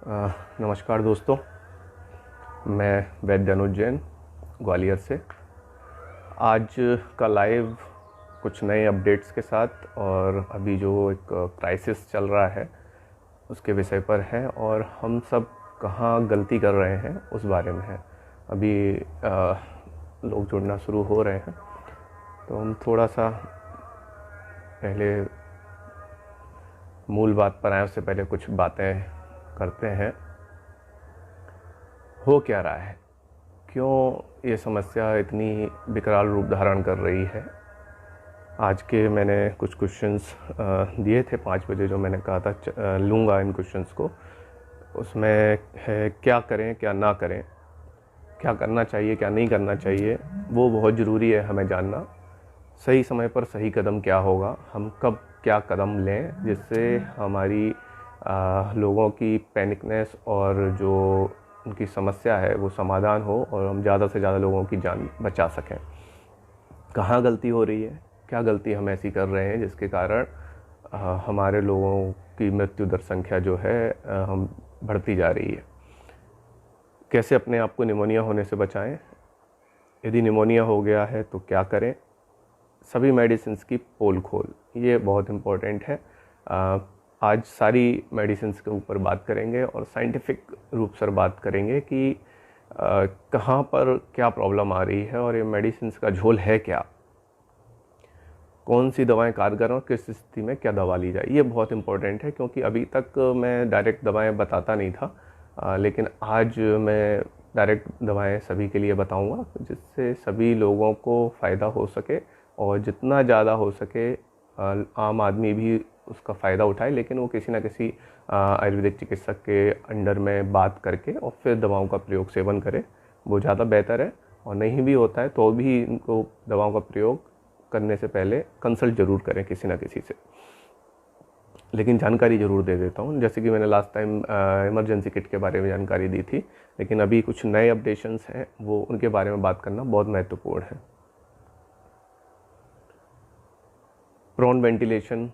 नमस्कार दोस्तों, मैं वैद्य अनुज जैन ग्वालियर से। आज का लाइव कुछ नए अपडेट्स के साथ और अभी जो एक क्राइसिस चल रहा है उसके विषय पर है और हम सब कहाँ गलती कर रहे हैं उस बारे में है। अभी लोग जुड़ना शुरू हो रहे हैं तो हम थोड़ा सा पहले मूल बात पर आए उससे पहले कुछ बातें करते हैं। हो क्या रहा है, क्यों ये समस्या इतनी विकराल रूप धारण कर रही है। आज के मैंने कुछ क्वेश्चंस दिए थे 5 बजे, जो मैंने कहा था लूँगा इन क्वेश्चंस को। उसमें है क्या करें क्या ना करें, क्या करना चाहिए क्या नहीं करना चाहिए, वो बहुत ज़रूरी है हमें जानना। सही समय पर सही कदम क्या होगा, हम कब क्या कदम लें जिससे हमारी लोगों की पैनिकनेस और जो उनकी समस्या है वो समाधान हो और हम ज़्यादा से ज़्यादा लोगों की जान बचा सकें। कहाँ गलती हो रही है, क्या गलती हम ऐसी कर रहे हैं जिसके कारण हमारे लोगों की मृत्यु दर संख्या जो है हम बढ़ती जा रही है। कैसे अपने आप को निमोनिया होने से बचाएं, यदि निमोनिया हो गया है तो क्या करें, सभी मेडिसिन्स की पोल खोल, ये बहुत इम्पोर्टेंट है। आज सारी मेडिसिन्स के ऊपर बात करेंगे और साइंटिफिक रूप से बात करेंगे कि कहाँ पर क्या प्रॉब्लम आ रही है और ये मेडिसिन्स का झोल है क्या, कौन सी दवाएं कारगर और किस स्थिति में क्या दवा ली जाए। ये बहुत इम्पोर्टेंट है क्योंकि अभी तक मैं डायरेक्ट दवाएं बताता नहीं था, लेकिन आज मैं डायरेक्ट दवाएं सभी के लिए बताऊंगा जिससे सभी लोगों को फ़ायदा हो सके और जितना ज़्यादा हो सके आम आदमी भी उसका फ़ायदा उठाए, लेकिन वो किसी न किसी आयुर्वेदिक चिकित्सक के अंडर में बात करके और फिर दवाओं का प्रयोग सेवन करे, वो ज़्यादा बेहतर है। और नहीं भी होता है तो भी इनको दवाओं का प्रयोग करने से पहले कंसल्ट ज़रूर करें किसी न किसी से। लेकिन जानकारी ज़रूर दे देता हूँ, जैसे कि मैंने लास्ट टाइम इमरजेंसी किट के बारे में जानकारी दी थी, लेकिन अभी कुछ नए अपडेशंस हैं वो उनके बारे में बात करना बहुत महत्वपूर्ण है। प्रोन वेंटिलेशन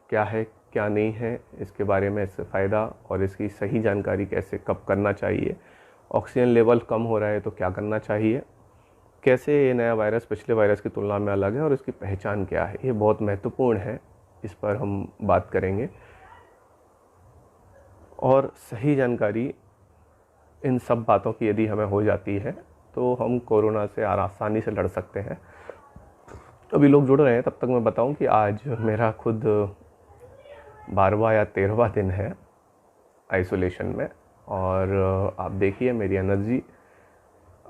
क्या है क्या नहीं है, इसके बारे में, इससे फ़ायदा और इसकी सही जानकारी कैसे कब करना चाहिए। ऑक्सीजन लेवल कम हो रहा है तो क्या करना चाहिए, कैसे ये नया वायरस पिछले वायरस की तुलना में अलग है और इसकी पहचान क्या है, ये बहुत महत्वपूर्ण है, इस पर हम बात करेंगे। और सही जानकारी इन सब बातों की यदि हमें हो जाती है तो हम कोरोना से आसानी से लड़ सकते हैं। अभी लोग जुड़ रहे हैं, तब तक मैं बताऊं कि आज मेरा खुद 12वां या 13वां दिन है आइसोलेशन में, और आप देखिए मेरी एनर्जी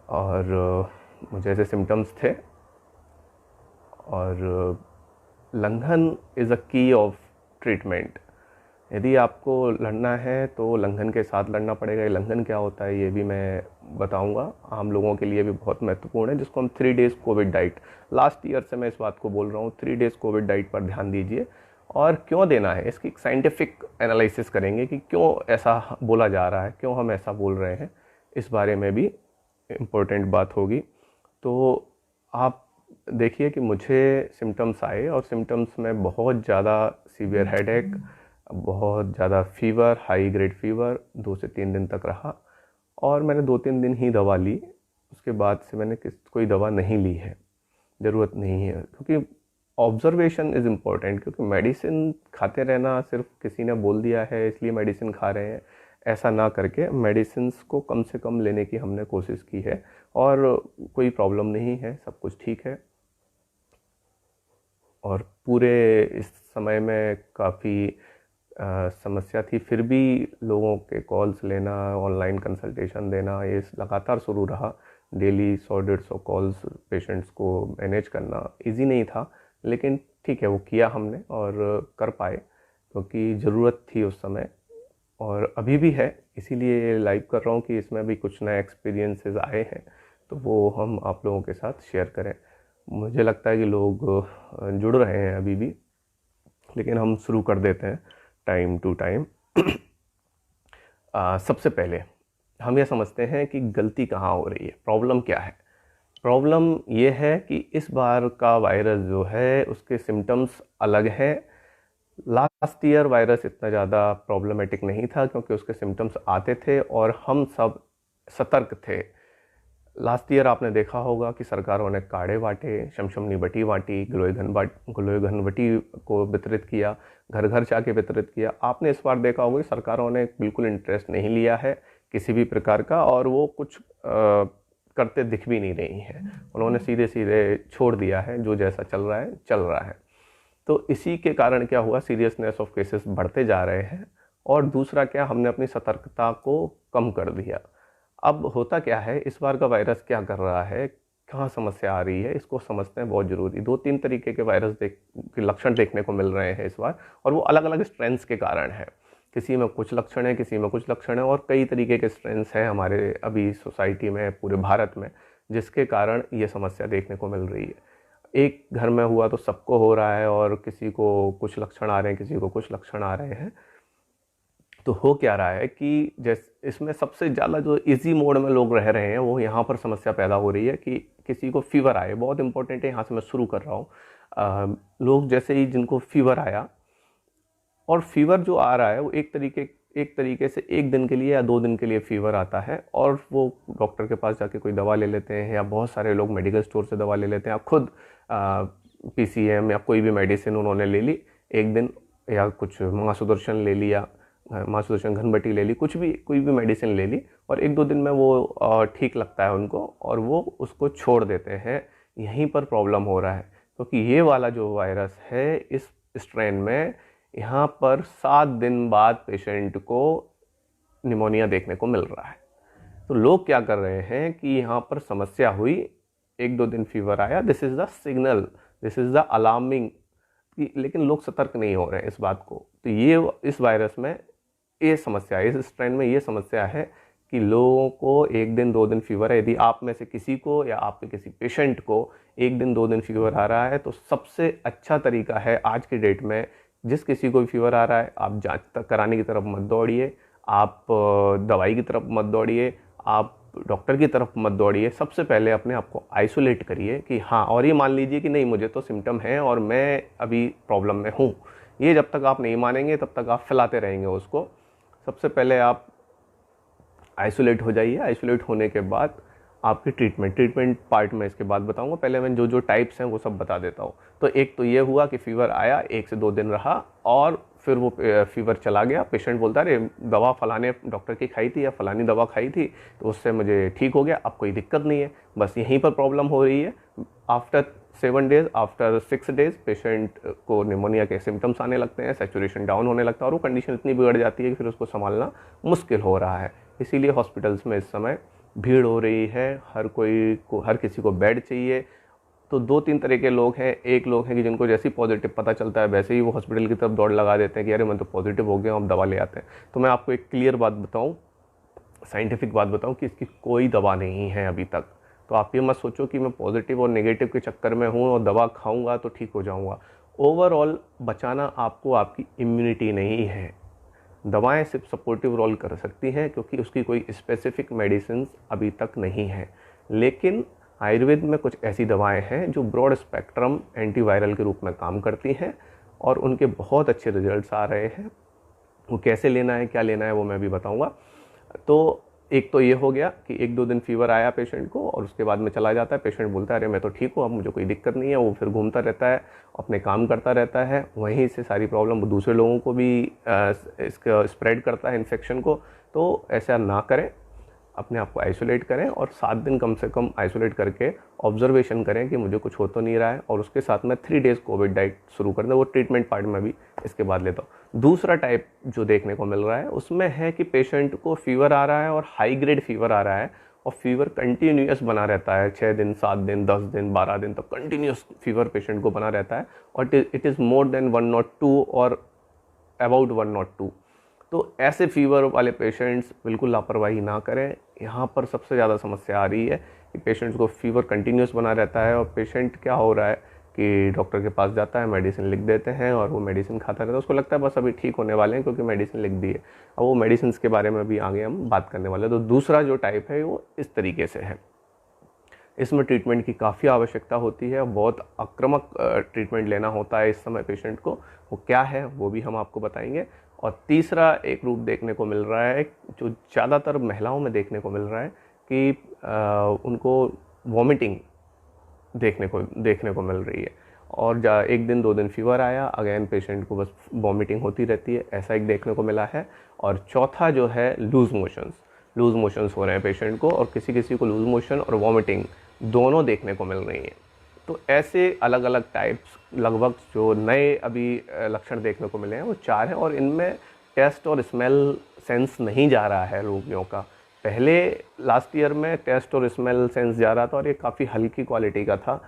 और मुझे ऐसे सिम्टम्स थे। और लंघन इज़ अ की ऑफ ट्रीटमेंट। यदि आपको लड़ना है तो लंघन के साथ लड़ना पड़ेगा। ये लंघन क्या होता है ये भी मैं बताऊंगा, आम लोगों के लिए भी बहुत महत्वपूर्ण है, जिसको हम 3 days Covid diet, last year से मैं इस बात को बोल रहा हूँ, 3 डेज़ कोविड डाइट पर ध्यान दीजिए। और क्यों देना है इसकी साइंटिफिक एनालिसिस करेंगे कि क्यों ऐसा बोला जा रहा है, क्यों हम ऐसा बोल रहे हैं, इस बारे में भी इम्पोर्टेंट बात होगी। तो आप देखिए कि मुझे सिम्टम्स आए और सिम्टम्स में बहुत ज़्यादा सीवियर हेडेक, बहुत ज़्यादा फीवर, हाई ग्रेड फीवर 2 से 3 दिन तक रहा और मैंने 2-3 दिन ही दवा ली। उसके बाद से मैंने कोई दवा नहीं ली है, ज़रूरत नहीं है, क्योंकि ऑब्जर्वेशन इज़ इम्पॉर्टेंट। क्योंकि मेडिसिन खाते रहना, सिर्फ किसी ने बोल दिया है इसलिए मेडिसिन खा रहे हैं, ऐसा ना करके मेडिसिन्स को कम से कम लेने की हमने कोशिश की है और कोई प्रॉब्लम नहीं है, सब कुछ ठीक है। और पूरे इस समय में काफ़ी समस्या थी, फिर भी लोगों के कॉल्स लेना, ऑनलाइन कंसल्टेशन देना, ये लगातार शुरू रहा। डेली 100-150 कॉल्स पेशेंट्स को मैनेज करना इजी नहीं था, लेकिन ठीक है वो किया हमने और कर पाए क्योंकि ज़रूरत थी उस समय, और अभी भी है, इसीलिए लाइव कर रहा हूँ कि इसमें भी कुछ नए एक्सपीरियंसेस आए हैं तो वो हम आप लोगों के साथ शेयर करें। मुझे लगता है कि लोग जुड़ रहे हैं अभी भी, लेकिन हम शुरू कर देते हैं टाइम टू टाइम। सबसे पहले हम ये समझते हैं कि गलती कहाँ हो रही है, प्रॉब्लम क्या है। प्रॉब्लम ये है कि इस बार का वायरस जो है उसके सिम्टम्स अलग हैं लास्ट ईयर वायरस इतना ज़्यादा प्रॉब्लमेटिक नहीं था क्योंकि उसके सिम्टम्स आते थे और हम सब सतर्क थे। लास्ट ईयर आपने देखा होगा कि सरकारों ने काढ़े बांटे, शमशमनी बटी बांटी, गिलोय घन बटी को वितरित किया, घर घर जाके वितरित किया। आपने इस बार देखा होगा कि सरकारों ने बिल्कुल इंटरेस्ट नहीं लिया है किसी भी प्रकार का, और वो कुछ करते दिख भी नहीं रही हैं। उन्होंने सीधे सीधे छोड़ दिया है, जो जैसा चल रहा है चल रहा है। तो इसी के कारण क्या हुआ, सीरियसनेस ऑफ केसेस बढ़ते जा रहे हैं, और दूसरा क्या, हमने अपनी सतर्कता को कम कर दिया। अब होता क्या है, इस बार का वायरस क्या कर रहा है, कहाँ समस्या आ रही है, इसको समझते हैं बहुत ज़रूरी। 2-3 तरीके के वायरस के लक्षण देखने को मिल रहे हैं इस बार, और वो अलग अलग स्ट्रेंस के कारण है। किसी में कुछ लक्षण है, किसी में कुछ लक्षण है, और कई तरीके के स्ट्रेंस हैं हमारे अभी सोसाइटी में, पूरे भारत में, जिसके कारण ये समस्या देखने को मिल रही है। एक घर में हुआ तो सबको हो रहा है, और किसी को कुछ लक्षण आ रहे हैं, किसी को कुछ लक्षण आ रहे हैं। तो हो क्या रहा है कि जैसे इसमें सबसे ज़्यादा जो इजी मोड में लोग रह रहे हैं, वो यहाँ पर समस्या पैदा हो रही है कि किसी को फीवर आए। बहुत इंपॉर्टेंट है, यहाँ से मैं शुरू कर रहा हूँ। लोग जैसे ही जिनको फीवर आया, और फीवर जो आ रहा है वो एक तरीके से 1 दिन के लिए या 2 दिन के लिए फीवर आता है, और वो डॉक्टर के पास जाके कोई दवा ले लेते हैं, या बहुत सारे लोग मेडिकल स्टोर से दवा ले लेते हैं, या खुद PCM या कोई भी मेडिसिन उन्होंने ले ली 1 दिन, या कुछ माँ सुदर्शन ले लिया, माँ सुदर्शन घनबटी ले ली, कोई भी मेडिसिन ले ली, और 1-2 दिन में वो ठीक लगता है उनको, और वो उसको छोड़ देते हैं। यहीं पर प्रॉब्लम हो रहा है, क्योंकि ये वाला जो वायरस है, इस स्ट्रेन में यहाँ पर 7 दिन बाद पेशेंट को निमोनिया देखने को मिल रहा है। तो लोग क्या कर रहे हैं कि यहाँ पर समस्या हुई, 1-2 दिन फीवर आया, this is the signal, this is the alarming, लेकिन लोग सतर्क नहीं हो रहे हैं इस बात को। तो ये इस वायरस में ये समस्या है, इस स्ट्रेन में ये समस्या है कि लोगों को 1 दिन 2 दिन फीवर है। यदि आप में से किसी को या आपके किसी पेशेंट को 1 दिन 2 दिन फीवर आ रहा है, तो सबसे अच्छा तरीका है आज की डेट में, जिस किसी को भी फीवर आ रहा है, आप जांच तक कराने की तरफ मत दौड़िए, आप दवाई की तरफ मत दौड़िए, आप डॉक्टर की तरफ मत दौड़िए। सबसे पहले अपने आप को आइसोलेट करिए कि हाँ, और ये मान लीजिए कि नहीं, मुझे तो सिम्टम है और मैं अभी प्रॉब्लम में हूँ। ये जब तक आप नहीं मानेंगे तब तक आप फैलाते रहेंगे उसको। सबसे पहले आप आइसोलेट हो जाइए। आइसोलेट होने के बाद आपकी ट्रीटमेंट पार्ट में इसके बाद बताऊंगा। पहले मैं जो टाइप्स हैं वो सब बता देता हूँ। तो एक तो ये हुआ कि फीवर आया, 1 से 2 दिन रहा, और फिर वो फीवर चला गया। पेशेंट बोलता है, अरे दवा फलाने डॉक्टर की खाई थी या फलानी दवा खाई थी तो उससे मुझे ठीक हो गया, अब कोई दिक्कत नहीं है, बस यहीं पर प्रॉब्लम हो रही है। After 7 days, after 6 days patient को निमोनिया के सिम्टम्स आने लगते हैं, सैचुरेशन डाउन होने लगता है, और वो कंडीशन इतनी बिगड़ जाती है कि फिर उसको संभालना मुश्किल हो रहा है। इसीलिए हॉस्पिटल्स में इस समय भीड़ हो रही है, हर किसी को बेड चाहिए। तो 2-3 तरह के लोग हैं। एक लोग हैं कि जिनको जैसे ही पॉजिटिव पता चलता है वैसे ही वो हॉस्पिटल की तरफ दौड़ लगा देते हैं कि अरे मैं तो पॉजिटिव हो गया हूँ, अब दवा ले आते हैं। तो मैं आपको एक क्लियर बात बताऊँ, साइंटिफिक बात बताऊँ कि इसकी कोई दवा नहीं है अभी तक। तो आप ये मत सोचो कि मैं पॉजिटिव और नेगेटिव के चक्कर में हूँ और दवा खाऊंगा तो ठीक हो जाऊँगा। ओवरऑल बचाना आपको आपकी इम्यूनिटी नहीं है। दवाएं सिर्फ सपोर्टिव रोल कर सकती हैं, क्योंकि उसकी कोई स्पेसिफिक मेडिसिन अभी तक नहीं है। लेकिन आयुर्वेद में कुछ ऐसी दवाएं हैं जो ब्रॉड स्पेक्ट्रम एंटीवायरल के रूप में काम करती हैं, और उनके बहुत अच्छे रिजल्ट्स आ रहे हैं। वो कैसे लेना है, क्या लेना है, वो मैं भी बताऊंगा। तो एक तो ये हो गया कि 1-2 दिन फीवर आया पेशेंट को, और उसके बाद में चला जाता है। पेशेंट बोलता है अरे मैं तो ठीक हूँ, अब मुझे कोई दिक्कत नहीं है। वो फिर घूमता रहता है, अपने काम करता रहता है, वहीं से सारी प्रॉब्लम वो दूसरे लोगों को भी इसका स्प्रेड करता है, इन्फेक्शन को। तो ऐसा ना करें, अपने आप को आइसोलेट करें, और 7 दिन कम से कम आइसोलेट करके ऑब्जर्वेशन करें कि मुझे कुछ हो तो नहीं रहा है। और उसके साथ में 3 डेज़ कोविड डाइट शुरू कर दें। वो ट्रीटमेंट पार्ट में भी इसके बाद लेता हूँ। दूसरा टाइप जो देखने को मिल रहा है उसमें है कि पेशेंट को फीवर आ रहा है, और हाई ग्रेड फीवर आ रहा है, और फीवर कंटिन्यूस बना रहता है, 6 दिन, 7 दिन, 10 दिन, 12 दिन तक कंटिन्यूस फीवर पेशेंट को बना रहता है, और इट इज़ मोर देन 102 और अबाउट 102। तो ऐसे फीवर वाले पेशेंट्स बिल्कुल लापरवाही ना करें। यहाँ पर सबसे ज़्यादा समस्या आ रही है कि पेशेंट्स को फीवर कंटिन्यूस बना रहता है, और पेशेंट क्या हो रहा है कि डॉक्टर के पास जाता है, मेडिसिन लिख देते हैं, और वो मेडिसिन खाता रहता है। उसको लगता है बस अभी ठीक होने वाले हैं क्योंकि मेडिसिन लिख दी है। अब वो मेडिसिन के बारे में भी आगे हम बात करने वाले हैं। तो दूसरा जो टाइप है वो इस तरीके से है। इसमें ट्रीटमेंट की काफ़ी आवश्यकता होती है, बहुत आक्रामक ट्रीटमेंट लेना होता है इस समय पेशेंट को। वो क्या है वो भी हम आपको बताएंगे। और तीसरा एक रूप देखने को मिल रहा है जो ज़्यादातर महिलाओं में देखने को मिल रहा है कि उनको वॉमिटिंग देखने को मिल रही है, और एक दिन 2 दिन फीवर आया, अगेन पेशेंट को बस वॉमिटिंग होती रहती है, ऐसा एक देखने को मिला है। और चौथा जो है लूज़ मोशंस हो रहे हैं पेशेंट को, और किसी किसी को लूज़ मोशन और वॉमिटिंग दोनों देखने को मिल रही हैं। तो ऐसे अलग अलग टाइप्स लगभग जो नए अभी लक्षण देखने को मिले हैं वो 4 हैं, और इनमें टेस्ट और स्मेल सेंस नहीं जा रहा है रोगियों का। पहले लास्ट ईयर में टेस्ट और स्मेल सेंस जा रहा था, और ये काफ़ी हल्की क्वालिटी का था,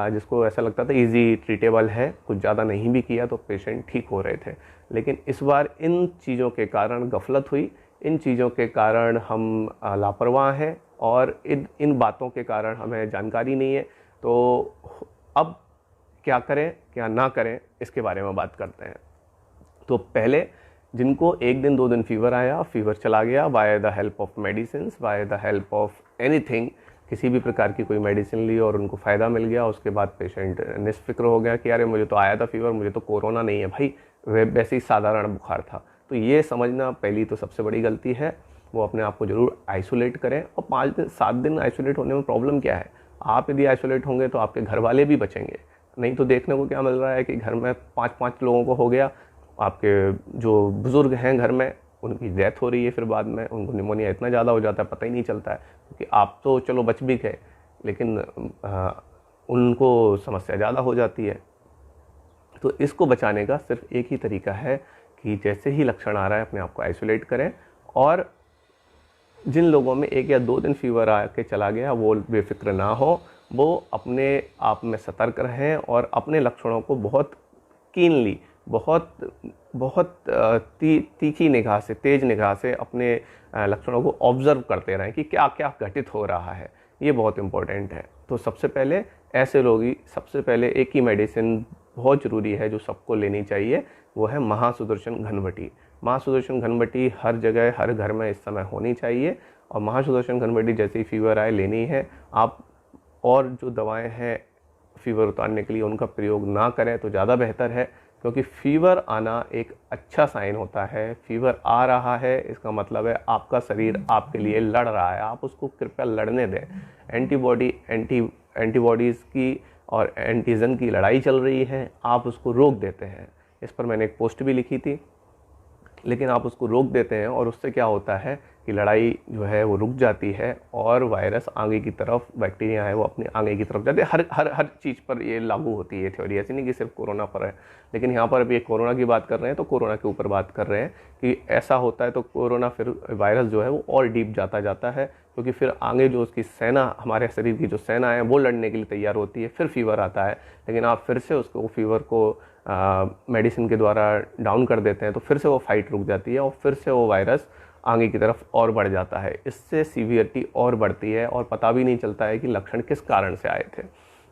जिसको ऐसा लगता था इजी ट्रीटेबल है, कुछ ज़्यादा नहीं भी किया तो पेशेंट ठीक हो रहे थे। लेकिन इस बार इन चीज़ों के कारण गफलत हुई, इन चीज़ों के कारण हम लापरवाह हैं, और इन बातों के कारण हमें जानकारी नहीं है। तो अब क्या करें क्या ना करें इसके बारे में बात करते हैं। तो पहले जिनको 1 दिन 2 दिन फीवर आया, फीवर चला गया, by the help of medicine, by the help of anything, किसी भी प्रकार की कोई मेडिसिन ली और उनको फ़ायदा मिल गया, उसके बाद पेशेंट निश्फिक्र हो गया कि अरे मुझे तो आया था फीवर, मुझे तो कोरोना नहीं है भाई, वैसे ही साधारण बुखार था। तो ये समझना पहली तो सबसे बड़ी गलती है। वो अपने आप को ज़रूर आइसोलेट करें, और 5 दिन 7 दिन आइसोलेट होने में प्रॉब्लम क्या है? आप यदि आइसोलेट होंगे तो आपके घर वाले भी बचेंगे। नहीं तो देखने को क्या मिल रहा है कि घर में 5-5 लोगों को हो गया, आपके जो बुज़ुर्ग हैं घर में उनकी डेथ हो रही है, फिर बाद में उनको निमोनिया इतना ज़्यादा हो जाता है पता ही नहीं चलता है, क्योंकि आप तो चलो बच भी गए लेकिन उनको समस्या ज़्यादा हो जाती है। तो इसको बचाने का सिर्फ एक ही तरीका है कि जैसे ही लक्षण आ रहा है अपने आप को आइसोलेट करें, और जिन लोगों में 1 या 2 दिन फीवर आके चला गया वो बेफिक्र ना हो, वो अपने आप में सतर्क रहें और अपने लक्षणों को बहुत कीनली, बहुत तीखी निगाह से, तेज़ निगाह से अपने लक्षणों को ऑब्ज़र्व करते रहें कि क्या क्या घटित हो रहा है। ये बहुत इम्पोर्टेंट है। तो सबसे पहले ऐसे रोगी, सबसे पहले एक ही मेडिसिन बहुत ज़रूरी है जो सबको लेनी चाहिए, वो है महासुदर्शन घनवटी। महासुदर्शन घनवटी हर जगह हर घर में इस समय होनी चाहिए, और महासुदर्शन घनवटी जैसे ही फीवर आए लेनी है आप। और जो दवाएं हैं फीवर उतारने के लिए उनका प्रयोग ना करें तो ज़्यादा बेहतर है, क्योंकि फीवर आना एक अच्छा साइन होता है। फीवर आ रहा है इसका मतलब है आपका शरीर आपके लिए लड़ रहा है, आप उसको कृपया लड़ने दें। एंटीबॉडीज़ की और एंटीजन की लड़ाई चल रही है, आप उसको रोक देते हैं। इस पर मैंने एक पोस्ट भी लिखी थी, लेकिन आप उसको रोक देते हैं और उससे क्या होता है कि लड़ाई जो है वो रुक जाती है, और वायरस आगे की तरफ, बैक्टीरिया है वो अपने आगे की तरफ जाते हैं। हर चीज़ पर ये लागू होती है थ्योरी, ऐसी नहीं कि सिर्फ कोरोना पर है। लेकिन यहाँ पर अभी एक कोरोना की बात कर रहे हैं तो कोरोना के ऊपर बात कर रहे हैं कि ऐसा होता है तो कोरोना फिर वायरस जो है वो और डीप जाता है, क्योंकि फिर आगे जो उसकी सेना, हमारे शरीर की जो सेना है वो लड़ने के लिए तैयार होती है, फिर फीवर आता है। लेकिन आप फिर से उसको फीवर को मेडिसिन के द्वारा डाउन कर देते हैं तो फिर से वो फाइट रुक जाती है, और फिर से वो वायरस आगे की तरफ और बढ़ जाता है। इससे सीवियरिटी और बढ़ती है और पता भी नहीं चलता है कि लक्षण किस कारण से आए थे।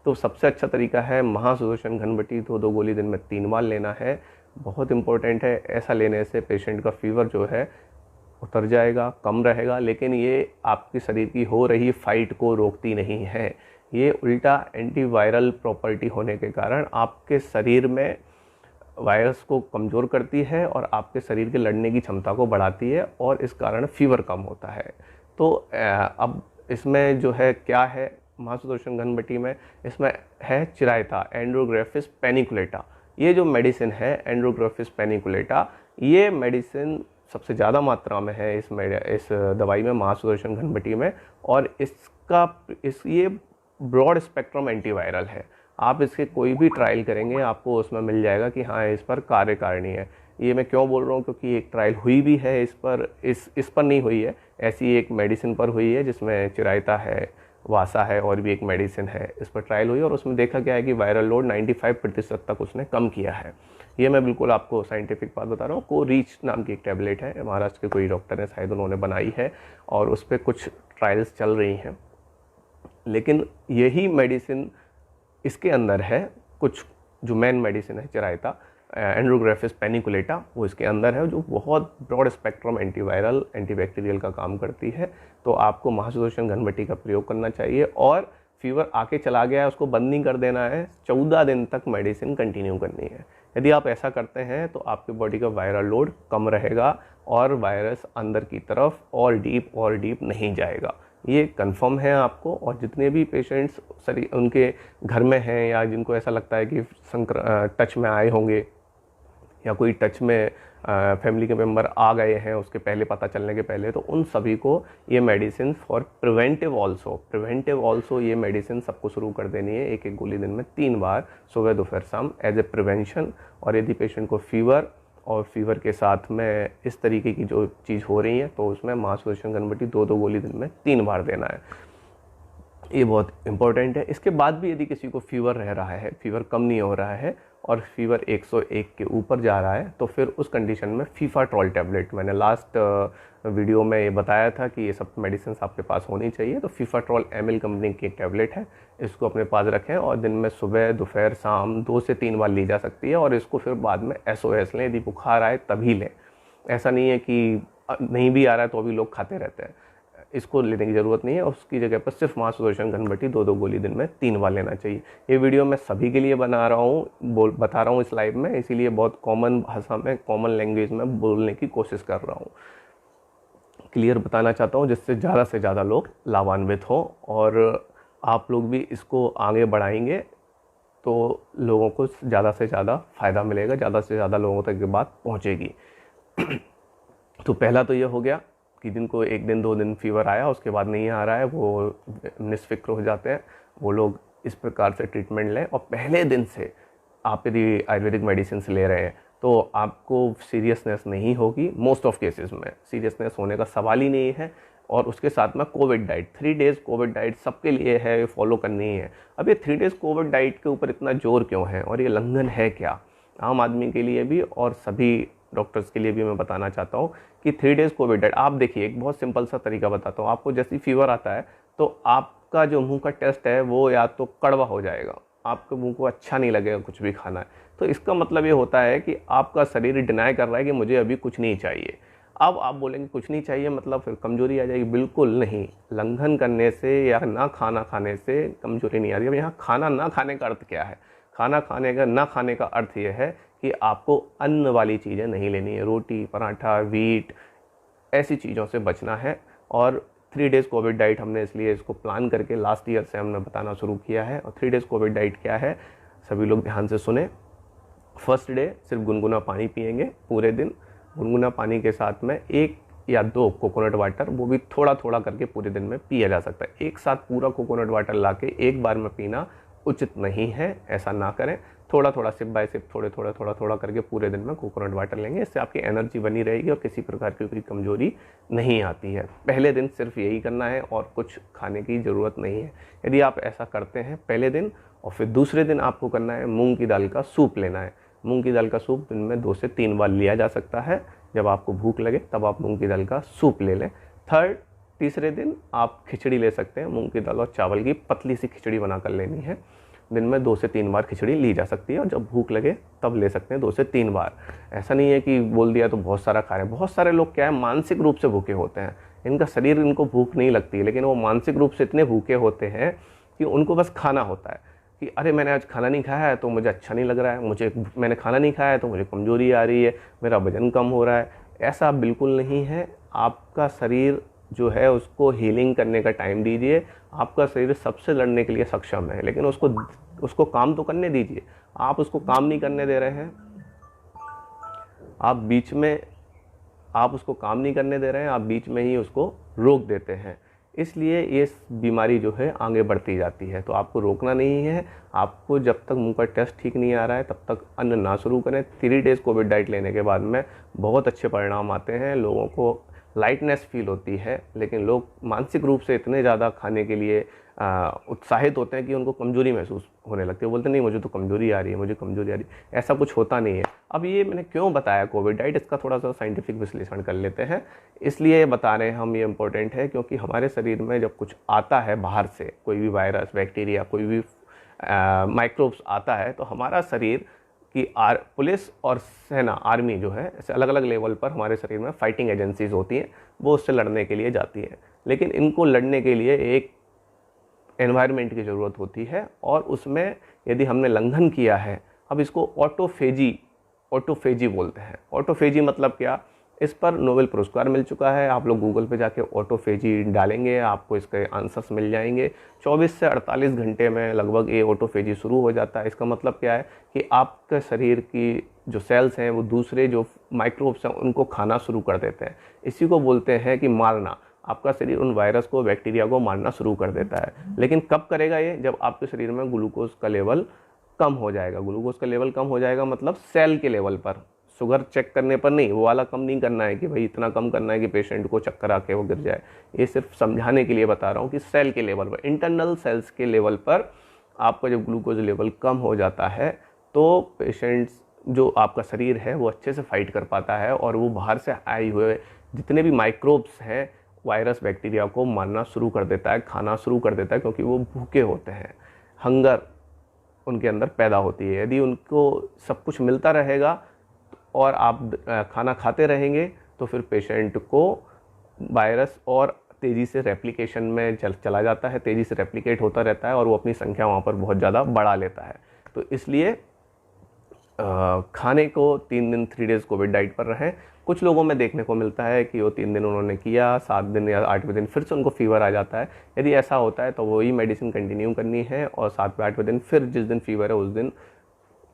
तो सबसे अच्छा तरीका है महासुदर्शन घनवटी, 2 गोली दिन में 3 बार लेना है, बहुत इंपॉर्टेंट है। ऐसा लेने से पेशेंट का फीवर जो है उतर जाएगा, कम रहेगा, लेकिन ये आपके शरीर की हो रही फाइट को रोकती नहीं है। ये उल्टा एंटीवायरल प्रॉपर्टी होने के कारण आपके शरीर में वायरस को कमज़ोर करती है और आपके शरीर के लड़ने की क्षमता को बढ़ाती है, और इस कारण फीवर कम होता है। तो अब इसमें जो है क्या है महासुदर्शन घनवटी में, इसमें है चिरायता, एंड्रोग्राफिस पेनिकुलेटा। ये जो मेडिसिन है एंड्रोग्राफिस पेनिकुलेटा, ये मेडिसिन सबसे ज़्यादा मात्रा में है इस दवाई में, महासुदर्शन घनवटी में, और ये ब्रॉड स्पेक्ट्रम एंटीवायरल है। आप इसके कोई भी ट्रायल करेंगे आपको उसमें मिल जाएगा कि हाँ इस पर कार्यकारिणी है। ये मैं क्यों बोल रहा हूँ, क्योंकि एक ट्रायल हुई भी है इस पर नहीं हुई है, ऐसी एक मेडिसिन पर हुई है जिसमें चिरायता है, वासा है, और भी एक मेडिसिन है, इस पर ट्रायल हुई, और उसमें देखा गया है कि वायरल लोड 95% तक उसने कम किया है। ये मैं बिल्कुल आपको साइंटिफिक बात बता रहा हूँ। को रीच नाम की एक टैबलेट है, महाराष्ट्र के कोई डॉक्टर ने शायद उन्होंने बनाई है, और उस पर कुछ ट्रायल्स चल रही हैं। लेकिन यही मेडिसिन इसके अंदर है, कुछ जो मेन मेडिसिन है चिरायता, एंड्रोग्राफिस पेनिकुलेटा, वो इसके अंदर है, जो बहुत ब्रॉड स्पेक्ट्रम एंटीवायरल एंटीबैक्टीरियल का काम करती है। तो आपको महासुदर्शन घनवटी का प्रयोग करना चाहिए, और फीवर आके चला गया है उसको बंद नहीं कर देना है, 14 दिन तक मेडिसिन कंटिन्यू करनी है। यदि आप ऐसा करते हैं तो आपके बॉडी का वायरल लोड कम रहेगा और वायरस अंदर की तरफ और डीप नहीं जाएगा। ये कंफर्म है आपको। और जितने भी पेशेंट्स उनके घर में हैं या जिनको ऐसा लगता है कि टच में आए होंगे या कोई टच में फैमिली के मेंबर आ गए हैं उसके पहले, पता चलने के पहले, तो उन सभी को ये मेडिसिन फॉर प्रिवेंटिव ऑल्सो ये मेडिसिन सबको शुरू कर देनी है, एक गोली दिन में 3 बार, सुबह दोपहर शाम, एज ए प्रिवेंशन। और यदि पेशेंट को फीवर के साथ में इस तरीके की जो चीज़ हो रही है तो उसमें मास सुदर्शन घनबट्टी 2 गोली दिन में 3 बार देना है। ये बहुत इंपॉर्टेंट है। इसके बाद भी यदि किसी को फीवर रह रहा है, फीवर कम नहीं हो रहा है और फीवर 101 के ऊपर जा रहा है, तो फिर उस कंडीशन में फीफाट्रॉल टैबलेट, मैंने लास्ट वीडियो में ये बताया था कि ये सब मेडिसिन आपके पास होनी चाहिए। तो फीफाट्रॉल एमएल कंपनी की एक टैबलेट है, इसको अपने पास रखें और दिन में सुबह दोपहर शाम 2 से 3 बार ली जा सकती है। और इसको फिर बाद में SOS लें, यदि बुखार आए तभी लें। ऐसा नहीं है कि नहीं भी आ रहा है तो भी लोग खाते रहते हैं, इसको लेने की ज़रूरत नहीं है। उसकी जगह पर सिर्फ मास सुदर्शन घनबट्टी 2 गोली दिन में 3 बार लेना चाहिए। ये वीडियो मैं सभी के लिए बना रहा हूँ, बता रहा हूँ इस लाइव में, इसीलिए बहुत कॉमन भाषा में, कॉमन लैंग्वेज में बोलने की कोशिश कर रहा हूँ, क्लियर बताना चाहता हूँ, जिससे ज़्यादा से ज़्यादा लोग लाभान्वित हों और आप लोग भी इसको आगे बढ़ाएंगे तो लोगों को ज़्यादा से ज़्यादा फ़ायदा मिलेगा, ज़्यादा से ज़्यादा लोगों तक ये बात पहुँचेगी। तो पहला तो ये हो गया कि जिनको 1 दिन 2 दिन फीवर आया उसके बाद नहीं आ रहा है, वो निष्फिक्र हो जाते हैं, वो लोग इस प्रकार से ट्रीटमेंट लें। और पहले दिन से आप यदि आयुर्वेदिक मेडिसिन ले रहे हैं तो आपको सीरियसनेस नहीं होगी, मोस्ट ऑफ केसेस में सीरियसनेस होने का सवाल ही नहीं है। और उसके साथ में Covid diet, 3 days Covid diet सबके लिए है, फॉलो करनी है। अब ये 3 डेज़ कोविड डाइट के ऊपर इतना जोर क्यों है और ये लंघन है क्या, आम आदमी के लिए भी और सभी डॉक्टर्स के लिए भी मैं बताना चाहता हूँ कि 3 डेज़ कोविड डाइट। आप देखिए, एक बहुत सिंपल सा तरीका बताता हूँ। आपको जैसे फीवर आता है तो आपका जो मुंह का टेस्ट है वो या तो कड़वा हो जाएगा, आपके मुंह को अच्छा नहीं लगेगा कुछ भी खाना है, तो इसका मतलब ये होता है कि आपका शरीर डिनाई कर रहा है कि मुझे अभी कुछ नहीं चाहिए। अब आप बोलेंगे कुछ नहीं चाहिए मतलब फिर कमजोरी आ जाएगी, बिल्कुल नहीं। लंघन करने से या ना खाना खाने से कमजोरी नहीं आ रही। अब यहाँ खाना ना खाने का अर्थ क्या है? खाना खाने का ना खाने का अर्थ ये है कि आपको अन्न वाली चीज़ें नहीं लेनी है, रोटी पराठा वीट ऐसी चीज़ों से बचना है। और 3 डेज़ कोविड डाइट हमने इसलिए इसको प्लान करके लास्ट ईयर से हमने बताना शुरू किया है। और 3 डेज़ कोविड डाइट क्या है, सभी लोग ध्यान से सुने। फर्स्ट डे सिर्फ गुनगुना पानी पिएंगे पूरे दिन, गुनगुना पानी के साथ में 1 या 2 कोकोनट वाटर, वो भी थोड़ा थोड़ा करके पूरे दिन में पिया जा सकता है। एक साथ पूरा कोकोनट वाटर लाके एक बार में पीना उचित नहीं है, ऐसा ना करें। थोड़ा थोड़ा सिप बाय सिप थोड़ा करके पूरे दिन में कोकोनट वाटर लेंगे, इससे आपकी एनर्जी बनी रहेगी और किसी प्रकार की कोई कमजोरी नहीं आती है। पहले दिन सिर्फ यही करना है और कुछ खाने की ज़रूरत नहीं है। यदि आप ऐसा करते हैं पहले दिन, और फिर दूसरे दिन आपको करना है मूंग की दाल का सूप लेना है। मूंग की दाल का सूप दिन में 2 से 3 बार लिया जा सकता है। जब आपको भूख लगे तब आप मूंग की दाल का सूप ले लें। तीसरे दिन आप खिचड़ी ले सकते हैं, मूंग की दाल और चावल की पतली सी खिचड़ी बना कर लेनी है। दिन में 2 से 3 बार खिचड़ी ली जा सकती है और जब भूख लगे तब ले सकते हैं 2 से 3 बार। ऐसा नहीं है कि बोल दिया तो बहुत सारा खा रहे हैं। बहुत सारे लोग क्या है, मानसिक रूप से भूखे होते हैं, इनका शरीर इनको भूख नहीं लगती है, लेकिन वो मानसिक रूप से इतने भूखे होते हैं कि उनको बस खाना होता है कि अरे मैंने आज खाना नहीं खाया है तो मुझे अच्छा नहीं लग रहा है, मैंने खाना नहीं खाया है तो मुझे कमजोरी आ रही है, मेरा वजन कम हो रहा है। ऐसा बिल्कुल नहीं है। आपका शरीर जो है उसको हीलिंग करने का टाइम दीजिए। आपका शरीर सबसे लड़ने के लिए सक्षम है, लेकिन उसको काम तो करने दीजिए। आप उसको काम नहीं करने दे रहे हैं, आप उसको काम नहीं करने दे रहे हैं, आप बीच में ही उसको रोक देते हैं। इसलिए ये बीमारी जो है आगे बढ़ती जाती है। तो आपको रोकना नहीं है। आपको जब तक मुंह का टेस्ट ठीक नहीं आ रहा है तब तक अन्न ना शुरू करें। 3 डेज़ कोविड डाइट लेने के बाद में बहुत अच्छे परिणाम आते हैं, लोगों को लाइटनेस फील होती है, लेकिन लोग मानसिक रूप से इतने ज़्यादा खाने के लिए उत्साहित होते हैं कि उनको कमजोरी महसूस होने लगती है। बोलते नहीं मुझे तो कमजोरी आ रही है, मुझे कमजोरी आ रही है। ऐसा कुछ होता नहीं है। अब ये मैंने क्यों बताया कोविड डाइट, इसका थोड़ा सा साइंटिफिक विश्लेषण कर लेते हैं। इसलिए बता रहे हैं हम, ये इम्पोर्टेंट है क्योंकि हमारे शरीर में जब कुछ आता है बाहर से, कोई भी वायरस बैक्टीरिया कोई भी माइक्रोब्स आता है, तो हमारा शरीर की पुलिस और सेना आर्मी जो है, ऐसे अलग अलग लेवल पर हमारे शरीर में फाइटिंग एजेंसीज होती हैं, वो उससे लड़ने के लिए जाती हैं। लेकिन इनको लड़ने के लिए एक एनवायरनमेंट की ज़रूरत होती है, और उसमें यदि हमने लंघन किया है, अब इसको ऑटोफेजी बोलते हैं। ऑटोफेजी मतलब क्या, इस पर नोबेल पुरस्कार मिल चुका है। आप लोग गूगल पे जाके ऑटोफेजी डालेंगे, आपको इसके आंसर्स मिल जाएंगे। 24 से 48 घंटे में लगभग ये ऑटोफेजी शुरू हो जाता है। इसका मतलब क्या है कि आपके शरीर की जो सेल्स हैं वो दूसरे जो माइक्रोब्स हैं उनको खाना शुरू कर देते हैं। इसी को बोलते हैं कि मारना। आपका शरीर उन वायरस को, बैक्टीरिया को मारना शुरू कर देता है। लेकिन कब करेगा ये, जब आपके शरीर में ग्लूकोज का लेवल कम हो जाएगा। ग्लूकोज का लेवल कम हो जाएगा मतलब सेल के लेवल पर, शुगर चेक करने पर नहीं। वो वाला कम नहीं करना है कि भाई इतना कम करना है कि पेशेंट को चक्कर आके वो गिर जाए। ये सिर्फ समझाने के लिए बता रहा हूँ कि सेल के लेवल पर, इंटरनल सेल्स के लेवल पर आपका जब ग्लूकोज लेवल कम हो जाता है तो पेशेंट्स, जो आपका शरीर है वो अच्छे से फाइट कर पाता है, और वो बाहर से आए हुए जितने भी माइक्रोब्स हैं, वायरस, बैक्टीरिया को मारना शुरू कर देता है, खाना शुरू कर देता है, क्योंकि वो भूखे होते हैं। हंगर उनके अंदर पैदा होती है। यदि उनको सब कुछ मिलता रहेगा और आप खाना खाते रहेंगे तो फिर पेशेंट को वायरस और तेज़ी से रेप्लिकेशन में चला जाता है, तेज़ी से रेप्लिकेट होता रहता है, और वो अपनी संख्या वहाँ पर बहुत ज़्यादा बढ़ा लेता है। तो इसलिए खाने को 3 दिन 3 डेज़ कोविड डाइट पर रहें। कुछ लोगों में देखने को मिलता है कि वो 3 दिन उन्होंने किया, 7 दिन या 8वें दिन फिर से उनको फीवर आ जाता है। यदि ऐसा होता है तो वही मेडिसिन कंटिन्यू करनी है, और 7वें 8वें दिन फिर जिस दिन फीवर है उस दिन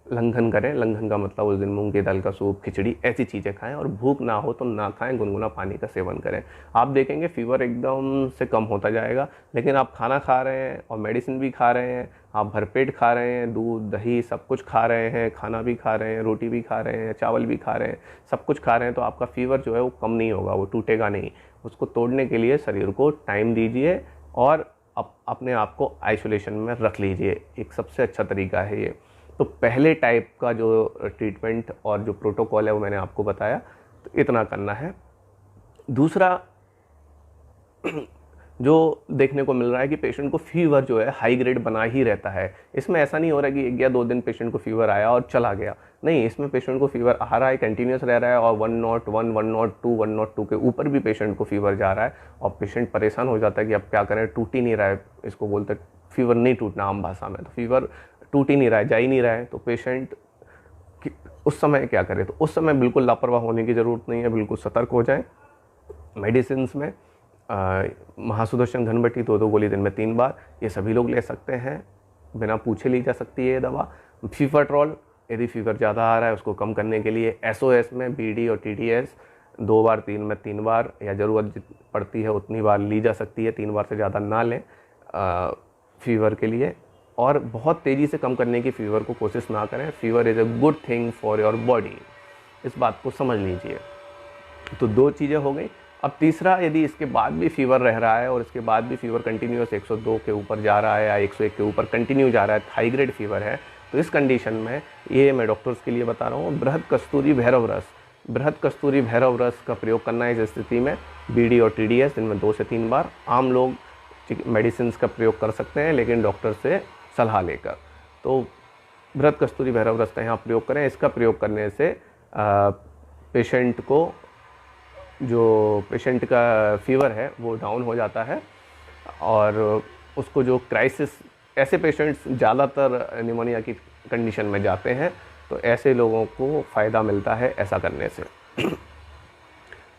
लंघन करें। लंघन का मतलब उस दिन मूंग की दाल का सूप, खिचड़ी, ऐसी चीज़ें खाएं, और भूख ना हो तो ना खाएं, गुनगुना पानी का सेवन करें। आप देखेंगे फीवर एकदम से कम होता जाएगा। लेकिन आप खाना खा रहे हैं और मेडिसिन भी खा रहे हैं, आप भरपेट खा रहे हैं, दूध दही सब कुछ खा रहे हैं, खाना भी खा रहे हैं, रोटी भी खा रहे हैं, चावल भी खा रहे हैं, सब कुछ खा रहे हैं, तो आपका फीवर जो है वो कम नहीं होगा, वो टूटेगा नहीं। उसको तोड़ने के लिए शरीर को टाइम दीजिए और अपने आप को आइसोलेशन में रख लीजिए। एक सबसे अच्छा तरीका है ये। तो पहले टाइप का जो ट्रीटमेंट और जो प्रोटोकॉल है वो मैंने आपको बताया, तो इतना करना है। दूसरा जो देखने को मिल रहा है कि पेशेंट को फीवर जो है हाई ग्रेड बना ही रहता है। इसमें ऐसा नहीं हो रहा है कि 1 या 2 दिन पेशेंट को फीवर आया और चला गया, नहीं, इसमें पेशेंट को फीवर आ रहा है, कंटिन्यूस रह रहा है, और 101, 102, 102 के ऊपर भी पेशेंट को फीवर जा रहा है, और पेशेंट परेशान हो जाता है कि अब क्या करें, टूट ही नहीं रहा है। इसको बोलते हैं फीवर नहीं टूटना आम भाषा में। तो फीवर टूट ही नहीं रहा है, जा ही नहीं रहा है, तो पेशेंट उस समय क्या करे? तो उस समय बिल्कुल लापरवाह होने की ज़रूरत नहीं है, बिल्कुल सतर्क हो जाए। मेडिसिन में महासुदर्शन घनबटी 2 गोली दिन में 3 बार, ये सभी लोग ले सकते हैं, बिना पूछे ली जा सकती है ये दवा। फीवरट्रॉल, यदि फीवर ज़्यादा आ रहा है उसको कम करने के लिए SOS में BD और TDS 2 बार 3 में 3 बार, या ज़रूरत पड़ती है उतनी बार ली जा सकती है, 3 बार से ज़्यादा ना लें फीवर के लिए। और बहुत तेज़ी से कम करने की फीवर को कोशिश ना करें। Fever is a good thing for your body, इस बात को समझ लीजिए। तो 2 चीज़ें हो गई। अब तीसरा, यदि इसके बाद भी फीवर रह रहा है और इसके बाद भी फीवर कंटिन्यूस 102 के ऊपर जा रहा है या 101 के ऊपर कंटिन्यू जा रहा है, हाई ग्रेड फीवर है, तो इस कंडीशन में ये मैं डॉक्टर्स के लिए बता रहा हूँ, बृहद कस्तूरी भैरव रस का प्रयोग करना है इस स्थिति में। BD और TDS दिन में 2 से 3 बार। आम लोग मेडिसिन का प्रयोग कर सकते हैं, लेकिन डॉक्टर से सलाह लेकर। तो बृहद कस्तूरी भैरव रस का यहाँ प्रयोग करें। इसका प्रयोग करने से पेशेंट को, जो पेशेंट का फीवर है वो डाउन हो जाता है, और उसको जो क्राइसिस, ऐसे पेशेंट्स ज़्यादातर निमोनिया की कंडीशन में जाते हैं, तो ऐसे लोगों को फ़ायदा मिलता है ऐसा करने से।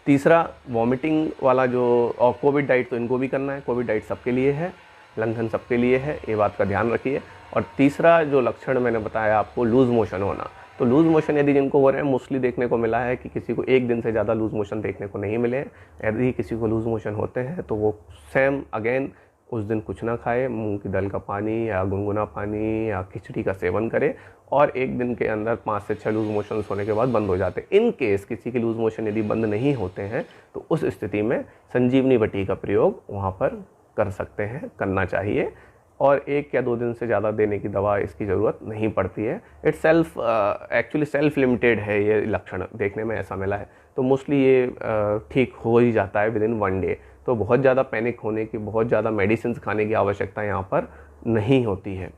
तीसरा, वॉमिटिंग वाला जो, और कोविड डाइट तो इनको भी करना है, कोविड डाइट सबके लिए है, लंघन सबके लिए है, ये बात का ध्यान रखिए। और तीसरा जो लक्षण मैंने बताया आपको, लूज़ मोशन होना, तो लूज़ मोशन यदि जिनको हो रहे हैं, मोस्टली देखने को मिला है कि किसी को 1 दिन से ज़्यादा लूज़ मोशन देखने को नहीं मिले। यदि किसी को लूज़ मोशन होते हैं तो वो सेम अगेन उस दिन कुछ ना खाए, मूंग की दाल का पानी या गुनगुना पानी या खिचड़ी का सेवन करे, और 1 दिन के अंदर 5 से 6 लूज़ मोशन होने के बाद बंद हो जाते हैं। इन केस किसी के लूज़ मोशन यदि बंद नहीं होते हैं तो उस स्थिति में संजीवनी बटी का प्रयोग वहाँ पर कर सकते हैं, करना चाहिए, और 1 या 2 दिन से ज़्यादा देने की दवा इसकी ज़रूरत नहीं पड़ती है। इट्स एक्चुअली सेल्फ लिमिटेड है, ये लक्षण देखने में ऐसा मिला है। तो मोस्टली ये ठीक हो ही जाता है विदिन 1 डे। तो बहुत ज़्यादा पैनिक होने की, बहुत ज़्यादा मेडिसिन खाने की आवश्यकता यहाँ पर नहीं होती है।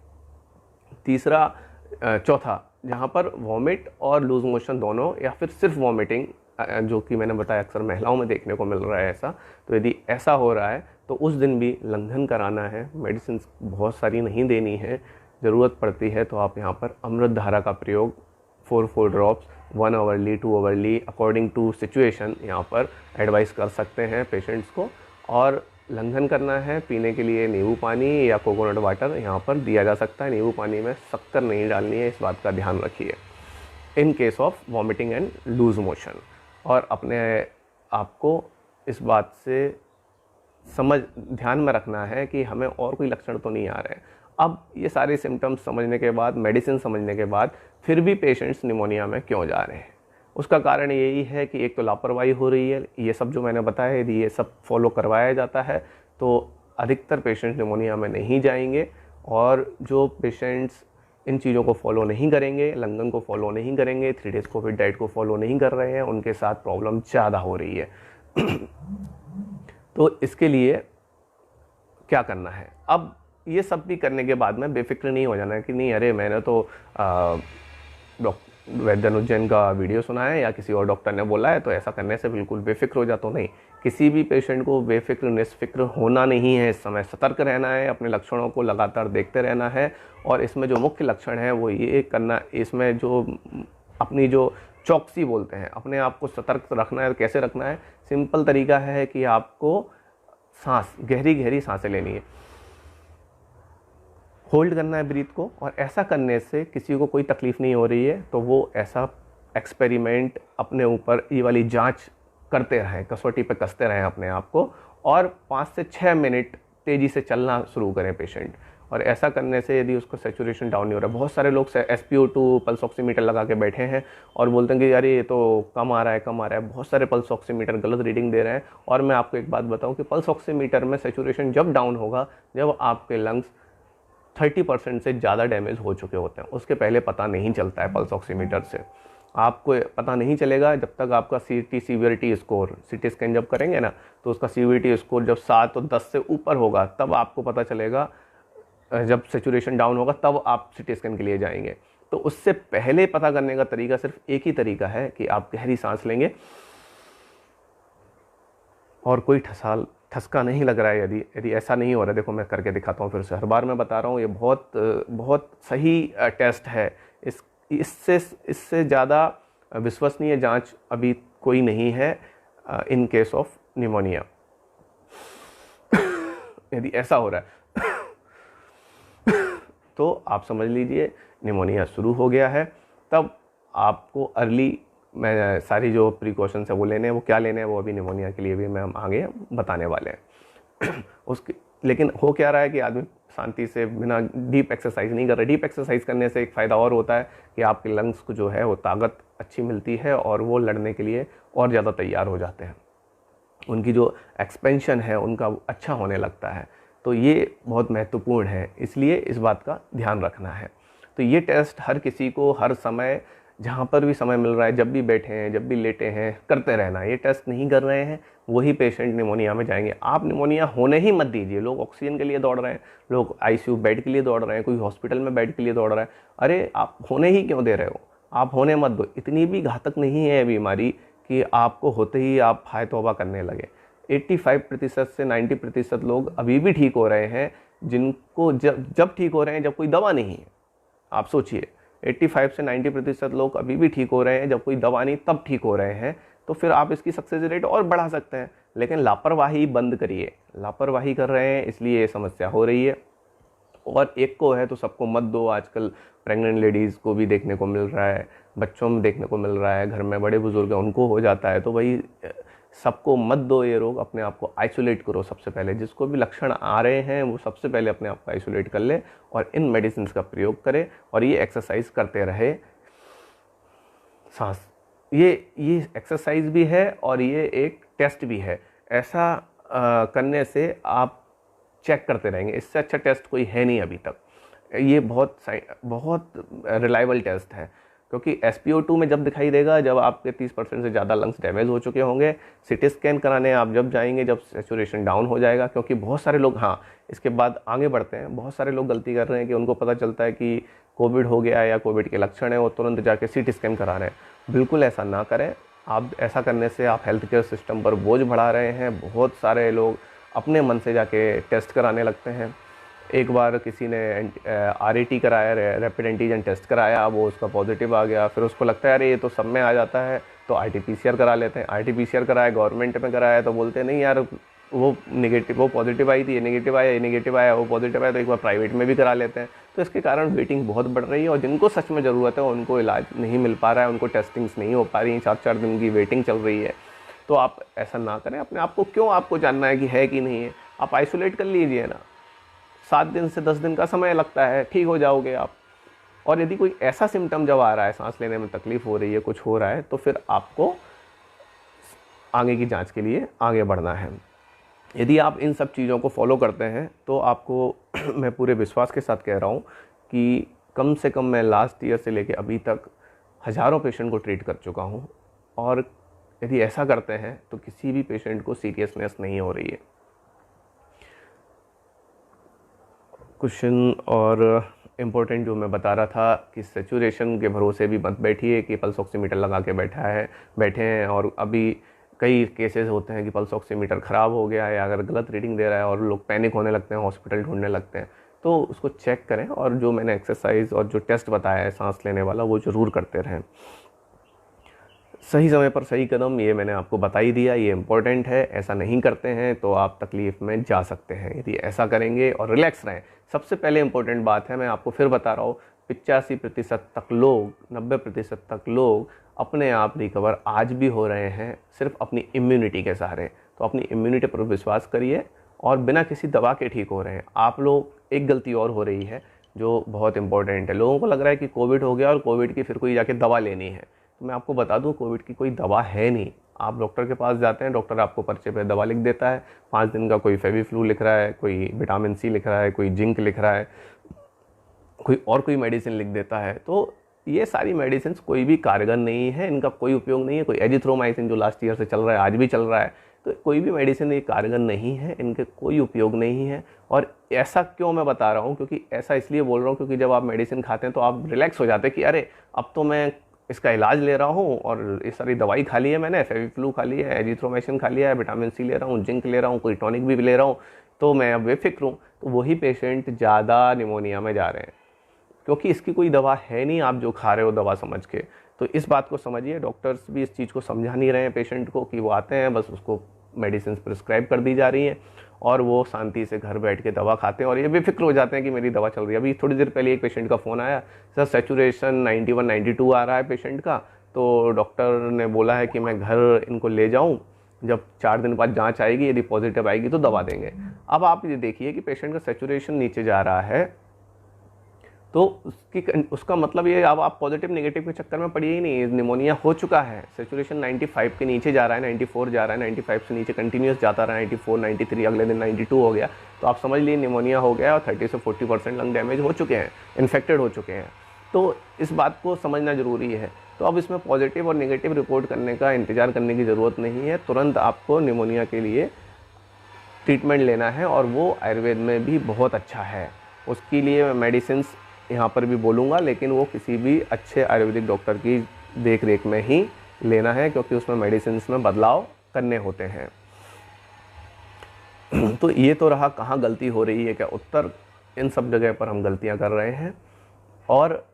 चौथा, जहाँ पर वॉमिट और लूज मोशन दोनों, या फिर सिर्फ वॉमिटिंग जो कि मैंने बताया अक्सर महिलाओं में देखने को मिल रहा है ऐसा, तो यदि ऐसा हो रहा है तो उस दिन भी लंघन कराना है। मेडिसिन बहुत सारी नहीं देनी है, ज़रूरत पड़ती है तो आप यहाँ पर अमृत धारा का प्रयोग 4 drops 1 hourly 2 hourly according to situation यहाँ पर एडवाइस कर सकते हैं पेशेंट्स को। और लंघन करना है, पीने के लिए नींबू पानी या कोकोनट वाटर यहाँ पर दिया जा सकता है। नींबू पानी में शक्कर नहीं डालनी है, इस बात का ध्यान रखिए in case of vomiting and loose motion. और अपने आपको इस बात से ध्यान में रखना है कि हमें और कोई लक्षण तो नहीं आ रहे हैं। अब ये सारे सिम्टम्स समझने के बाद, मेडिसिन समझने के बाद फिर भी पेशेंट्स निमोनिया में क्यों जा रहे हैं, उसका कारण यही है कि एक तो लापरवाही हो रही है। ये सब जो मैंने बताया, यदि ये सब फॉलो करवाया जाता है तो अधिकतर पेशेंट्स निमोनिया में नहीं जाएंगे। और जो पेशेंट्स इन चीज़ों को फॉलो नहीं करेंगे, लंघन को फॉलो नहीं करेंगे, 3 डेज़ कोविड डाइट को फॉलो नहीं कर रहे हैं, उनके साथ प्रॉब्लम ज़्यादा हो रही है। तो इसके लिए क्या करना है? अब ये सब भी करने के बाद में बेफिक्र नहीं हो जाना है कि नहीं अरे मैंने तो वैद्य अनुजैन का वीडियो सुना है या किसी और डॉक्टर ने बोला है तो ऐसा करने से बिल्कुल बेफिक्र हो जाता। नहीं, किसी भी पेशेंट को बेफिक्र निष्फिक्र होना नहीं है। इस समय सतर्क रहना है, अपने लक्षणों को लगातार देखते रहना है। और इसमें जो मुख्य लक्षण है वो ये करना, इसमें जो अपनी जो चौकसी बोलते हैं, अपने आप को सतर्क रखना है। कैसे रखना है? सिंपल तरीका है कि आपको सांस, गहरी गहरी सांसें लेनी है, होल्ड करना है ब्रीथ को। और ऐसा करने से किसी को कोई तकलीफ़ नहीं हो रही है तो वो ऐसा एक्सपेरिमेंट अपने ऊपर, ये वाली जांच करते रहें, कसौटी पे कसते रहें अपने आप को। और 5 से 6 मिनट तेज़ी से चलना शुरू करें पेशेंट। और ऐसा करने से यदि उसको सैचुरेशन डाउन नहीं हो रहा, बहुत सारे लोग SpO2 पल्स ऑक्सीमीटर लगा के बैठे हैं और बोलते हैं कि यार ये तो कम आ रहा है, कम आ रहा है। बहुत सारे पल्स ऑक्सीमीटर गलत रीडिंग दे रहे हैं। और मैं आपको एक बात बताऊं कि पल्स ऑक्सीमीटर में सैचुरेशन जब डाउन होगा जब आपके लंग्स 30% से ज़्यादा डैमेज हो चुके होते हैं। उसके पहले पता नहीं चलता है। पल्स ऑक्सीमीटर से आपको पता नहीं चलेगा जब तक आपका सीवियरिटी स्कोर, CT स्कैन जब करेंगे ना तो उसका सीवियरिटी स्कोर जब 7 और 10 से ऊपर होगा तब आपको पता चलेगा। जब सैचुरेशन डाउन होगा तब आप CT स्कैन के लिए जाएंगे। तो उससे पहले पता करने का तरीका सिर्फ एक ही तरीका है कि आप गहरी सांस लेंगे और कोई ठसका नहीं लग रहा है। यदि ऐसा नहीं हो रहा है, देखो मैं करके दिखाता हूँ फिर से, हर बार मैं बता रहा हूँ, ये बहुत सही टेस्ट है। इससे ज़्यादा विश्वसनीय जांच अभी कोई नहीं है इन केस ऑफ निमोनिया। यदि ऐसा हो रहा है तो आप समझ लीजिए निमोनिया शुरू हो गया है। तब आपको अर्ली, मैं सारी जो प्रिकॉशंस है वो लेने हैं। वो क्या लेने हैं वो अभी निमोनिया के लिए भी मैं आगे बताने वाले हैं। उसके लेकिन हो क्या रहा है कि आदमी शांति से बिना डीप एक्सरसाइज नहीं कर रहा। डीप एक्सरसाइज करने से एक फ़ायदा और होता है कि आपके लंग्स को जो है वो ताकत अच्छी मिलती है और वो लड़ने के लिए और ज़्यादा तैयार हो जाते हैं। उनकी जो एक्सपेंशन है उनका अच्छा होने लगता है। तो ये बहुत महत्वपूर्ण है, इसलिए इस बात का ध्यान रखना है। तो ये टेस्ट हर किसी को हर समय, जहाँ पर भी समय मिल रहा है, जब भी बैठे हैं, जब भी लेटे हैं, करते रहना। ये टेस्ट नहीं कर रहे हैं वही पेशेंट निमोनिया में जाएंगे। आप निमोनिया होने ही मत दीजिए। लोग ऑक्सीजन के लिए दौड़ रहे हैं, लोग ICU बेड के लिए दौड़ रहे हैं, कोई हॉस्पिटल में बेड के लिए दौड़ रहा है। अरे आप होने ही क्यों दे रहे हो? आप होने मत दो। इतनी भी घातक नहीं है बीमारी कि आपको होते ही आप हाय तौबा करने लगे। 85% से 90% लोग अभी भी ठीक हो रहे हैं, जिनको जब ठीक हो रहे हैं जब कोई दवा नहीं है। आप सोचिए, 85 से 90% लोग अभी भी ठीक हो रहे हैं जब कोई दवा नहीं, तब ठीक हो रहे हैं। तो फिर आप इसकी सक्सेस रेट और बढ़ा सकते हैं, लेकिन लापरवाही बंद करिए। लापरवाही कर रहे हैं इसलिए ये समस्या हो रही है। और एक को है तो सबको मत दो। आजकल प्रेग्नेंट लेडीज़ को भी देखने को मिल रहा है, बच्चों में देखने को मिल रहा है, घर में बड़े बुजुर्ग हैं उनको हो जाता है। तो भाई सबको मत दो ये रोग। अपने आप को आइसोलेट करो सबसे पहले। जिसको भी लक्षण आ रहे हैं वो सबसे पहले अपने आप को आइसोलेट कर ले और इन मेडिसिन का प्रयोग करे और ये एक्सरसाइज करते रहे। सांस, ये एक्सरसाइज भी है और ये एक टेस्ट भी है। ऐसा करने से आप चेक करते रहेंगे। इससे अच्छा टेस्ट कोई है नहीं अभी तक। ये बहुत रिलायबल टेस्ट है, क्योंकि SpO2 में जब दिखाई देगा जब आपके 30% से ज़्यादा लंग्स डैमेज हो चुके होंगे। CT स्कैन कराने आप जब जाएंगे जब सैचुरेशन डाउन हो जाएगा। क्योंकि बहुत सारे लोग, हाँ इसके बाद आगे बढ़ते हैं, बहुत सारे लोग गलती कर रहे हैं कि उनको पता चलता है कि कोविड हो गया या कोविड के लक्षण है, वो तुरंत जाके CT स्कैन करा रहे हैं। बिल्कुल ऐसा ना करें। आप ऐसा करने से आप हेल्थ केयर सिस्टम पर बोझ बढ़ा रहे हैं। बहुत सारे लोग अपने मन से जाके टेस्ट कराने लगते हैं। एक बार किसी ने RAT कराया, रैपिड एंटीजन टेस्ट कराया, वो उसका पॉजिटिव आ गया, फिर उसको लगता है अरे ये तो सब में आ जाता है, तो RT-PCR करा लेते हैं। RT-PCR कराया, गवर्नमेंट में कराया, तो बोलते हैं नहीं यार वो नेगेटिव, वो पॉजिटिव आई थी, ये नेगेटिव आया, ये नेगेटिव आया, वो पॉजिटिव आया, तो एक बार प्राइवेट में भी करा लेते हैं। तो इसके कारण वेटिंग बहुत बढ़ रही है और जिनको सच में ज़रूरत है उनको इलाज नहीं मिल पा रहा है, उनको टेस्टिंग्स नहीं हो पा रही हैं, 4-4 दिन की वेटिंग चल रही है। तो आप ऐसा ना करें। अपने आप को क्यों आपको जानना है कि है कि नहीं है? आप आइसोलेट कर लीजिए ना, 7 दिन से 10 दिन का समय लगता है, ठीक हो जाओगे आप। और यदि कोई ऐसा सिम्टम जब आ रहा है, सांस लेने में तकलीफ हो रही है, कुछ हो रहा है, तो फिर आपको आगे की जांच के लिए आगे बढ़ना है। यदि आप इन सब चीज़ों को फॉलो करते हैं तो आपको मैं पूरे विश्वास के साथ कह रहा हूँ कि कम से कम मैं लास्ट ईयर से लेकर अभी तक हज़ारों पेशेंट को ट्रीट कर चुका हूँ। और यदि ऐसा करते हैं तो किसी भी पेशेंट को सीरियसनेस नहीं हो रही है। क्वेश्चन और इम्पोर्टेंट जो मैं बता रहा था कि सेचुरेशन के भरोसे भी मत बैठिए कि पल्स ऑक्सीमीटर लगा के बैठे हैं और अभी कई केसेस होते हैं कि पल्स ऑक्सीमीटर ख़राब हो गया है या अगर गलत रीडिंग दे रहा है और लोग पैनिक होने लगते हैं, हॉस्पिटल ढूंढने लगते हैं। तो उसको चेक करें और जो मैंने एक्सरसाइज और जो टेस्ट बताया है सांस लेने वाला, वो ज़रूर करते रहें। सही समय पर सही कदम, ये मैंने आपको बता ही दिया, ये इम्पोर्टेंट है। ऐसा नहीं करते हैं तो आप तकलीफ़ में जा सकते हैं। यदि ऐसा करेंगे और रिलैक्स रहें, सबसे पहले इम्पोर्टेंट बात है, मैं आपको फिर बता रहा हूँ, 85% तक लोग, 90% तक लोग अपने आप रिकवर आज भी हो रहे हैं सिर्फ अपनी इम्यूनिटी के सहारे। तो अपनी इम्यूनिटी पर विश्वास करिए और बिना किसी दवा के ठीक हो रहे हैं। आप लोग, एक गलती और हो रही है जो बहुत इंपॉर्टेंट है। लोगों को लग रहा है कि कोविड हो गया और कोविड की फिर कोई जाके दवा लेनी है। तो मैं आपको बता दूं, कोविड की कोई दवा है नहीं। आप डॉक्टर के पास जाते हैं, डॉक्टर आपको पर्चे पे दवा लिख देता है, 5 दिन का कोई फेविफ्लू लिख रहा है, कोई विटामिन C लिख रहा है, कोई जिंक लिख रहा है, कोई मेडिसिन लिख देता है। तो ये सारी मेडिसिन कोई भी कारगर नहीं है, इनका कोई उपयोग नहीं है। कोई एजिथ्रोमाइसिन जो लास्ट ईयर से चल रहा है, आज भी चल रहा है, तो कोई भी मेडिसिन ये कारगर नहीं है, इनके कोई उपयोग नहीं है। और ऐसा क्यों मैं बता रहा हूँ, क्योंकि ऐसा इसलिए बोल रहा हूँ क्योंकि जब आप मेडिसिन खाते हैं तो आप रिलैक्स हो जाते हैं कि अरे अब तो मैं इसका इलाज ले रहा हूँ और ये सारी दवाई खा ली है मैंने, फेविफ्लू खा ली है, एजिथ्रोमाइसिन खा लिया है, विटामिन C ले रहा हूँ, जिंक ले रहा हूँ, कोई टॉनिक भी ले रहा हूँ, तो मैं अब बेफिक्र हूँ। तो वही पेशेंट ज़्यादा निमोनिया में जा रहे हैं क्योंकि इसकी कोई दवा है नहीं, आप जो खा रहे हो दवा समझ के। तो इस बात को समझिए। डॉक्टर्स भी इस चीज़ को समझा नहीं रहे हैं पेशेंट को कि वो आते हैं, बस उसको मेडिसिन प्रिस्क्राइब कर दी जा रही हैं और वो शांति से घर बैठ के दवा खाते हैं और ये बेफिक्र हो जाते हैं कि मेरी दवा चल रही है। अभी थोड़ी देर पहले एक पेशेंट का फ़ोन आया, सर सैचुरेशन 91-92 आ रहा है पेशेंट का, तो डॉक्टर ने बोला है कि मैं घर इनको ले जाऊँ, जब 4 दिन बाद जांच आएगी, यदि पॉजिटिव आएगी तो दवा देंगे। अब आप ये देखिए कि पेशेंट का सैचुरेशन नीचे जा रहा है, तो उसका मतलब ये, अब आप पॉजिटिव नेगेटिव के चक्कर में पड़िए ही नहीं, निमोनिया हो चुका है। सैचुरेशन 95 के नीचे जा रहा है, 94 जा रहा है, 95 से नीचे कंटिन्यूस जाता रहा, 94, 93, अगले दिन 92 हो गया, तो आप समझ लीजिए निमोनिया हो गया और 30 से 40% लंग डैमेज हो चुके हैं, इन्फेक्टेड हो चुके हैं। तो इस बात को समझना ज़रूरी है। तो अब इसमें पॉजिटिव और नेगेटिव रिपोर्ट करने का इंतज़ार करने की ज़रूरत नहीं है, तुरंत आपको निमोनिया के लिए ट्रीटमेंट लेना है और वो आयुर्वेद में भी बहुत अच्छा है। उसके लिए मैं मेडिसिन यहाँ पर भी बोलूँगा, लेकिन वो किसी भी अच्छे आयुर्वेदिक डॉक्टर की देख रेख में ही लेना है क्योंकि उसमें मेडिसिन में बदलाव करने होते हैं। तो ये तो रहा कहाँ गलती हो रही है, क्या उत्तर। इन सब जगह पर हम गलतियाँ कर रहे हैं। और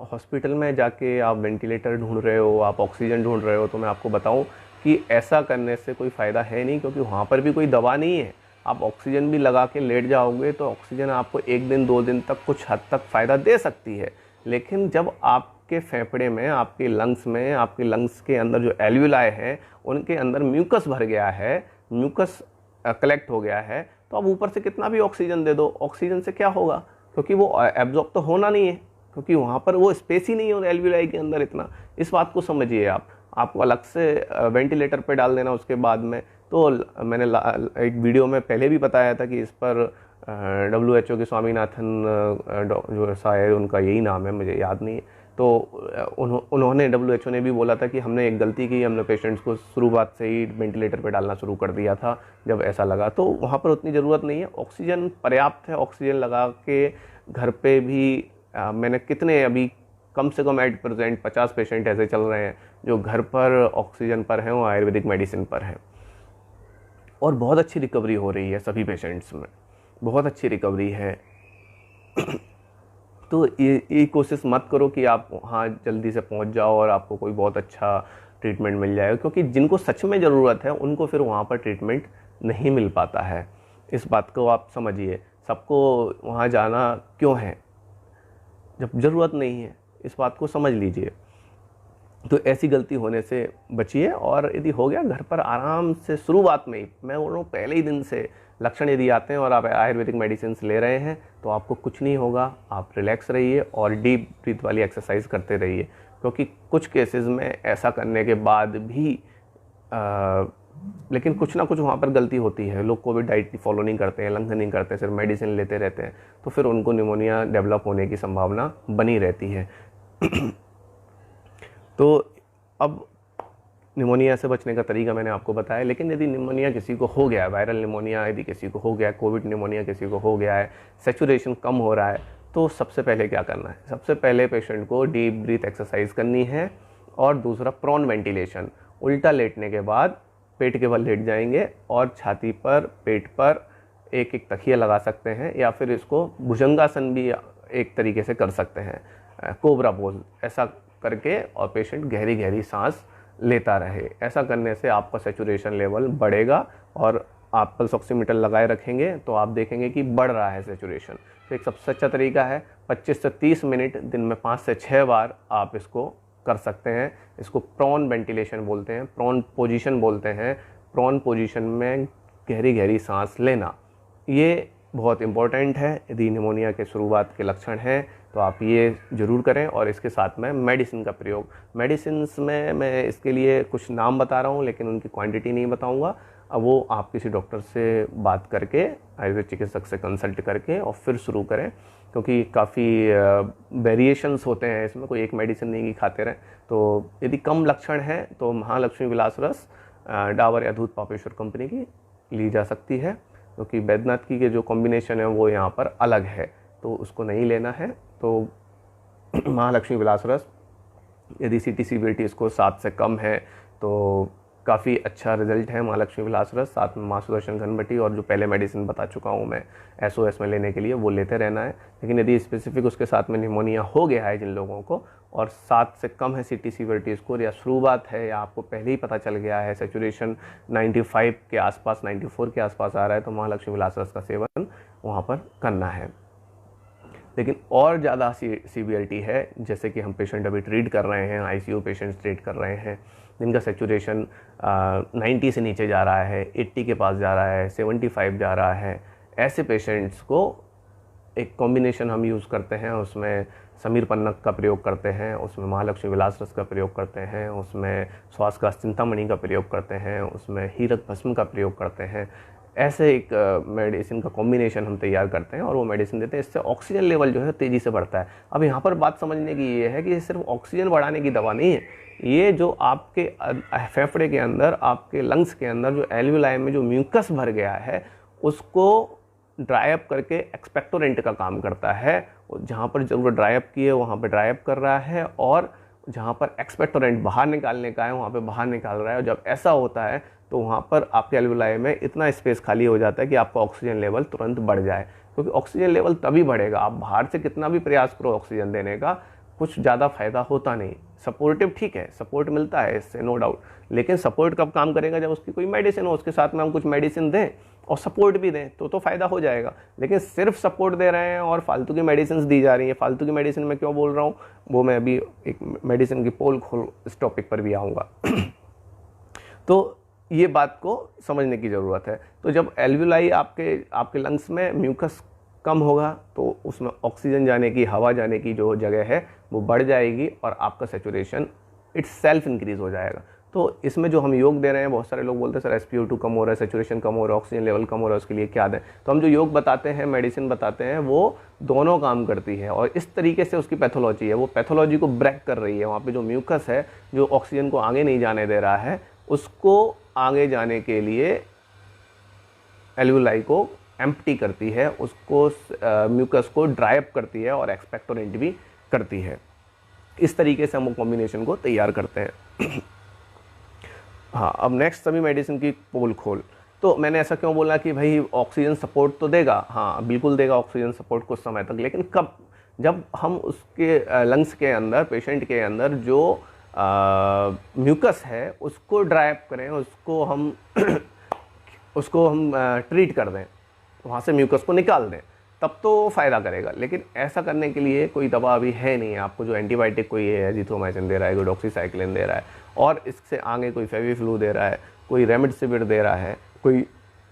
हॉस्पिटल में जाके आप वेंटिलेटर ढूंढ रहे हो, आप ऑक्सीजन ढूंढ रहे हो, तो मैं आपको बताऊं कि ऐसा करने से कोई फ़ायदा है नहीं, क्योंकि वहाँ पर भी कोई दवा नहीं है। आप ऑक्सीजन भी लगा के लेट जाओगे तो ऑक्सीजन आपको 1 दिन 2 दिन तक कुछ हद तक फ़ायदा दे सकती है, लेकिन जब आपके फेफड़े में, आपके लंग्स में, आपके लंग्स के अंदर जो एल्वियोलाई हैं उनके अंदर म्यूकस भर गया है, म्यूकस कलेक्ट हो गया है, तो अब ऊपर से कितना भी ऑक्सीजन दे दो, ऑक्सीजन से क्या होगा, क्योंकि वो एब्जॉर्ब तो होना नहीं है, क्योंकि वहाँ पर वो स्पेस ही नहीं है एल्वियोलाई के अंदर इतना। इस बात को समझिए। आपको अलग से वेंटिलेटर पे डाल देना उसके बाद में। तो मैंने एक वीडियो में पहले भी बताया था कि इस पर WHO के स्वामीनाथन जो शायद उनका यही नाम है, मुझे याद नहीं है, तो उन्होंने WHO ने भी बोला था कि हमने एक गलती की, हमने पेशेंट्स को शुरुआत से ही वेंटिलेटर पे डालना शुरू कर दिया था जब ऐसा लगा। तो वहाँ पर उतनी ज़रूरत नहीं है, ऑक्सीजन पर्याप्त है। ऑक्सीजन लगा के घर पे भी मैंने कितने अभी कम से कम एट प्रेजेंट 50 पेशेंट ऐसे चल रहे हैं जो घर पर ऑक्सीजन पर हैं और आयुर्वेदिक मेडिसिन पर हैं, और बहुत अच्छी रिकवरी हो रही है सभी पेशेंट्स में, बहुत अच्छी रिकवरी है। तो ये कोशिश मत करो कि आप वहाँ जल्दी से पहुँच जाओ और आपको कोई बहुत अच्छा ट्रीटमेंट मिल जाएगा, क्योंकि जिनको सच में ज़रूरत है उनको फिर वहाँ पर ट्रीटमेंट नहीं मिल पाता है। इस बात को आप समझिए, सबको वहाँ जाना क्यों है जब ज़रूरत नहीं है, इस बात को समझ लीजिए। तो ऐसी गलती होने से बचिए, और यदि हो गया घर पर आराम से शुरुआत में ही, मैं बोल रहा हूँ पहले ही दिन से लक्षण यदि आते हैं और आप आयुर्वेदिक मेडिसिन ले रहे हैं तो आपको कुछ नहीं होगा। आप रिलैक्स रहिए और डीप ब्रीथ वाली एक्सरसाइज करते रहिए, क्योंकि कुछ केसेस में ऐसा करने के बाद भी लेकिन कुछ ना कुछ वहाँ पर गलती होती है। लोग कोविड डाइट फॉलो नहीं करते हैं, लंघन नहीं करते, सिर्फ मेडिसिन लेते रहते हैं, तो फिर उनको निमोनिया डेवलप होने की संभावना बनी रहती है। तो अब निमोनिया से बचने का तरीका मैंने आपको बताया, लेकिन यदि निमोनिया किसी को हो गया है, वायरल निमोनिया यदि किसी को हो गया है, कोविड निमोनिया किसी को हो गया है, सैचुरेशन कम हो रहा है, तो सबसे पहले क्या करना है? सबसे पहले पेशेंट को डीप ब्रीथ एक्सरसाइज करनी है, और दूसरा प्रोन वेंटिलेशन, उल्टा लेटने के बाद पेट के बल लेट जाएंगे और छाती पर, पेट पर एक एक तकिया लगा सकते हैं, या फिर इसको भुजंगासन भी एक तरीके से कर सकते हैं, कोबरा पोज ऐसा करके, और पेशेंट गहरी गहरी सांस लेता रहे। ऐसा करने से आपका सैचुरेशन लेवल बढ़ेगा, और आप पल्स ऑक्सीमीटर लगाए रखेंगे तो आप देखेंगे कि बढ़ रहा है सैचुरेशन। तो एक सबसे अच्छा तरीका है 25 से 30 मिनट दिन में 5 से 6 बार आप इसको कर सकते हैं। इसको प्रॉन वेंटिलेशन बोलते हैं, प्रॉन पोजीशन बोलते हैं। प्रॉन पोजीशन में गहरी गहरी सांस लेना, ये बहुत इम्पॉर्टेंट है। यदि निमोनिया के शुरुआत के लक्षण हैं तो आप ये ज़रूर करें, और इसके साथ में मेडिसिन का प्रयोग। मेडिसिन्स में मैं इसके लिए कुछ नाम बता रहा हूँ, लेकिन उनकी क्वांटिटी नहीं बताऊँगा। अब वो आप किसी डॉक्टर से बात करके, आयुर्वेद चिकित्सक से कंसल्ट करके और फिर शुरू करें, क्योंकि काफ़ी वेरिएशंस होते हैं इसमें, कोई एक मेडिसिन नहीं कि खाते रहें। तो यदि कम लक्षण हैं तो महालक्ष्मी विलास रस डाबर या दूध पापेश्वर कंपनी की ली जा सकती है, क्योंकि बैद्यनाथ की के जो कॉम्बिनेशन है वो यहाँ पर अलग है, तो उसको नहीं लेना है। तो महालक्ष्मी विलास रस, यदि CT-CVT इसको 7 से कम है तो काफ़ी अच्छा रिजल्ट है महालक्ष्मी विलास रस। साथ में माँ सुदर्शन घनबटी और जो पहले मेडिसिन बता चुका हूँ मैं SOS में लेने के लिए, वो लेते रहना है। लेकिन यदि स्पेसिफिक उसके साथ में निमोनिया हो गया है जिन लोगों को, और 7 से कम है CT-CVT स्कोर, या शुरुआत है, या आपको पहले ही पता चल गया है सैचुरेशन 95 के आसपास, 94 के आसपास आ रहा है, तो महालक्ष्मी विलास रस का सेवन वहाँ पर करना है। लेकिन और ज़्यादा सीवियरिटी है, जैसे कि हम पेशेंट अभी ट्रीट कर रहे हैं, ICU पेशेंट्स ट्रीट कर रहे हैं, जिनका सैचुरेशन 90 से नीचे जा रहा है, 80 के पास जा रहा है, 75 जा रहा है, ऐसे पेशेंट्स को एक कॉम्बिनेशन हम यूज़ करते हैं। उसमें समीर पन्नक का प्रयोग करते हैं, उसमें महालक्ष्मी विलास रस का प्रयोग करते हैं, उसमें श्वास का चिंतामणि का प्रयोग करते हैं, उसमें हीरक भस्म का प्रयोग करते हैं। ऐसे एक मेडिसिन का कॉम्बिनेशन हम तैयार करते हैं और वो मेडिसिन देते हैं। इससे ऑक्सीजन लेवल जो है तेज़ी से बढ़ता है। अब यहाँ पर बात समझने की ये है कि ये सिर्फ ऑक्सीजन बढ़ाने की दवा नहीं है, ये जो आपके फेफड़े के अंदर, आपके लंग्स के अंदर जो एल्वियोलाई में जो म्यूकस भर गया है, उसको ड्राई अप करके एक्सपेक्टोरेंट का काम करता है। जहाँ पर ज़रूरत ड्राई अप की है वहाँ पर ड्राई अप कर रहा है, और जहाँ पर एक्सपेक्टोरेंट बाहर निकालने का है वहाँ पे बाहर निकाल रहा है। और जब ऐसा होता है तो वहाँ पर आपके एल्वियोलाई में इतना स्पेस खाली हो जाता है कि आपका ऑक्सीजन लेवल तुरंत बढ़ जाए। क्योंकि ऑक्सीजन लेवल तभी बढ़ेगा, आप बाहर से कितना भी प्रयास करो ऑक्सीजन देने का, कुछ ज़्यादा फायदा होता नहीं। सपोर्टिव ठीक है, सपोर्ट मिलता है इससे, नो डाउट, लेकिन सपोर्ट कब काम करेगा? जब उसकी कोई मेडिसिन हो, उसके साथ में हम कुछ मेडिसिन दें और सपोर्ट भी दें तो फ़ायदा हो जाएगा। लेकिन सिर्फ सपोर्ट दे रहे हैं और फालतू की मेडिसिन दी जा रही है। फालतू की मेडिसिन में क्यों बोल रहा हूँ, वो मैं अभी एक मेडिसिन की पोल खोल इस टॉपिक पर भी आऊँगा। तो ये बात को समझने की ज़रूरत है। तो जब एल्वियोलाई आपके लंग्स में म्यूकस कम होगा तो उसमें ऑक्सीजन जाने की, हवा जाने की जो जगह है वो बढ़ जाएगी और आपका सैचुरेशन इट्स सेल्फ इंक्रीज़ हो जाएगा। तो इसमें जो हम योग दे रहे हैं, बहुत सारे लोग बोलते हैं सर SpO2 कम हो रहा है, सैचुरेशन कम हो रहा है, ऑक्सीजन लेवल कम हो रहा है, उसके लिए क्या दें? तो हम जो योग बताते हैं, मेडिसिन बताते हैं, वो दोनों काम करती है। और इस तरीके से उसकी पैथोलॉजी है, वो पैथोलॉजी को ब्रेक कर रही है। वहाँ पे जो म्यूकस है, जो ऑक्सीजन को आगे नहीं जाने दे रहा है, उसको आगे जाने के लिए एल्वियोलाई को एम्प्टी करती है, उसको म्यूकस को ड्राई अप करती है और एक्सपेक्टोरेंट भी करती है। इस तरीके से हम कॉम्बिनेशन को तैयार करते हैं। हाँ, अब नेक्स्ट सभी मेडिसिन की पोल खोल। तो मैंने ऐसा क्यों बोला कि भाई ऑक्सीजन सपोर्ट तो देगा, हाँ बिल्कुल देगा ऑक्सीजन सपोर्ट कुछ समय तक, लेकिन कब? जब हम उसके लंग्स के अंदर, पेशेंट के अंदर जो म्यूकस है उसको ड्राइव करें, उसको हम ट्रीट कर दें, वहाँ से म्यूकस को निकाल दें, तब तो फ़ायदा करेगा। लेकिन ऐसा करने के लिए कोई दवा अभी है नहीं आपको, जो एंटीबायोटिक कोई है, एजिथ्रोमाइसिन दे रहा है, कोई डॉक्सीसाइक्लिन दे रहा है, और इससे आगे कोई फेविफ्लू दे रहा है, कोई रेमडेसिविर दे रहा है, कोई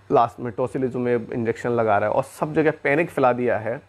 लास्ट में टोसिलिजुमेब इंजेक्शन लगा रहा है, और सब जगह पैनिक फैला दिया है।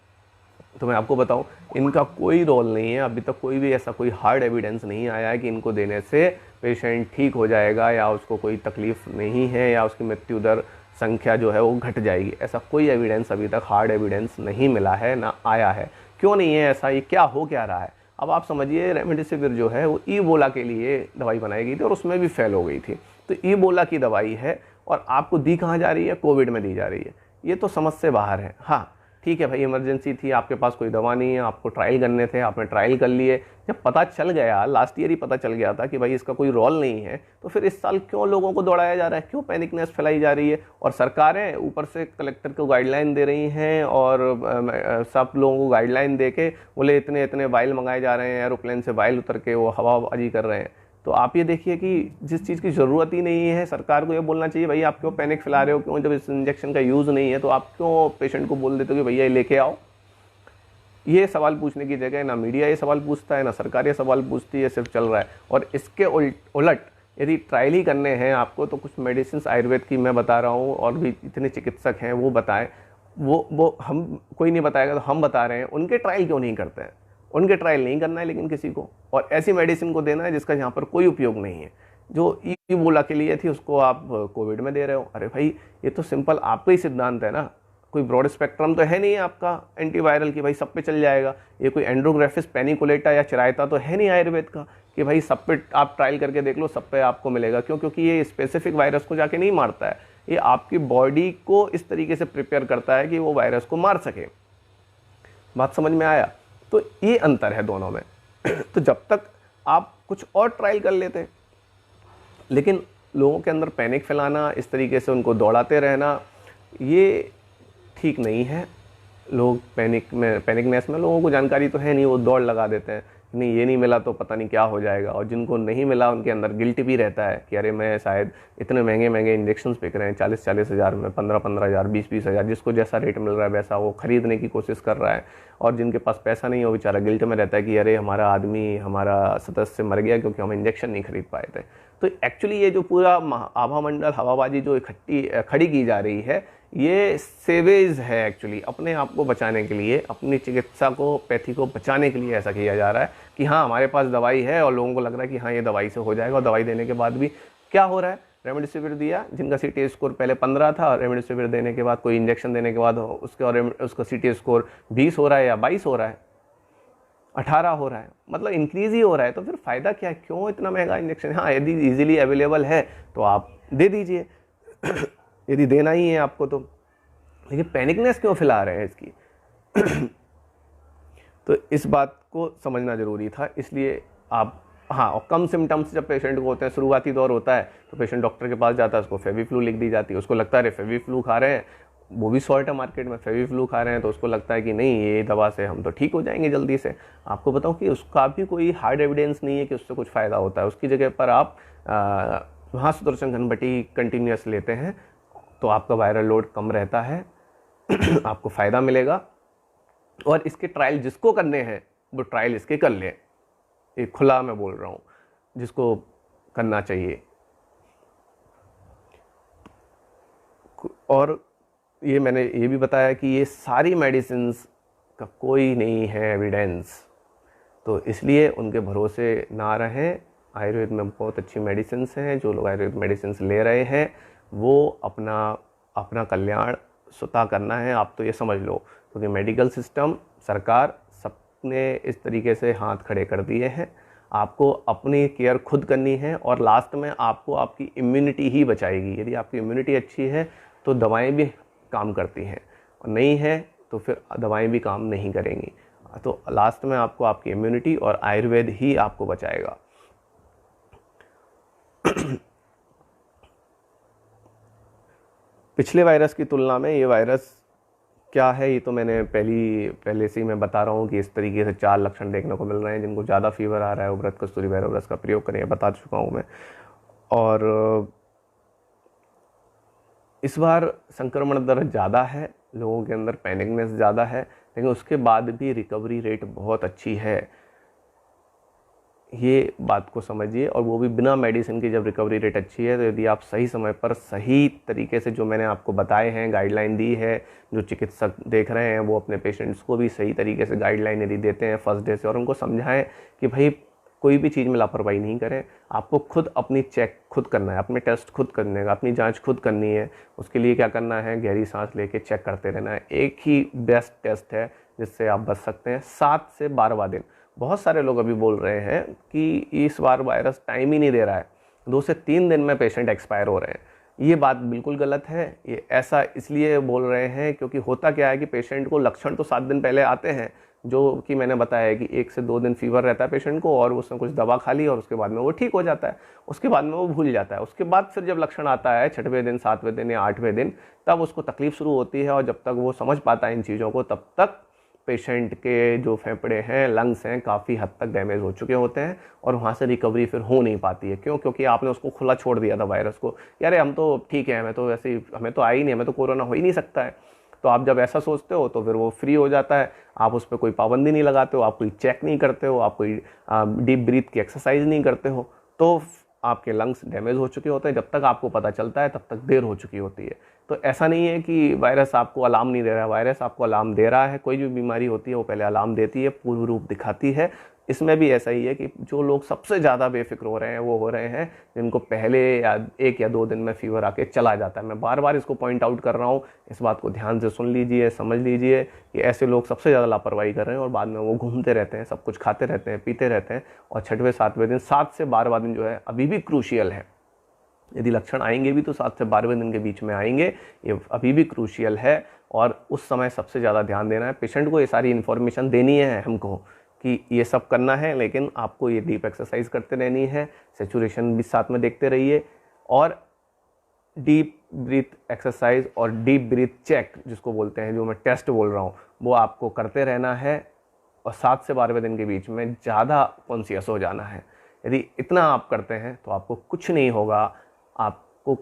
तो मैं आपको बताऊं, इनका कोई रोल नहीं है। अभी तक कोई भी ऐसा कोई हार्ड एविडेंस नहीं आया है कि इनको देने से पेशेंट ठीक हो जाएगा या उसको कोई तकलीफ नहीं है या उसकी मृत्यु दर संख्या जो है वो घट जाएगी। ऐसा कोई एविडेंस अभी तक हार्ड एविडेंस नहीं मिला है, ना आया है। क्यों नहीं है ऐसा? ये क्या हो क्या रहा है? अब आप समझिए, रेमडेसिविर जो है वो ईबोला के लिए दवाई बनाई गई थी और उसमें भी फेल हो गई थी। तो ईबोला की दवाई है और आपको दी कहाँ जा रही है? कोविड में दी जा रही है। ये तो समझ से बाहर है। हाँ ठीक है भाई, इमरजेंसी थी, आपके पास कोई दवा नहीं है, आपको ट्रायल करने थे, आपने ट्रायल कर लिए। जब पता चल गया, लास्ट ईयर ही पता चल गया था कि भाई इसका कोई रोल नहीं है, तो फिर इस साल क्यों लोगों को दौड़ाया जा रहा है? क्यों पैनिकनेस फैलाई जा रही है? और सरकारें ऊपर से कलेक्टर को गाइडलाइन दे रही हैं और सब लोगों को गाइडलाइन दे के बोले इतने इतने वाइल मंगाए जा रहे हैं, एरोप्लेन से वाइल उतर के वो हवाबाजी कर रहे हैं। तो आप ये देखिए कि जिस चीज़ की ज़रूरत ही नहीं है, सरकार को ये बोलना चाहिए भाई आप क्यों पैनिक फैला रहे हो, क्यों? जब इस इंजेक्शन का यूज़ नहीं है तो आप क्यों पेशेंट को बोल देते हो कि भैया ये लेके आओ? ये सवाल पूछने की जगह ना मीडिया ये सवाल पूछता है, ना सरकार ये सवाल पूछती है, सिर्फ चल रहा है। और इसके उलट यदि ट्रायल ही करने हैं आपको, तो कुछ मेडिसिन आयुर्वेद की मैं बता रहा हूँ, और भी इतने चिकित्सक हैं वो बताएं, वो हम कोई नहीं बताएगा तो हम बता रहे हैं, उनके ट्रायल क्यों नहीं करते हैं? उनके ट्रायल नहीं करना है लेकिन किसी को, और ऐसी मेडिसिन को देना है जिसका यहाँ पर कोई उपयोग नहीं है। जो ईबोला के लिए थी उसको आप कोविड में दे रहे हो। अरे भाई ये तो सिंपल आपका ही सिद्धांत है ना, कोई ब्रॉड स्पेक्ट्रम तो है नहीं आपका एंटीवायरल की भाई सब पे चल जाएगा। ये कोई एंड्रोग्राफिस पेनिकुलेटा या चिरायता तो है नहीं आयुर्वेद का कि भाई सब पे आप ट्रायल करके देख लो, सब पे आपको मिलेगा। क्यों? क्योंकि ये स्पेसिफिक वायरस को जाके नहीं मारता है, ये आपकी बॉडी को इस तरीके से प्रिपेयर करता है कि वो वायरस को मार सके। बात समझ में आया? तो ये अंतर है दोनों में। तो जब तक आप कुछ और ट्रायल कर लेते, लेकिन लोगों के अंदर पैनिक फैलाना, इस तरीके से उनको दौड़ाते रहना, ये ठीक नहीं है। लोग पैनिकनेस में लोगों को जानकारी तो है नहीं, वो दौड़ लगा देते हैं, नहीं ये नहीं मिला तो पता नहीं क्या हो जाएगा। और जिनको नहीं मिला उनके अंदर गिल्ट भी रहता है कि अरे मैं शायद, इतने महंगे महंगे इंजेक्शन्स बिक रहे हैं 40-40 हज़ार में, 15-15 हज़ार, 20-20 हज़ार, जिसको जैसा रेट मिल रहा है वैसा वो खरीदने की कोशिश कर रहा है। और जिनके पास पैसा नहीं हो बेचारा गिल्ट में रहता है कि अरे हमारा आदमी, हमारा सदस्य मर गया क्योंकि हम इंजेक्शन नहीं खरीद पाए थे। तो एक्चुअली ये जो पूरा आभा मंडल हवाबाजी जो खड़ी की जा रही है, ये सेवेज है एक्चुअली, अपने आप को बचाने के लिए, अपनी चिकित्सा को, पैथी को बचाने के लिए ऐसा किया जा रहा है कि हाँ हमारे पास दवाई है और लोगों को लग रहा है कि हाँ ये दवाई से हो जाएगा। और दवाई देने के बाद भी क्या हो रहा है? रेमडेसिविर दिया, जिनका CT स्कोर पहले 15 था, रेमडेसिविर देने के बाद, कोई इंजेक्शन देने के बाद उसका CT स्कोर 20 हो रहा है या 22 हो रहा है, 18 हो रहा है, मतलब इंक्रीज ही हो रहा है। तो फिर फ़ायदा क्या है? क्यों इतना महंगा इंजेक्शन? हाँ यदि इजीली अवेलेबल है तो आप दे दीजिए यदि देना ही है आपको तो। लेकिन पैनिकनेस क्यों फैला रहे हैं इसकी? तो इस बात को समझना ज़रूरी था। इसलिए आप, हाँ, और कम सिम्टम्स जब पेशेंट को होते हैं, शुरुआती दौर होता है, तो पेशेंट डॉक्टर के पास जाता है, उसको फेविफ्लू लिख दी जाती है। उसको लगता है अरे फेविफ्लू खा रहे हैं, वो भी शॉर्ट है मार्केट में, फेविफ्लू खा रहे हैं, तो उसको लगता है कि नहीं ये दवा से हम तो ठीक हो जाएंगे जल्दी से। आपको बताऊं कि उसका भी कोई हार्ड एविडेंस नहीं है कि उससे कुछ फ़ायदा होता है। उसकी जगह पर आप महासुदर्शन घनबटी कंटिन्यूस लेते हैं तो आपका वायरल लोड कम रहता है आपको फ़ायदा मिलेगा। और इसके ट्रायल जिसको करने हैं वो ट्रायल इसके कर ले, ये खुला मैं बोल रहा हूँ, जिसको करना चाहिए। और ये मैंने ये भी बताया कि ये सारी मेडिसिन्स का कोई नहीं है एविडेंस, तो इसलिए उनके भरोसे ना रहें। आयुर्वेद में बहुत अच्छी मेडिसिन्स हैं, जो लोग आयुर्वेद मेडिसिन्स ले रहे हैं वो अपना कल्याण स्वतः करना है, आप तो ये समझ लो। क्योंकि मेडिकल सिस्टम, सरकार, सबने इस तरीके से हाथ खड़े कर दिए हैं। आपको अपनी केयर खुद करनी है और लास्ट में आपको आपकी इम्यूनिटी ही बचाएगी। यदि आपकी इम्यूनिटी अच्छी है तो दवाएं भी काम करती हैं, और नहीं है तो फिर दवाएं भी काम नहीं करेंगी। तो लास्ट में आपको आपकी इम्यूनिटी और आयुर्वेद ही आपको बचाएगा। पिछले वायरस की तुलना में ये वायरस क्या है, ये तो मैंने पहले से ही मैं बता रहा हूँ कि इस तरीके से 4 लक्षण देखने को मिल रहे हैं। जिनको ज़्यादा फीवर आ रहा है, उब्रत कस्तूरी वायरस का प्रयोग करें, बता चुका हूँ मैं। और इस बार संक्रमण दर ज़्यादा है, लोगों के अंदर पैनिकनेस ज़्यादा है, लेकिन उसके बाद भी रिकवरी रेट बहुत अच्छी है। ये बात को समझिए, और वो भी बिना मेडिसिन की। जब रिकवरी रेट अच्छी है तो यदि आप सही समय पर सही तरीके से जो मैंने आपको बताए हैं, गाइडलाइन दी है, जो चिकित्सक देख रहे हैं वो अपने पेशेंट्स को भी सही तरीके से गाइडलाइन यदि देते हैं फर्स्ट डे से, और उनको समझाएं कि भाई कोई भी चीज़ में लापरवाही नहीं करें, आपको खुद अपनी चेक खुद करना है, अपने टेस्ट खुद करने का, अपनी जांच खुद करनी है। उसके लिए क्या करना है, गहरी सांस लेके चेक करते रहना है। एक ही बेस्ट टेस्ट है जिससे आप बच सकते हैं, 7 से 12वां दिन। बहुत सारे लोग अभी बोल रहे हैं कि इस बार वायरस टाइम ही नहीं दे रहा है, 2 से 3 दिन में पेशेंट एक्सपायर हो रहे हैं। ये बात बिल्कुल गलत है। ये ऐसा इसलिए बोल रहे हैं क्योंकि होता क्या है कि पेशेंट को लक्षण तो 7 दिन पहले आते हैं, जो कि मैंने बताया है कि 1 से 2 दिन फीवर रहता है पेशेंट को, और उसने कुछ दवा खा ली और उसके बाद में वो ठीक हो जाता है, उसके बाद में वो भूल जाता है। उसके बाद फिर जब लक्षण आता है 6वें दिन, 7वें दिन या 8वें दिन, तब उसको तकलीफ शुरू होती है, और जब तक वो समझ पाता है इन चीज़ों को, तब तक पेशेंट के जो फेफड़े हैं, लंग्स हैं, काफ़ी हद तक डैमेज हो चुके होते हैं, और वहाँ से रिकवरी फिर हो नहीं पाती है। क्यों? क्योंकि आपने उसको खुला छोड़ दिया था वायरस को, यार हम तो ठीक है, हमें तो वैसे ही, हमें तो आई नहीं, हमें तो कोरोना हो ही नहीं सकता है। तो आप जब ऐसा सोचते हो तो फिर वो फ्री हो जाता है, आप उस पर कोई पाबंदी नहीं लगाते हो, आप कोई चेक नहीं करते हो, आप कोई डीप ब्रीथ की एक्सरसाइज नहीं करते हो, तो आपके लंग्स डैमेज हो चुके होते हैं। जब तक आपको पता चलता है तब तक देर हो चुकी होती है। तो ऐसा नहीं है कि वायरस आपको अलार्म नहीं दे रहा है, वायरस आपको अलार्म दे रहा है। कोई भी बीमारी होती है वो पहले अलार्म देती है, पूर्व रूप दिखाती है। इसमें भी ऐसा ही है कि जो लोग सबसे ज़्यादा बेफिक्र हो रहे हैं वो हो रहे हैं जिनको पहले या 1 या 2 दिन में फीवर आके चला जाता है। मैं बार बार इसको पॉइंट आउट कर रहा हूँ, इस बात को ध्यान से सुन लीजिए, समझ लीजिए कि ऐसे लोग सबसे ज़्यादा लापरवाही कर रहे हैं, और बाद में वो घूमते रहते हैं, सब कुछ खाते रहते हैं, पीते रहते हैं, और 6वें 7वें दिन, 7 से 12वां दिन जो है अभी भी क्रूशियल है। यदि लक्षण आएंगे भी तो 7 से 12वें दिन के बीच में आएंगे, ये अभी भी क्रूशियल है, और उस समय सबसे ज़्यादा ध्यान देना है। पेशेंट को ये सारी इन्फॉर्मेशन देनी है हमको कि ये सब करना है, लेकिन आपको ये डीप एक्सरसाइज करते रहनी है, सेचुरेशन भी साथ में देखते रहिए, और डीप ब्रीथ एक्सरसाइज और डीप ब्रीथ चेक जिसको बोलते हैं, जो मैं टेस्ट बोल रहा हूँ, वो आपको करते रहना है, और 7 से 12वें दिन के बीच में ज़्यादा कॉन्शियस हो जाना है। यदि इतना आप करते हैं तो आपको कुछ नहीं होगा, आपको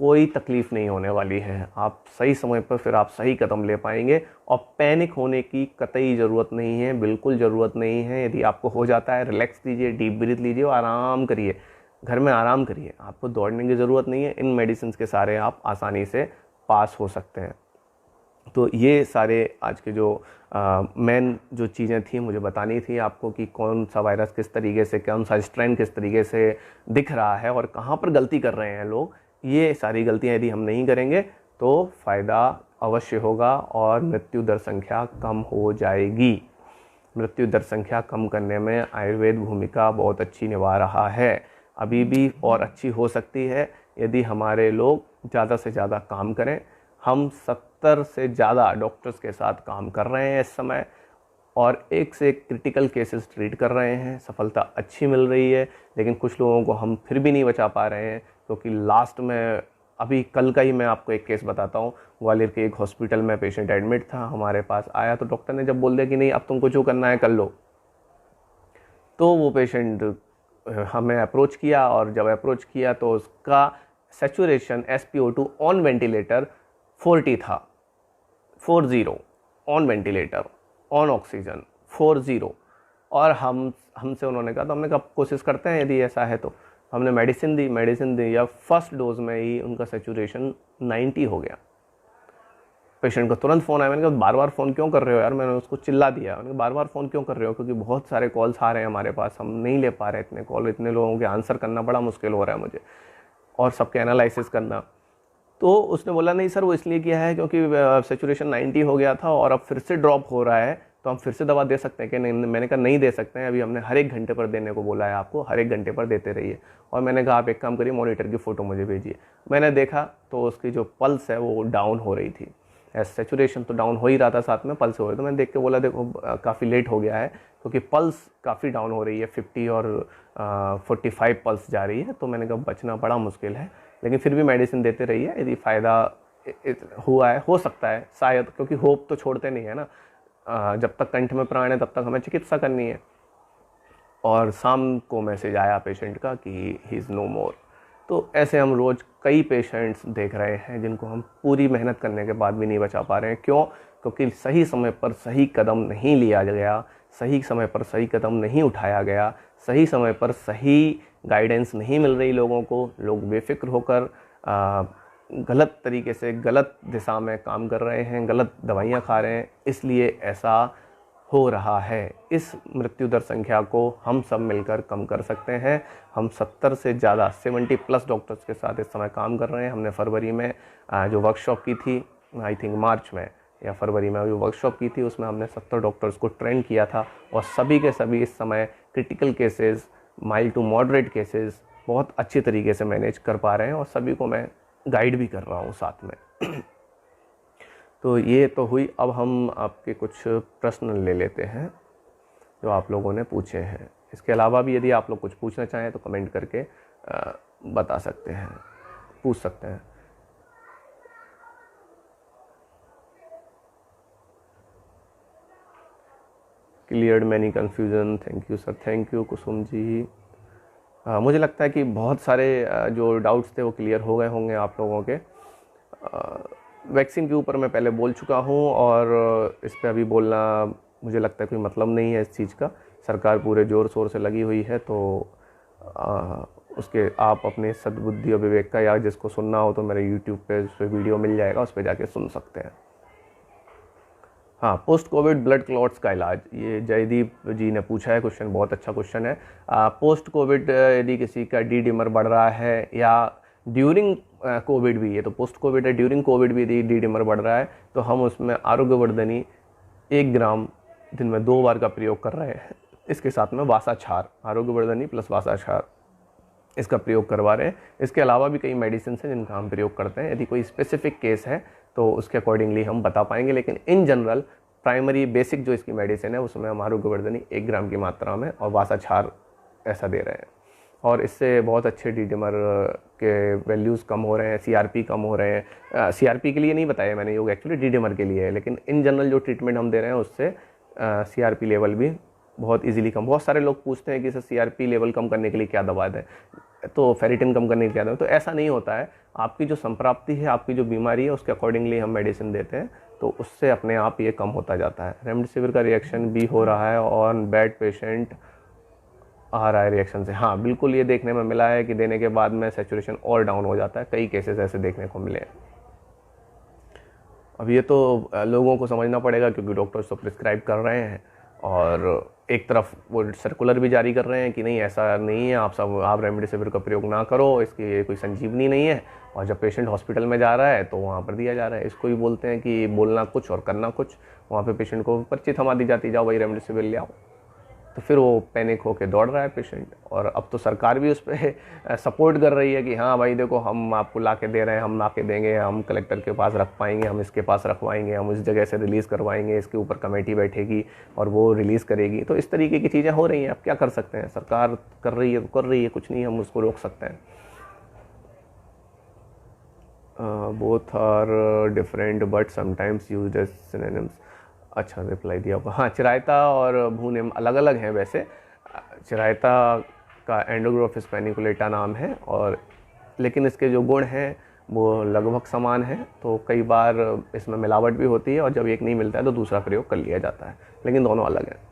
कोई तकलीफ नहीं होने वाली है। आप सही समय पर फिर आप सही कदम ले पाएंगे, और पैनिक होने की कतई ज़रूरत नहीं है, बिल्कुल ज़रूरत नहीं है। यदि आपको हो जाता है, रिलैक्स कीजिए, डीप ब्रीथ लीजिए और आराम करिए, घर में आराम करिए। आपको दौड़ने की ज़रूरत नहीं है, इन मेडिसिन के सारे आप आसानी से पास हो सकते हैं। तो ये सारे आज के जो मेन जो चीज़ें थी मुझे बतानी थी आपको, कि कौन सा वायरस किस तरीके से, कौन सा स्ट्रेन किस तरीके से दिख रहा है, और कहाँ पर गलती कर रहे हैं लोग। ये सारी गलतियाँ यदि हम नहीं करेंगे तो फ़ायदा अवश्य होगा, और मृत्यु दर संख्या कम हो जाएगी। मृत्यु दर संख्या कम करने में आयुर्वेद भूमिका बहुत अच्छी निभा रहा है, अभी भी और अच्छी हो सकती है यदि हमारे लोग ज़्यादा से ज़्यादा काम करें। हम 70 से ज़्यादा डॉक्टर्स के साथ काम कर रहे हैं इस समय, और एक से एक क्रिटिकल केसेस ट्रीट कर रहे हैं, सफलता अच्छी मिल रही है। लेकिन कुछ लोगों को हम फिर भी नहीं बचा पा रहे हैं, क्योंकि लास्ट में अभी कल का ही मैं आपको एक केस बताता हूँ। ग्वालियर के एक हॉस्पिटल में पेशेंट एडमिट था, हमारे पास आया तो डॉक्टर ने जब बोल दिया कि नहीं अब तुमको जो करना है कर लो, तो वो पेशेंट हमें अप्रोच किया, और जब अप्रोच किया तो उसका सैचुरेशन SpO2 ऑन वेंटिलेटर 40 था, 40 ऑन वेंटिलेटर, ऑन ऑक्सीजन 40। और हमसे उन्होंने कहा, तो हमने कहा कोशिश करते हैं यदि ऐसा है तो। हमने मेडिसिन दी या फर्स्ट डोज में ही उनका सैचुरेशन 90 हो गया। पेशेंट को तुरंत फ़ोन आया, मैंने कहा बार बार फ़ोन क्यों कर रहे हो यार, मैंने उसको चिल्ला दिया, मैंने कहा बार बार फ़ोन क्यों कर रहे हो, क्योंकि बहुत सारे कॉल्स आ रहे हैं हमारे पास, हम नहीं ले पा रहे इतने कॉल, इतने लोगों के आंसर करना बड़ा मुश्किल हो रहा है मुझे, और सबके एनालिसिस करना। तो उसने बोला नहीं सर वो इसलिए किया है क्योंकि सैचुरेशन 90 हो गया था और अब फिर से ड्रॉप हो रहा है, तो हम फिर से दवा दे सकते हैं कि नहीं। मैंने कहा नहीं दे सकते हैं, अभी हमने हर 1 घंटे पर देने को बोला है आपको, हर 1 घंटे पर देते रहिए। और मैंने कहा आप एक काम करिए, मॉनिटर की फ़ोटो मुझे भेजिए। मैंने देखा तो उसकी जो पल्स है वो डाउन हो रही थी, सैचुरेशन तो डाउन हो ही रहा था, साथ में पल्स हो रही, तो मैंने देख के बोला देखो काफ़ी लेट हो गया है क्योंकि पल्स काफ़ी डाउन हो रही है, 50 और 45 पल्स जा रही है। तो मैंने कहा बचना बड़ा मुश्किल है, लेकिन फिर भी मेडिसिन देते रहिए, यदि फ़ायदा हुआ है, हो सकता है शायद, क्योंकि होप तो छोड़ते नहीं है ना। जब तक कंठ में प्राण है तब तक हमें चिकित्सा करनी है। और शाम को मैसेज आया पेशेंट का कि ही इज़ नो मोर। तो ऐसे हम रोज़ कई पेशेंट्स देख रहे हैं जिनको हम पूरी मेहनत करने के बाद भी नहीं बचा पा रहे हैं। क्यों? क्योंकि सही समय पर सही कदम नहीं लिया गया, सही समय पर सही कदम नहीं उठाया गया, सही समय पर सही गाइडेंस नहीं मिल रही लोगों को। लोग बेफिक्र होकर गलत तरीके से गलत दिशा में काम कर रहे हैं, गलत दवाइयाँ खा रहे हैं, इसलिए ऐसा हो रहा है। इस मृत्यु दर संख्या को हम सब मिलकर कम कर सकते हैं। हम 70 से ज़्यादा 70+ डॉक्टर्स के साथ इस समय काम कर रहे हैं। हमने फरवरी में जो वर्कशॉप की थी, आई थिंक मार्च में या फरवरी में जो वर्कशॉप की थी, उसमें हमने 70 डॉक्टर्स को ट्रेन किया था और सभी के सभी इस समय critical cases, mild to moderate cases बहुत अच्छी तरीके से मैनेज कर पा रहे हैं और सभी को मैं गाइड भी कर रहा हूँ साथ में। तो ये तो हुई। अब हम आपके कुछ प्रश्न ले लेते हैं जो आप लोगों ने पूछे हैं। इसके अलावा भी यदि आप लोग कुछ पूछना चाहें तो कमेंट करके बता सकते हैं, पूछ सकते हैं। Cleared many confusion, thank you sir, thank you Kusum ji. मुझे लगता है कि बहुत सारे जो डाउट्स थे वो क्लियर हो गए होंगे आप लोगों के। वैक्सीन के ऊपर मैं पहले बोल चुका हूँ और इस पर अभी बोलना मुझे लगता है कोई मतलब नहीं है इस चीज़ का। सरकार पूरे ज़ोर शोर से लगी हुई है, तो उसके आप अपने सद्बुद्धि और विवेक का, या जिसको सुनना हो तो मेरे यूट्यूब पे उस पर वीडियो मिल जाएगा, उस पर जाके सुन सकते हैं। हाँ, पोस्ट कोविड ब्लड क्लॉट्स का इलाज, ये जयदीप जी ने पूछा है क्वेश्चन, बहुत अच्छा क्वेश्चन है। पोस्ट कोविड यदि किसी का डी डिमर बढ़ रहा है या ड्यूरिंग कोविड भी, ये तो पोस्ट कोविड है, ड्यूरिंग कोविड भी यदि डी डिमर बढ़ रहा है तो हम उसमें आरोग्यवर्धनी 1 ग्राम दिन में 2 बार का प्रयोग कर रहे हैं। इसके साथ में वासाक्षार, आरोग्यवर्धनी प्लस वासाक्षार, इसका प्रयोग करवा रहे हैं। इसके अलावा भी कई मेडिसिन हैं जिनका हम प्रयोग करते हैं। यदि कोई स्पेसिफिक केस है तो उसके अकॉर्डिंगली हम बता पाएंगे, लेकिन इन जनरल प्राइमरी बेसिक जो इसकी मेडिसिन है उसमें हम आरोग्यवर्धनी 1 ग्राम की मात्रा में और वासाक्षार ऐसा दे रहे हैं। और इससे बहुत अच्छे डी डिमर के वैल्यूज़ कम हो रहे हैं, सीआरपी कम हो रहे हैं। सीआरपी के लिए नहीं बताया मैंने, योग एक्चुअली डी डिमर के लिए है, लेकिन इन जनरल जो ट्रीटमेंट हम दे रहे हैं उससे सीआरपी लेवल भी बहुत इजीली कम। बहुत सारे लोग पूछते हैं कि सर सीआरपी लेवल कम करने के लिए क्या दवा दें, तो फेरिटिन कम करने के लिए क्या दवा, तो ऐसा नहीं होता है। आपकी जो संप्राप्ति है, आपकी जो बीमारी है, उसके अकॉर्डिंगली हम मेडिसिन देते हैं, तो उससे अपने आप ये कम होता जाता है। रेमडेसिविर का रिएक्शन भी हो रहा है और बेड पेशेंट आ रहा है रिएक्शन से। हाँ बिल्कुल, ये देखने में मिला है कि देने के बाद में सैचुरेशन और डाउन हो जाता है, कई केसेस ऐसे देखने को मिले हैं। अब ये तो लोगों को समझना पड़ेगा क्योंकि डॉक्टर्स तो प्रिस्क्राइब कर रहे हैं और एक तरफ वो सर्कुलर भी जारी कर रहे हैं कि नहीं ऐसा नहीं है, आप रेमडेसिविर का प्रयोग ना करो, इसकी कोई संजीवनी नहीं है। और जब पेशेंट हॉस्पिटल में जा रहा है तो वहाँ पर दिया जा रहा है। इसको ही बोलते हैं कि बोलना कुछ और करना कुछ। वहाँ पे पेशेंट को पर्ची थमा दी जाती, जाओ भाई रेमडेसिविर ले आओ, तो फिर वो पैनिक होके दौड़ रहा है पेशेंट। और अब तो सरकार भी उस पर सपोर्ट कर रही है कि हाँ भाई देखो हम आपको ला के दे रहे हैं, हम ला के देंगे, हम कलेक्टर के पास रख पाएंगे, हम इसके पास रखवाएंगे, हम उस जगह से रिलीज़ करवाएंगे, इसके ऊपर कमेटी बैठेगी और वो रिलीज़ करेगी। तो इस तरीके की चीज़ें हो रही हैं। अब क्या कर सकते हैं, सरकार कर रही है तो कर रही है, कुछ नहीं हम उसको रोक सकते हैं। Both are different but sometimes used as synonyms. अच्छा रिप्लाई दिया होगा। हाँ, चिरायता और भूनेम अलग अलग हैं वैसे। चिरायता का एंडोग्राफिस पैनिकुलेटा नाम है, और लेकिन इसके जो गुण हैं वो लगभग समान हैं। तो कई बार इसमें मिलावट भी होती है और जब एक नहीं मिलता है तो दूसरा प्रयोग कर लिया जाता है, लेकिन दोनों अलग हैं।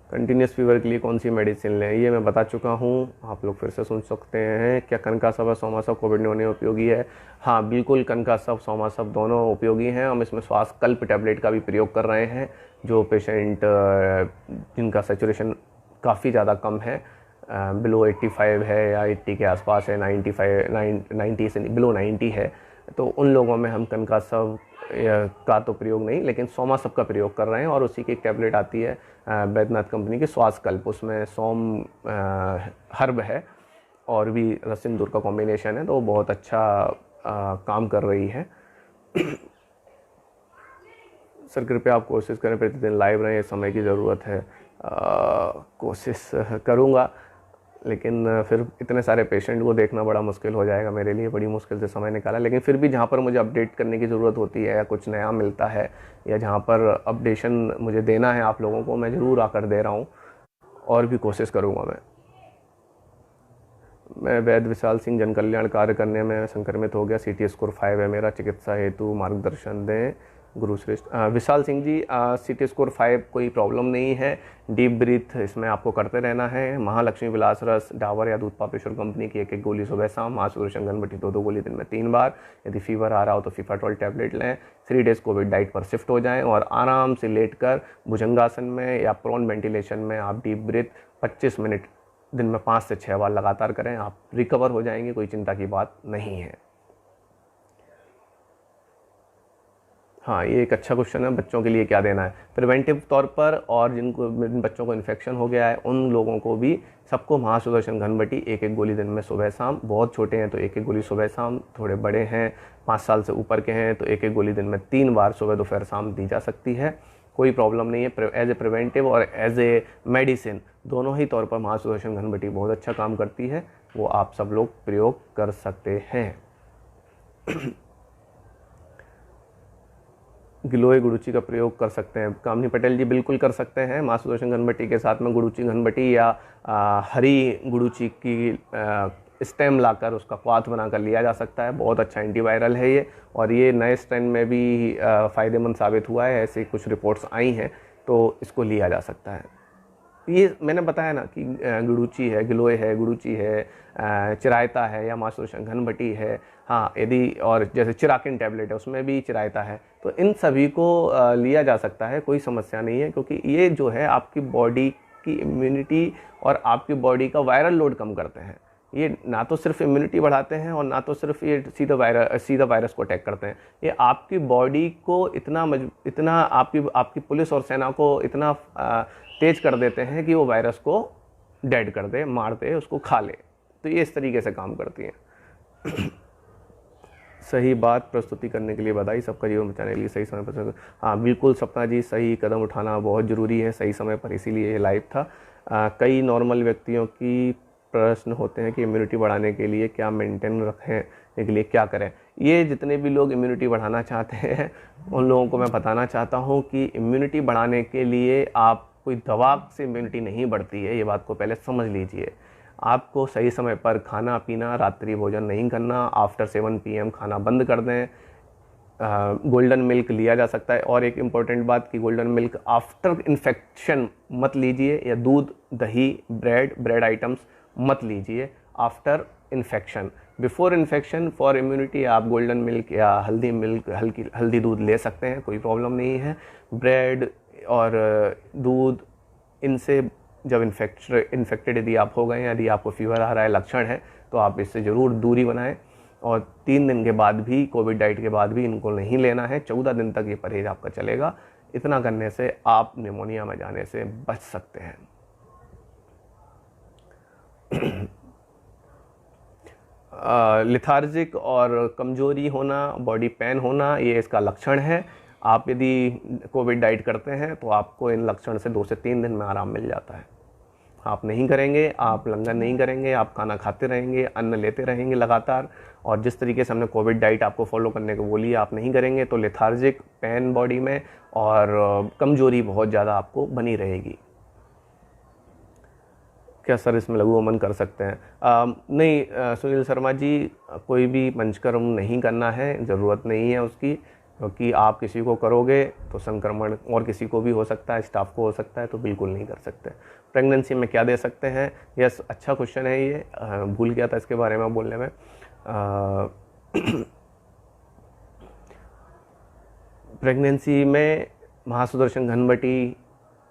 कंटिन्यूस फीवर के लिए कौन सी मेडिसिन लें, ये मैं बता चुका हूँ, आप लोग फिर से सुन सकते हैं। क्या कनकासव और सोमासव कोविड में उपयोगी है? हाँ बिल्कुल, कनकासव सोमासव दोनों उपयोगी हैं। हम इसमें श्वासकल्प टैबलेट का भी प्रयोग कर रहे हैं। जो पेशेंट जिनका सैचुरेशन काफ़ी ज़्यादा कम है, बिलो 85 है या 80 के आसपास है, 90 से बिलो 90 है, तो उन लोगों में हम कनकासव का तो प्रयोग नहीं, लेकिन सोमासव का प्रयोग कर रहे हैं। और उसी की एक टैबलेट आती है बैद्यनाथ कंपनी की श्वासकल्प, उसमें सोम हर्ब है और भी रसिंदूर का कॉम्बिनेशन है, तो बहुत अच्छा काम कर रही है। सर कृपया आप कोशिश करें प्रतिदिन लाइव रहें, समय की ज़रूरत है। कोशिश करूँगा, लेकिन फिर इतने सारे पेशेंट को देखना बड़ा मुश्किल हो जाएगा मेरे लिए, बड़ी मुश्किल से समय निकाला। लेकिन फिर भी जहाँ पर मुझे अपडेट करने की ज़रूरत होती है या कुछ नया मिलता है या जहाँ पर अपडेशन मुझे देना है आप लोगों को, मैं ज़रूर आकर दे रहा हूँ और भी कोशिश करूँगा। मैं वैद्य विशाल सिंह जन कल्याण कार्य करने में संक्रमित हो गया, CT स्कोर 5 है मेरा, चिकित्सा हेतु मार्गदर्शन दें गुरुश्रेष्ठ। विशाल सिंह जी, CT स्कोर 5 कोई प्रॉब्लम नहीं है, डीप ब्रीथ इसमें आपको करते रहना है। महालक्ष्मी विलास रस, डाबर या दूध पापेश्वर कंपनी की 1-1 गोली सुबह शाम, महासुदर्शन घनबटी 2-2 गोली दिन में 3 बार। यदि फीवर आ रहा हो तो फीफाट्रोल टैबलेट लें। 3 डेज़ कोविड डाइट पर शिफ्ट हो जाएं और आराम से लेटकर भुजंगासन में या प्रोन वेंटिलेशन में आप डीप ब्रीथ 25 मिनट दिन में 5 से 6 बार लगातार करें, आप रिकवर हो जाएंगे, कोई चिंता की बात नहीं है। हाँ, ये एक अच्छा क्वेश्चन है, बच्चों के लिए क्या देना है प्रिवेंटिव तौर पर, और जिन बच्चों को इन्फेक्शन हो गया है उन लोगों को भी सबको महासुदर्शन घनबटी 1-1 गोली दिन में सुबह शाम। बहुत छोटे हैं तो 1-1 गोली सुबह शाम, थोड़े बड़े हैं 5 साल से ऊपर के हैं तो 1-1 गोली दिन में 3 बार सुबह दोपहर शाम दी जा सकती है, कोई प्रॉब्लम नहीं है। एज ए प्रिवेंटिव और एज ए मेडिसिन दोनों ही तौर पर महासुदर्शन घनबटी बहुत अच्छा काम करती है, वो आप सब लोग प्रयोग कर सकते हैं। गिलोय गुड़ूची का प्रयोग कर सकते हैं कामनी पटेल जी, बिल्कुल कर सकते हैं। महासुदर्शन घनबटी के साथ में गुड़ूची घनबटी या हरी गुड़ूची की स्टेम लाकर उसका क्वाथ बनाकर लिया जा सकता है, बहुत अच्छा एंटीवायरल है ये, और ये नए स्ट्रेन में भी फ़ायदेमंद साबित हुआ है, ऐसी कुछ रिपोर्ट्स आई हैं, तो इसको लिया जा सकता है। ये मैंने बताया ना कि गुड़ूची है, गिलोय है, गुड़ूची है, चिरायता है या महासुदर्शन घनबटी है। हाँ, यदि और जैसे चिराकिन टैबलेट है उसमें भी चिरायता है, तो इन सभी को लिया जा सकता है, कोई समस्या नहीं है, क्योंकि ये जो है आपकी बॉडी की इम्यूनिटी और आपकी बॉडी का वायरल लोड कम करते हैं। ये ना तो सिर्फ इम्यूनिटी बढ़ाते हैं और ना तो सिर्फ ये सीधा वायरस को अटैक करते हैं, ये आपकी बॉडी को इतना आपकी पुलिस और सेना को इतना तेज कर देते हैं कि वो वायरस को डेड कर दे, मार दे, उसको खा ले। तो ये इस तरीके से काम करती हैं। सही बात प्रस्तुति करने के लिए बधाई, सबका जीवन बचाने के लिए सही समय पर। हाँ बिल्कुल सपना जी, सही कदम उठाना बहुत ज़रूरी है सही समय पर, इसीलिए ये लाइव था। कई नॉर्मल व्यक्तियों की प्रश्न होते हैं कि इम्यूनिटी बढ़ाने के लिए क्या मेंटेन रखें, के लिए क्या करें। ये जितने भी लोग इम्यूनिटी बढ़ाना चाहते हैं उन लोगों को मैं बताना चाहता हूँ कि इम्यूनिटी बढ़ाने के लिए आप कोई दवा से इम्यूनिटी नहीं बढ़ती है, ये बात को पहले समझ लीजिए। आपको सही समय पर खाना पीना, रात्रि भोजन नहीं करना, आफ्टर 7 PM खाना बंद कर दें। गोल्डन मिल्क लिया जा सकता है, और एक इम्पॉर्टेंट बात कि गोल्डन मिल्क आफ्टर इन्फेक्शन मत लीजिए, या दूध, दही, ब्रेड आइटम्स मत लीजिए after infection. Before infection for immunity आप गोल्डन मिल्क या हल्दी मिल्क, हल्दी दूध ले सकते हैं, कोई प्रॉब्लम नहीं है। ब्रेड और दूध, इनसे जब इन्फेक्टेड यदि आप हो गए हैं, यदि आपको फीवर आ रहा है, लक्षण है, तो आप इससे ज़रूर दूरी बनाएं, और 3 दिन के बाद भी, कोविड डाइट के बाद भी इनको नहीं लेना है। 14 दिन तक ये परहेज आपका चलेगा। इतना करने से आप निमोनिया में जाने से बच सकते हैं। लिथार्जिक और कमजोरी होना, बॉडी पेन होना, ये इसका लक्षण है। आप यदि कोविड डाइट करते हैं तो आपको इन लक्षण से 2 से 3 दिन में आराम मिल जाता है। आप नहीं करेंगे, आप लंगर नहीं करेंगे, आप खाना खाते रहेंगे, अन्न लेते रहेंगे लगातार, और जिस तरीके से हमने कोविड डाइट आपको फॉलो करने को बोली है आप नहीं करेंगे, तो लेथार्जिक, पेन बॉडी में, और कमजोरी बहुत ज़्यादा आपको बनी रहेगी। क्या सर इसमें लघु वमन कर सकते हैं? नहीं सुनील शर्मा जी, कोई भी पंचकर्म नहीं करना है, ज़रूरत नहीं है उसकी, क्योंकि आप किसी को करोगे तो संक्रमण और किसी को भी हो सकता है, स्टाफ को हो सकता है, तो बिल्कुल नहीं कर सकते। प्रेगनेंसी में क्या दे सकते हैं? यस, अच्छा क्वेश्चन है ये, भूल गया था इसके बारे में बोलने में। प्रेगनेंसी में महासुदर्शन घनबटी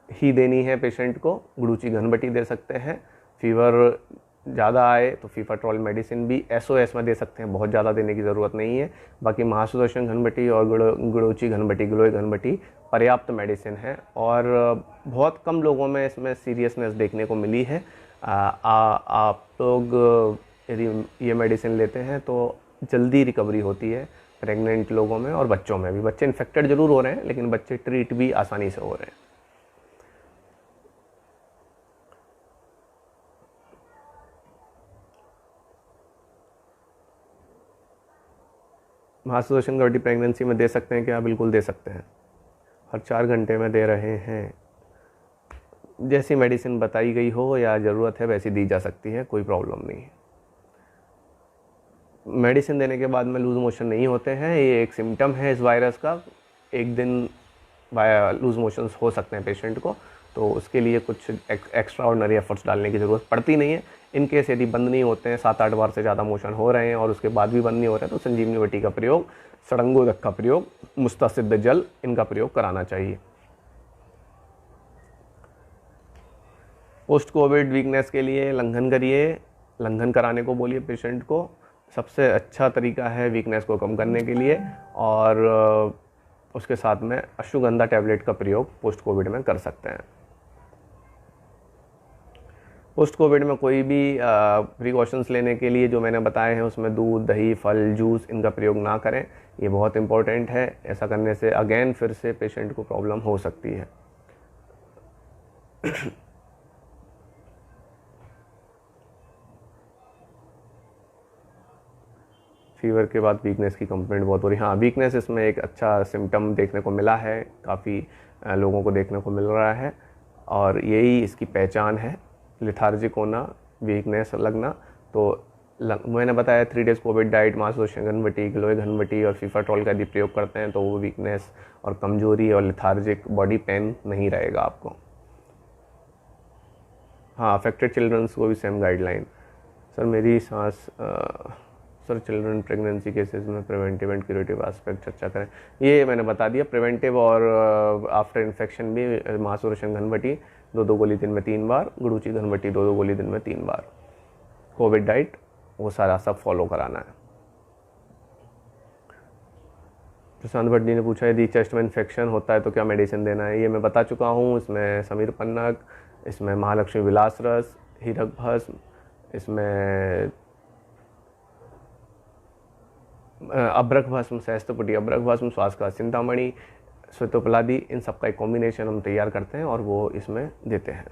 ही देनी है पेशेंट को, गुड़ूची घनबटी दे सकते हैं। फीवर ज़्यादा आए तो फीफाट्रोल मेडिसिन भी SOS में दे सकते हैं, बहुत ज़्यादा देने की ज़रूरत नहीं है। बाकी महासुदर्शन घनबटी और गुड़ूची घनबटी, गिलोय घनबटी पर्याप्त मेडिसिन है, और बहुत कम लोगों में इसमें सीरियसनेस देखने को मिली है। आप लोग यदि ये मेडिसिन लेते हैं तो जल्दी रिकवरी होती है प्रेग्नेंट लोगों में और बच्चों में भी। बच्चे इन्फेक्टेड जरूर हो रहे हैं लेकिन बच्चे ट्रीट भी आसानी से हो रहे हैं। महासुदर्शन ग्रेविटी प्रेगनेंसी में दे सकते हैं क्या? बिल्कुल दे सकते हैं, हर 4 घंटे में दे रहे हैं। जैसी मेडिसिन बताई गई हो या ज़रूरत है वैसी दी जा सकती है, कोई प्रॉब्लम नहीं है। मेडिसिन देने के बाद में लूज़ मोशन नहीं होते हैं, ये एक सिम्टम है इस वायरस का। एक दिन लूज़ मोशंस हो सकते हैं पेशेंट को, तो उसके लिए कुछ एक्स्ट्रा ऑर्डिनरी एफर्ट्स डालने की ज़रूरत पड़ती नहीं है। इन केस यदि बंद नहीं होते हैं, 7-8 बार से ज़्यादा मोशन हो रहे हैं और उसके बाद भी बंद नहीं हो रहे हैं, तो संजीवनी बटी का प्रयोग, सड़ंगोदक का प्रयोग, मुस्तसिद्ध जल, इनका प्रयोग कराना चाहिए। पोस्ट कोविड वीकनेस के लिए लंघन करिए, लंघन कराने को बोलिए पेशेंट को। सबसे अच्छा तरीका है वीकनेस को कम करने के लिए, और उसके साथ में अश्वगंधा टैबलेट का प्रयोग पोस्ट कोविड में कर सकते हैं। पोस्ट कोविड में कोई भी प्रिकॉशंस लेने के लिए जो मैंने बताए हैं उसमें दूध, दही, फल, जूस, इनका प्रयोग ना करें, ये बहुत इंपॉर्टेंट है। ऐसा करने से अगेन फिर से पेशेंट को प्रॉब्लम हो सकती है। फीवर के बाद वीकनेस की कंप्लेंट बहुत हो रही है। हाँ, वीकनेस इसमें एक अच्छा सिम्टम देखने को मिला है, काफ़ी लोगों को देखने को मिल रहा है, और यही इसकी पहचान है, लिथार्जिक होना, वीकनेस लगना। तो मैंने बताया 3 डेज़ कोविड डाइट, मांसपेशियों घनवटी, गिलोय घनवटी और फीफाट्रोल का यदि प्रयोग करते हैं तो वो वीकनेस और कमजोरी और लिथार्जिक बॉडी पेन नहीं रहेगा आपको। हाँ, अफेक्टेड चिल्ड्रंस को भी सेम गाइडलाइन। सर मेरी सांस सर चिल्ड्रन प्रेगनेंसी केसेस में प्रिवेंटिव एंड क्यूरेटिव एस्पेक्ट चर्चा करें। ये मैंने बता दिया, प्रिवेंटिव और आफ्टर इन्फेक्शन भी महासुदर्शन घनवटी 2-2 गोली दिन में 3 बार, गुड़ूची घनवटी 2-2 गोली दिन में 3 बार, कोविड डाइट, वो सारा सब फॉलो कराना है। प्रशांत भट्ट जी ने पूछा यदि चेस्ट में इन्फेक्शन होता है तो क्या मेडिसिन देना है? ये मैं बता चुका हूँ। इसमें समीर पन्नग, इसमें महालक्ष्मी विलास रस, हीरक भस्म, इसमें अभ्रक भस्म, सहस्त्रपुटी अभ्रक भस्म, श्वास का चिंतामणि, श्वेतोपलादी, इन सब का एक कॉम्बिनेशन हम तैयार करते हैं और वो इसमें देते हैं।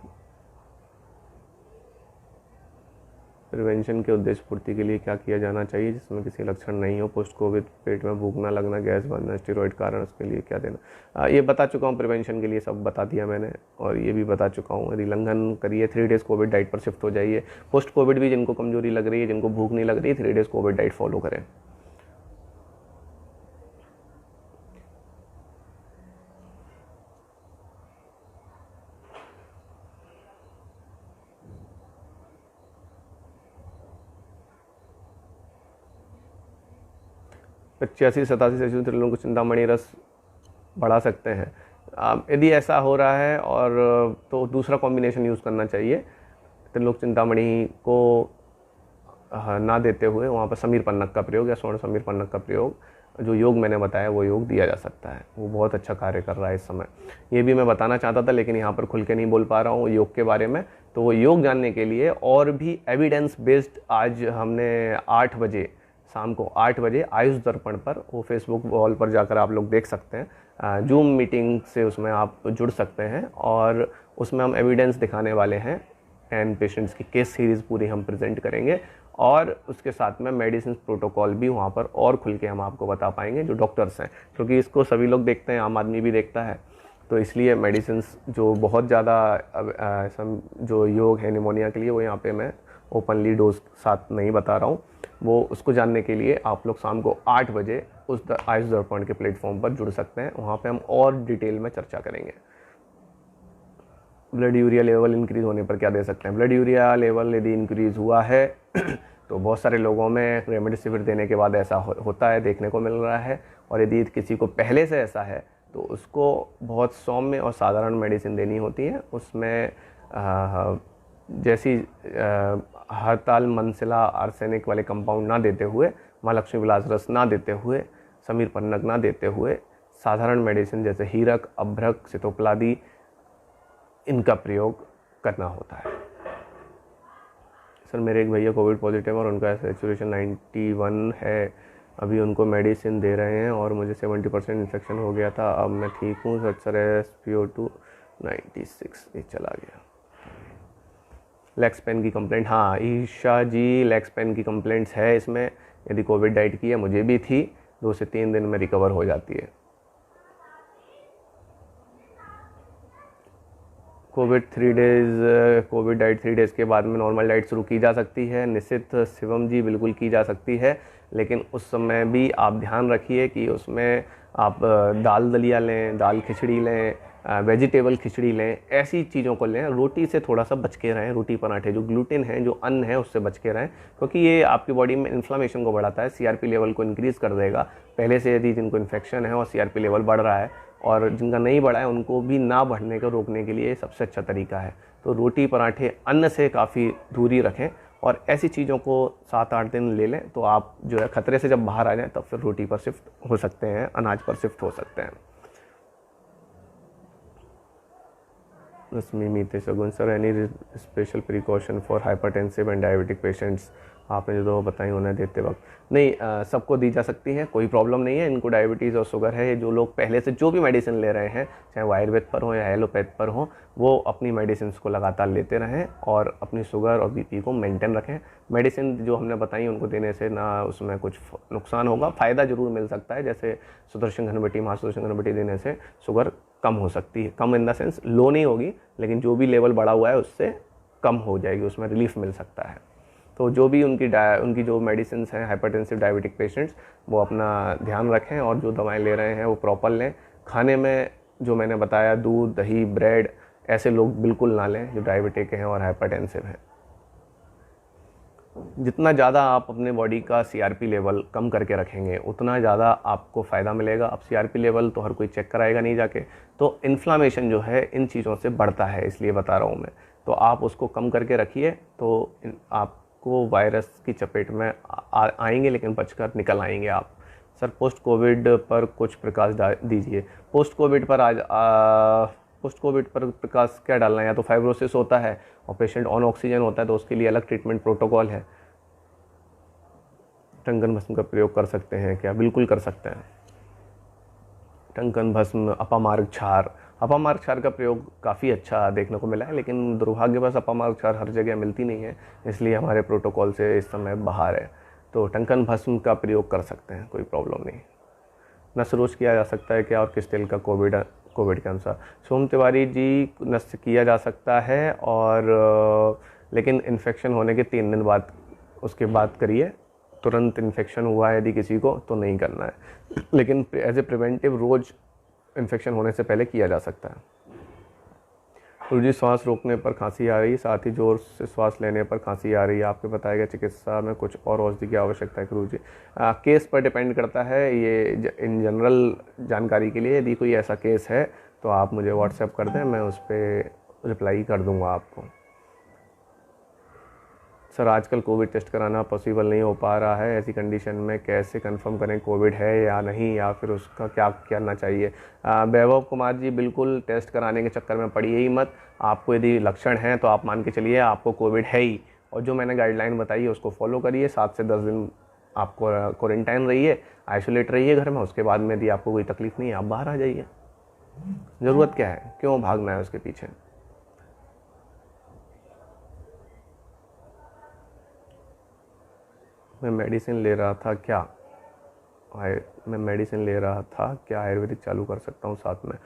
प्रिवेंशन के उद्देश्य पूर्ति के लिए क्या किया जाना चाहिए जिसमें किसी लक्षण नहीं हो? पोस्ट कोविड पेट में भूख ना लगना, गैस बनना, स्टेरॉइड कारण, उसके लिए क्या देना? ये बता चुका हूँ, प्रिवेंशन के लिए सब बता दिया मैंने, और ये भी बता चुका हूँ। यदि लंघन करिए, 3 डेज़ कोविड डाइट पर शिफ्ट हो जाइए। पोस्ट कोविड भी जिनको कमजोरी लग रही है, जिनको भूख नहीं लग रही है, 3 डेज़ कोविड डाइट फॉलो करें। पचासी 87 से त्रिलों को चिंतामणि रस बढ़ा सकते हैं। यदि ऐसा हो रहा है और तो दूसरा कॉम्बिनेशन यूज़ करना चाहिए। त्रिलोक चिंतामणि को ना देते हुए वहाँ पर समीर पन्नग का प्रयोग या स्वर्ण समीर पन्नग का प्रयोग, जो योग मैंने बताया वो योग दिया जा सकता है। वो बहुत अच्छा कार्य कर रहा है इस समय। ये भी मैं बताना चाहता था लेकिन यहाँ पर खुल के नहीं बोल पा रहा हूँ योग के बारे में। तो वो योग जानने के लिए और भी एविडेंस बेस्ड आज हमने 8 बजे, शाम को 8 बजे आयुष दर्पण पर, वो फेसबुक वॉल पर जाकर आप लोग देख सकते हैं। जूम मीटिंग से उसमें आप जुड़ सकते हैं और उसमें हम एविडेंस दिखाने वाले हैं। 10 पेशेंट्स की केस सीरीज़ पूरी हम प्रेजेंट करेंगे और उसके साथ में मेडिसिन प्रोटोकॉल भी वहाँ पर और खुल के हम आपको बता पाएंगे, जो डॉक्टर्स हैं, क्योंकि इसको सभी लोग देखते हैं, आम आदमी भी देखता है। तो इसलिए मेडिसिन जो बहुत ज़्यादा जो योग है निमोनिया के लिए, वो यहाँ पे मैं ओपनली डोज साथ नहीं बता रहा हूँ। वो उसको जानने के लिए आप लोग शाम को 8 बजे उस आयुष दर्पण के प्लेटफॉर्म पर जुड़ सकते हैं। वहाँ पे हम और डिटेल में चर्चा करेंगे। ब्लड यूरिया लेवल इंक्रीज़ होने पर क्या दे सकते हैं? ब्लड यूरिया लेवल यदि इंक्रीज़ हुआ है तो बहुत सारे लोगों में रेमडेसिविर देने के बाद ऐसा होता है, देखने को मिल रहा है। और यदि किसी को पहले से ऐसा है तो उसको बहुत सौम्य और साधारण मेडिसिन देनी होती है। उसमें जैसी हड़ताल, मनसिला, आर्सेनिक वाले कंपाउंड ना देते हुए, महालक्ष्मी विलास रस ना देते हुए, समीर पन्नग ना देते हुए, साधारण मेडिसिन जैसे हीरक, अभ्रक, सितोपलादी, इनका प्रयोग करना होता है। सर मेरे एक भैया कोविड पॉजिटिव और उनका सैचुरेशन 91 है, अभी उनको मेडिसिन दे रहे हैं और मुझे 70% इन्फेक्शन हो गया था, अब मैं ठीक हूँ सर। SpO2 96 ये चला गया। लेग्स पेन की कंप्लेंट, हाँ ईशा जी, लेग्स पेन की कंप्लेंट्स है इसमें। यदि कोविड डाइट की है, मुझे भी थी, 2 से 3 दिन में रिकवर हो जाती है। कोविड डाइट 3 डेज़ के बाद में नॉर्मल डाइट शुरू की जा सकती है। निश्चित शिवम जी, बिल्कुल की जा सकती है, लेकिन उस समय भी आप ध्यान रखिए कि उसमें आप दाल दलिया लें, दाल खिचड़ी लें, वेजिटेबल खिचड़ी लें, ऐसी चीज़ों को लें। रोटी से थोड़ा सा बच के रहें, रोटी पराठे जो ग्लूटेन है, जो अन्न है, उससे बच के रहें, क्योंकि ये आपकी बॉडी में इन्फ्लामेशन को बढ़ाता है, CRP लेवल को इंक्रीज़ कर देगा। पहले से यदि जिनको इन्फेक्शन है और CRP लेवल बढ़ रहा है और जिनका नहीं बढ़ा है, उनको भी ना बढ़ने को रोकने के लिए सबसे अच्छा तरीका है। तो रोटी पराठे अन्न से काफ़ी दूरी रखें और ऐसी चीज़ों को 7-8 दिन ले लें, तो आप जो है खतरे से जब बाहर आ जाएं, तब फिर रोटी पर शिफ्ट हो सकते हैं, अनाज पर शिफ्ट हो सकते हैं। रश्मि मीते सगुन, sir any special precaution for hypertensive and diabetic patients? आपने जो बताई उन्हें देते वक्त नहीं, सबको दी जा सकती है, कोई प्रॉब्लम नहीं है। इनको डायबिटीज़ और शुगर है, जो लोग पहले से जो भी मेडिसिन ले रहे हैं, चाहे वो आयुर्वेद पर हो या एलोपैथ पर हो, वो अपनी मेडिसिन को लगातार लेते रहें और अपनी शुगर और BP को मेंटेन रखें। मेडिसिन जो हमने बताई उनको देने से ना उसमें कुछ नुकसान होगा, फ़ायदा जरूर मिल सकता है। जैसे सुदर्शन घनबटी, महासुदर्शन घनबटी देने से शुगर कम हो सकती है, कम इन द सेंस लो नहीं होगी, लेकिन जो भी लेवल बढ़ा हुआ है उससे कम हो जाएगी, उसमें रिलीफ मिल सकता है। तो जो भी उनकी जो मेडिसिन हैं हाइपरटेंसिव डायबिटिक पेशेंट्स, वो अपना ध्यान रखें और जो दवाएं ले रहे हैं वो प्रॉपर लें। खाने में जो मैंने बताया, दूध, दही, ब्रेड, ऐसे लोग बिल्कुल ना लें जो डायबिटिक हैं और हाइपरटेंसिव हैं। जितना ज़्यादा आप अपने बॉडी का CRP लेवल कम करके रखेंगे, उतना ज़्यादा आपको फ़ायदा मिलेगा। अब CRP लेवल तो हर कोई चेक कराएगा नहीं जाके, तो इन्फ्लामेशन जो है इन चीज़ों से बढ़ता है, इसलिए बता रहा हूँ मैं। तो आप उसको कम करके रखिए, तो आपको वायरस की चपेट में आएंगे, लेकिन बचकर निकल आएंगे आप। सर पोस्ट कोविड पर कुछ प्रकाश दीजिए। पोस्ट कोविड पर प्रकाश क्या डालना है? या तो फाइब्रोसिस होता है और पेशेंट ऑन ऑक्सीजन होता है, तो उसके लिए अलग ट्रीटमेंट प्रोटोकॉल है। टंकन भस्म का प्रयोग कर सकते हैं क्या? बिल्कुल कर सकते हैं। टंकन भस्म, अपामार्ग क्षार का प्रयोग काफ़ी अच्छा देखने को मिला है, लेकिन दुर्भाग्यवश अपामार्ग क्षार हर जगह मिलती नहीं है, इसलिए हमारे प्रोटोकॉल से इस समय बाहर है। तो टंकन भस्म का प्रयोग कर सकते हैं, कोई प्रॉब्लम नहीं। नस रोज किया जा सकता है क्या, और किस तेल का कोविड के अनुसार? सोम तिवारी जी, नस किया जा सकता है, और लेकिन इन्फेक्शन होने के 3 दिन बाद उसके बाद करिए। तुरंत इन्फेक्शन हुआ है यदि किसी को तो नहीं करना है, लेकिन एज ए प्रिवेंटिव रोज इन्फेक्शन होने से पहले किया जा सकता है। गुरु जी, श्वास रोकने पर खांसी आ रही है, साथ ही जोर से श्वास लेने पर खांसी आ रही है, आपके बताया गया चिकित्सा में कुछ और औषधि की आवश्यकता है गुरु जी? केस पर डिपेंड करता है, ये इन जनरल जानकारी के लिए यदि कोई ऐसा केस है तो आप मुझे व्हाट्सएप कर दें, मैं उस पर रिप्लाई कर दूंगा आपको। सर आजकल कोविड टेस्ट कराना पॉसिबल नहीं हो पा रहा है, ऐसी कंडीशन में कैसे कंफर्म करें कोविड है या नहीं, या फिर उसका क्या करना चाहिए? वैभव कुमार जी, बिल्कुल टेस्ट कराने के चक्कर में पड़िए ही मत। आपको यदि लक्षण हैं तो आप मान के चलिए आपको कोविड है ही, और जो मैंने गाइडलाइन बताई है उसको फॉलो करिए। 7 से 10 दिन आपको क्वारंटाइन रहिए, आइसोलेट रहिए घर में। उसके बाद में यदि आपको कोई तकलीफ नहीं है, आप बाहर आ जाइए। ज़रूरत क्या है, क्यों भागना है उसके पीछे? मैं मेडिसिन ले रहा था क्या आयुर्वेदिक चालू कर सकता हूँ साथ में?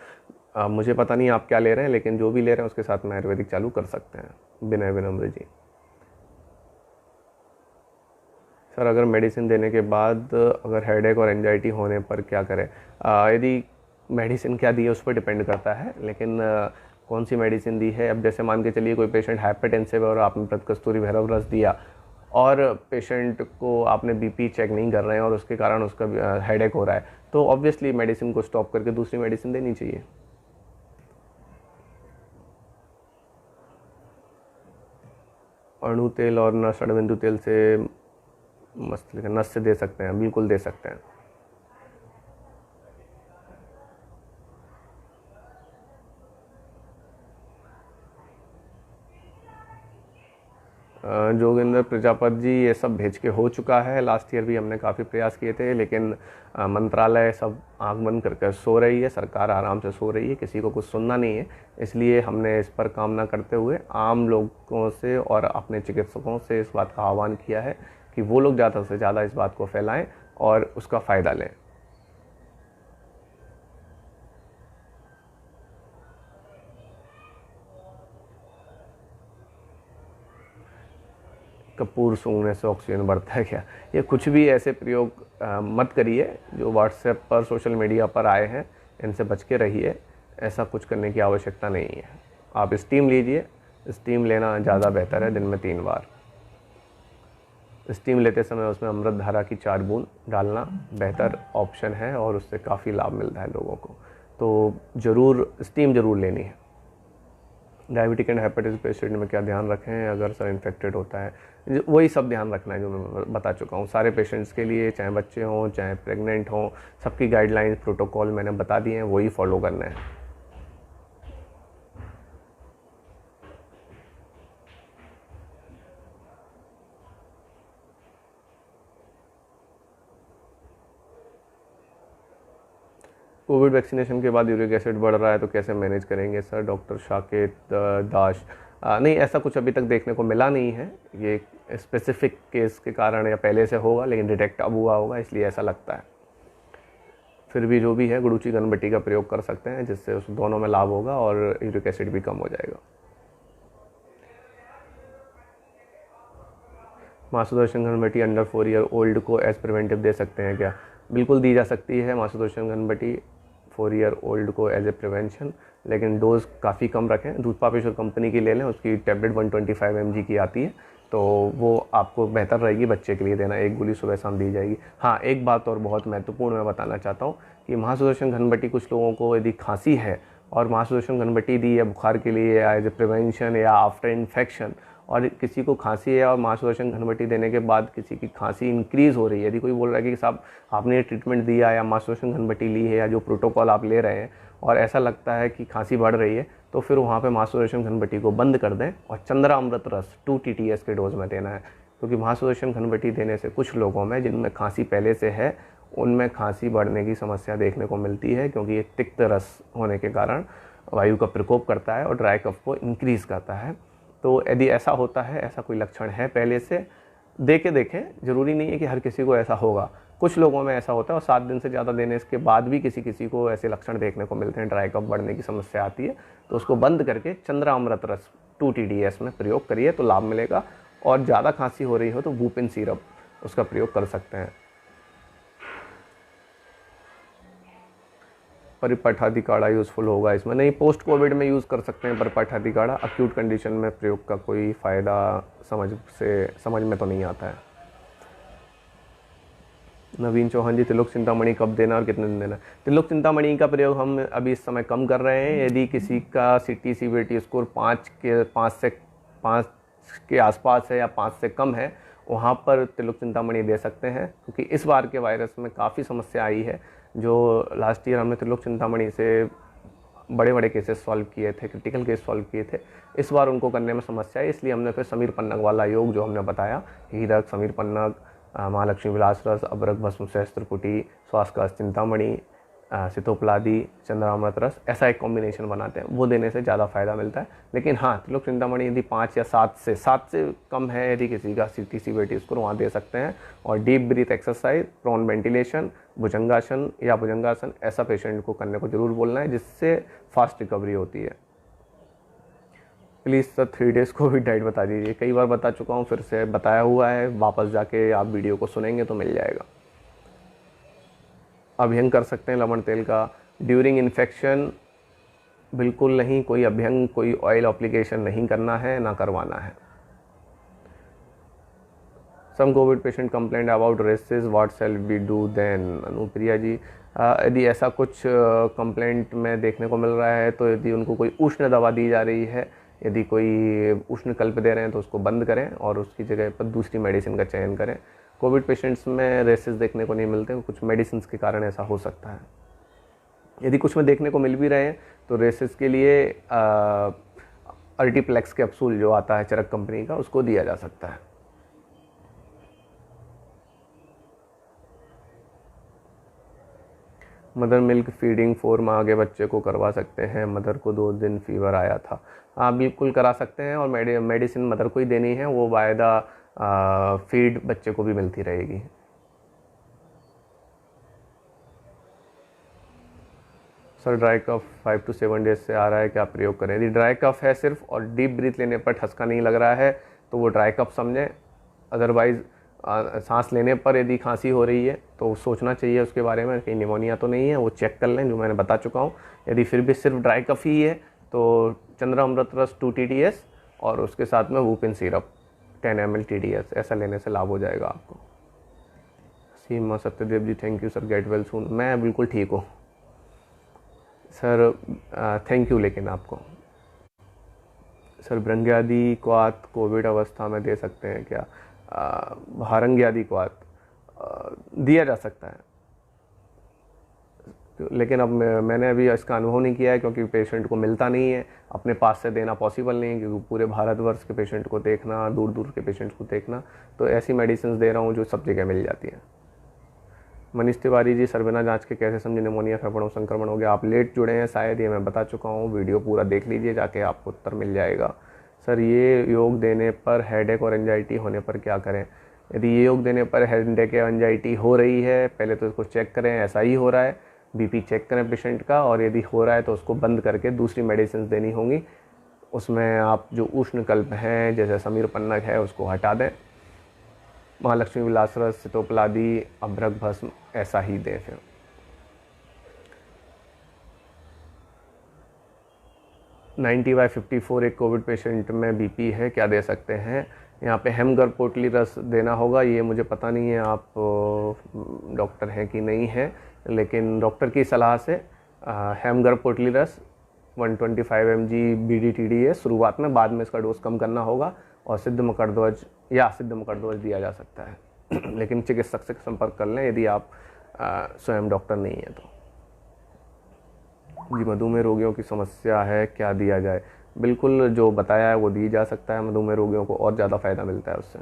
मुझे पता नहीं आप क्या ले रहे हैं, लेकिन जो भी ले रहे हैं उसके साथ में आयुर्वेदिक चालू कर सकते हैं। विनय विनम्र जी, सर अगर मेडिसिन देने के बाद अगर हेडेक और एंजाइटी होने पर क्या करें? यदि मेडिसिन क्या दी है उस पर डिपेंड करता है, लेकिन कौन सी मेडिसिन दी है। अब जैसे मान के चलिए कोई पेशेंट हाइपरटेंसिव है और आपने कस्तूरी भैरव रस दिया, और पेशेंट को आपने BP चेक नहीं कर रहे हैं और उसके कारण उसका हेडेक हो रहा है, तो ऑब्वियसली मेडिसिन को स्टॉप करके दूसरी मेडिसिन देनी चाहिए। अणु तेल और नस अणुबिंदु तेल से मस्त नस से दे सकते हैं, बिल्कुल दे सकते हैं। जोगिंदर प्रजापति जी, ये सब भेज के हो चुका है। लास्ट ईयर भी हमने काफ़ी प्रयास किए थे, लेकिन मंत्रालय सब आंख बंद करके सो रही है, सरकार आराम से सो रही है, किसी को कुछ सुनना नहीं है। इसलिए हमने इस पर काम ना करते हुए आम लोगों से और अपने चिकित्सकों से इस बात का आह्वान किया है कि वो लोग ज़्यादा से ज़्यादा इस बात को फैलाएं और उसका फ़ायदा लें। कपूर सूंघने से ऑक्सीजन बढ़ता है क्या? ये कुछ भी ऐसे प्रयोग मत करिए जो व्हाट्सएप पर, सोशल मीडिया पर आए हैं, इनसे बच के रहिए। ऐसा कुछ करने की आवश्यकता नहीं है। आप स्टीम लीजिए, स्टीम लेना ज़्यादा बेहतर है, दिन में 3 बार। स्टीम लेते समय उसमें अमृत धारा की 4 बूंद डालना बेहतर ऑप्शन है और उससे काफ़ी लाभ मिलता है लोगों को। तो ज़रूर स्टीम ज़रूर लेनी है। डायबिटिक एंड हेपेटाइटिस पेशेंट में क्या ध्यान रखें अगर सर इन्फेक्टेड होता है? वही सब ध्यान रखना है जो मैं बता चुका हूँ सारे पेशेंट्स के लिए, चाहे बच्चे हों चाहे प्रेग्नेंट हों, सबकी गाइडलाइंस प्रोटोकॉल मैंने बता दिए हैं, वही फॉलो करना है। कोविड वैक्सीनेशन के बाद यूरिक एसिड बढ़ रहा है तो कैसे मैनेज करेंगे सर? डॉक्टर शाकिर दाश। नहीं, ऐसा कुछ अभी तक देखने को मिला नहीं है। ये स्पेसिफिक केस के कारण या पहले से होगा, लेकिन डिटेक्ट अब हुआ होगा, इसलिए ऐसा लगता है। फिर भी जो भी है, गुडुची घनबट्टी का प्रयोग कर सकते हैं, जिससे उस दोनों में लाभ होगा और यूरिक एसिड भी कम हो जाएगा। माँ सुदर्शन घनबट्टी अंडर 4 ईयर ओल्ड को एज प्रिवेंटिव दे सकते हैं क्या? बिल्कुल दी जा सकती है माँ सुदर्शन घनबट्टी 4 ईयर ओल्ड को एज ए प्रिवेंशन, लेकिन डोज काफ़ी कम रखें। दूध पापेश्वर कंपनी की ले लें, उसकी टैबलेट 125 mg की आती है, तो वो आपको बेहतर रहेगी बच्चे के लिए देना। एक गोली सुबह शाम दी जाएगी। हाँ, एक बात और बहुत महत्वपूर्ण मैं बताना चाहता हूँ कि माँ सुदर्शन घनबट्टी कुछ लोगों को यदि खांसी है और माँ सुदर्शन घनबट्टी दी है बुखार के लिए या एज ए प्रिवेंशन या आफ्टर इन्फेक्शन, और किसी को खांसी है और माँ सुदर्शन घनबट्टी देने के बाद किसी की खांसी इंक्रीज़ हो रही है, यदि कोई बोल रहा है कि साहब आपने ये ट्रीटमेंट दिया या माँ सुदर्शन घनबट्टी ली है या जो प्रोटोकॉल आप ले रहे हैं और ऐसा लगता है कि खांसी बढ़ रही है, तो फिर वहाँ पे माँ सुदर्शन घनबट्टी को बंद कर दें और चंद्रामृत रस 2 TTS के डोज में देना है। क्योंकि माँ सुदर्शन घनबट्टी देने से कुछ लोगों में जिनमें खांसी पहले से है, उनमें खांसी बढ़ने की समस्या देखने को मिलती है, क्योंकि ये तिक्त रस होने के कारण वायु का प्रकोप करता है और ड्राई कफ को इंक्रीज़ करता है। तो यदि ऐसा होता है, ऐसा कोई लक्षण है पहले से, दे के देखें। ज़रूरी नहीं है कि हर किसी को ऐसा होगा, कुछ लोगों में ऐसा होता है और 7 दिन से ज़्यादा देने के बाद भी किसी किसी को ऐसे लक्षण देखने को मिलते हैं, ड्राई कफ बढ़ने की समस्या आती है, तो उसको बंद करके चंद्रामृत रस 2 TDS में प्रयोग करिए तो लाभ मिलेगा। और ज़्यादा खांसी हो रही हो तो वूपिन सिरप उसका प्रयोग कर सकते हैं। परिपाठादि काढ़ा यूज़फुल होगा इसमें? नहीं, पोस्ट कोविड में यूज़ कर सकते हैं परिपाठादि काढ़ा। अक्यूट कंडीशन में प्रयोग का कोई फ़ायदा समझ में तो नहीं आता है। नवीन चौहान जी, त्रिलोक चिंतामणि कब देना और कितने दिन देना? त्रिलोक चिंतामणि का प्रयोग हम अभी इस समय कम कर रहे हैं। यदि किसी का CT-CBT स्कोर 5 के आसपास है या 5 से कम है, वहाँ पर त्रिलोक चिंतामणि दे सकते हैं, क्योंकि इस बार के वायरस में काफ़ी समस्या आई है। जो लास्ट ईयर हमने त्रिलोक चिंतामणि से बड़े बड़े केसेस सॉल्व किए थे, क्रिटिकल केस सॉल्व किए थे, इस बार उनको करने में समस्या है। इसलिए हमने फिर समीर पन्नग वाला योग जो हमने बताया, हीरक, समीर पन्नग, महालक्ष्मी विलास रस, अबरक भस्म सहस्त्रकुटी, श्वास का चिंतामणि, सितोपलादी, चंद्रामृत रस, ऐसा एक कॉम्बिनेशन बनाते हैं, वो देने से ज़्यादा फायदा मिलता है। लेकिन हाँ, त्रिलोक चिंतामणि यदि 5 या 7 से कम है, यदि किसी का CT-CBT स्कोर, वहाँ दे सकते हैं। और deep breath exercise, prone ventilation, bhujangasana या भुजंगासन, ऐसा पेशेंट को करने को जरूर बोलना है, जिससे फास्ट रिकवरी होती है। Please sir 3 days Covid diet बता दीजिए। कई बार बता चुका हूँ, फिर से बताया हुआ है, वापस जाके आप वीडियो को सुनेंगे तो मिल जाएगा। अभ्यंग कर सकते हैं लवण तेल का ड्यूरिंग इन्फेक्शन? बिल्कुल नहीं, कोई अभ्यंग, कोई ऑयल एप्लीकेशन नहीं करना है, ना करवाना है। Some covid patient complaint about rashes, what shall we do then? Anupriya ji, यदि ऐसा कुछ कंप्लेंट में देखने को मिल रहा है, तो यदि उनको कोई उष्ण दवा दी जा रही है, यदि कोई उष्ण कल्प दे रहे हैं, तो उसको बंद करें और उसकी जगह पर दूसरी मेडिसिन का चयन करें। कोविड पेशेंट्स में रेसेस देखने को नहीं मिलते, कुछ मेडिसिन के कारण ऐसा हो सकता है। यदि कुछ में देखने को मिल भी रहे हैं, तो रेसेस के लिए अर्टिप्लेक्स कैप्सूल जो आता है चरक कंपनी का, उसको दिया जा सकता है। मदर मिल्क फीडिंग 4 माह के बच्चे को करवा सकते हैं। मदर को 2 दिन फीवर आया था। हाँ बिल्कुल करा सकते हैं, और मेडिसिन मदर को ही देनी है, वो बायदा फीड बच्चे को भी मिलती रहेगी। Sir dry cough 5 to 7 days से आ रहा है, क्या प्रयोग करें? यदि ड्राई कफ है सिर्फ और डीप ब्रीथ लेने पर ठसका नहीं लग रहा है तो वो ड्राई कफ समझें। अदरवाइज़ सांस लेने पर यदि खांसी हो रही है तो सोचना चाहिए उसके बारे में, कहीं निमोनिया तो नहीं है, वो चेक कर लें, जो मैंने बता चुका हूँ। यदि फिर भी सिर्फ ड्राई कफ ही है तो चंद्रामृत रस 2 TDS और उसके साथ में वूपिन सिरप 10 ml TDS ऐसा लेने से लाभ हो जाएगा आपको। Seema Satyadev ji thank you sir, get well soon. मैं बिल्कुल ठीक हूँ सर, थैंक यू। लेकिन आपको सर भृंग्यादि क्वाथ कोविड अवस्था में दे सकते हैं क्या? भारंग्यादि क्वाथ दिया जा सकता है, लेकिन अब मैंने अभी इसका अनुभव नहीं किया है क्योंकि पेशेंट को मिलता नहीं है, अपने पास से देना पॉसिबल नहीं है क्योंकि पूरे भारतवर्ष के पेशेंट को देखना, दूर दूर के पेशेंट को देखना, तो ऐसी मेडिसिन दे रहा हूँ जो सब जगह मिल जाती है। मनीष तिवारी जी सर बिना जांच के कैसे समझे निमोनिया फेफड़ों संक्रमण हो गया? आप लेट जुड़े हैं शायद, ये मैं बता चुका हूँ, वीडियो पूरा देख लीजिए जाके, आपको उत्तर मिल जाएगा। सर ये योग देने पर हेडेक और एंजाइटी होने पर क्या करें? यदि ये योग देने पर हेडेक या एंजाइटी हो रही है, पहले तो इसको चेक करें ऐसा ही हो रहा है, बीपी चेक करें पेशेंट का, और यदि हो रहा है तो उसको बंद करके दूसरी मेडिसिन देनी होंगी। उसमें आप जो उष्णकल्प हैं जैसे समीर पन्नग है उसको हटा दें, महालक्ष्मी विलास रस, सितोपलादी, अभ्रक भस्म ऐसा ही दें। फिर 90/54 एक कोविड पेशेंट में बीपी है, क्या दे सकते हैं? यहाँ पे हेमगर पोटली रस देना होगा, ये मुझे पता नहीं है आप डॉक्टर हैं कि नहीं है, लेकिन डॉक्टर की सलाह से हेमगर पोटली रस 125 mg BDTD शुरुआत में, बाद में इसका डोज कम करना होगा, और सिद्ध मकरध्वज या सिद्ध मकरध्वज दिया जा सकता है लेकिन चिकित्सक से संपर्क कर लें यदि आप स्वयं डॉक्टर नहीं है तो। जी मधुमेह रोगियों की समस्या है, क्या दिया जाए? बिल्कुल जो बताया है वो दी जा सकता है, मधुमेह रोगियों को और ज़्यादा फायदा मिलता है उससे।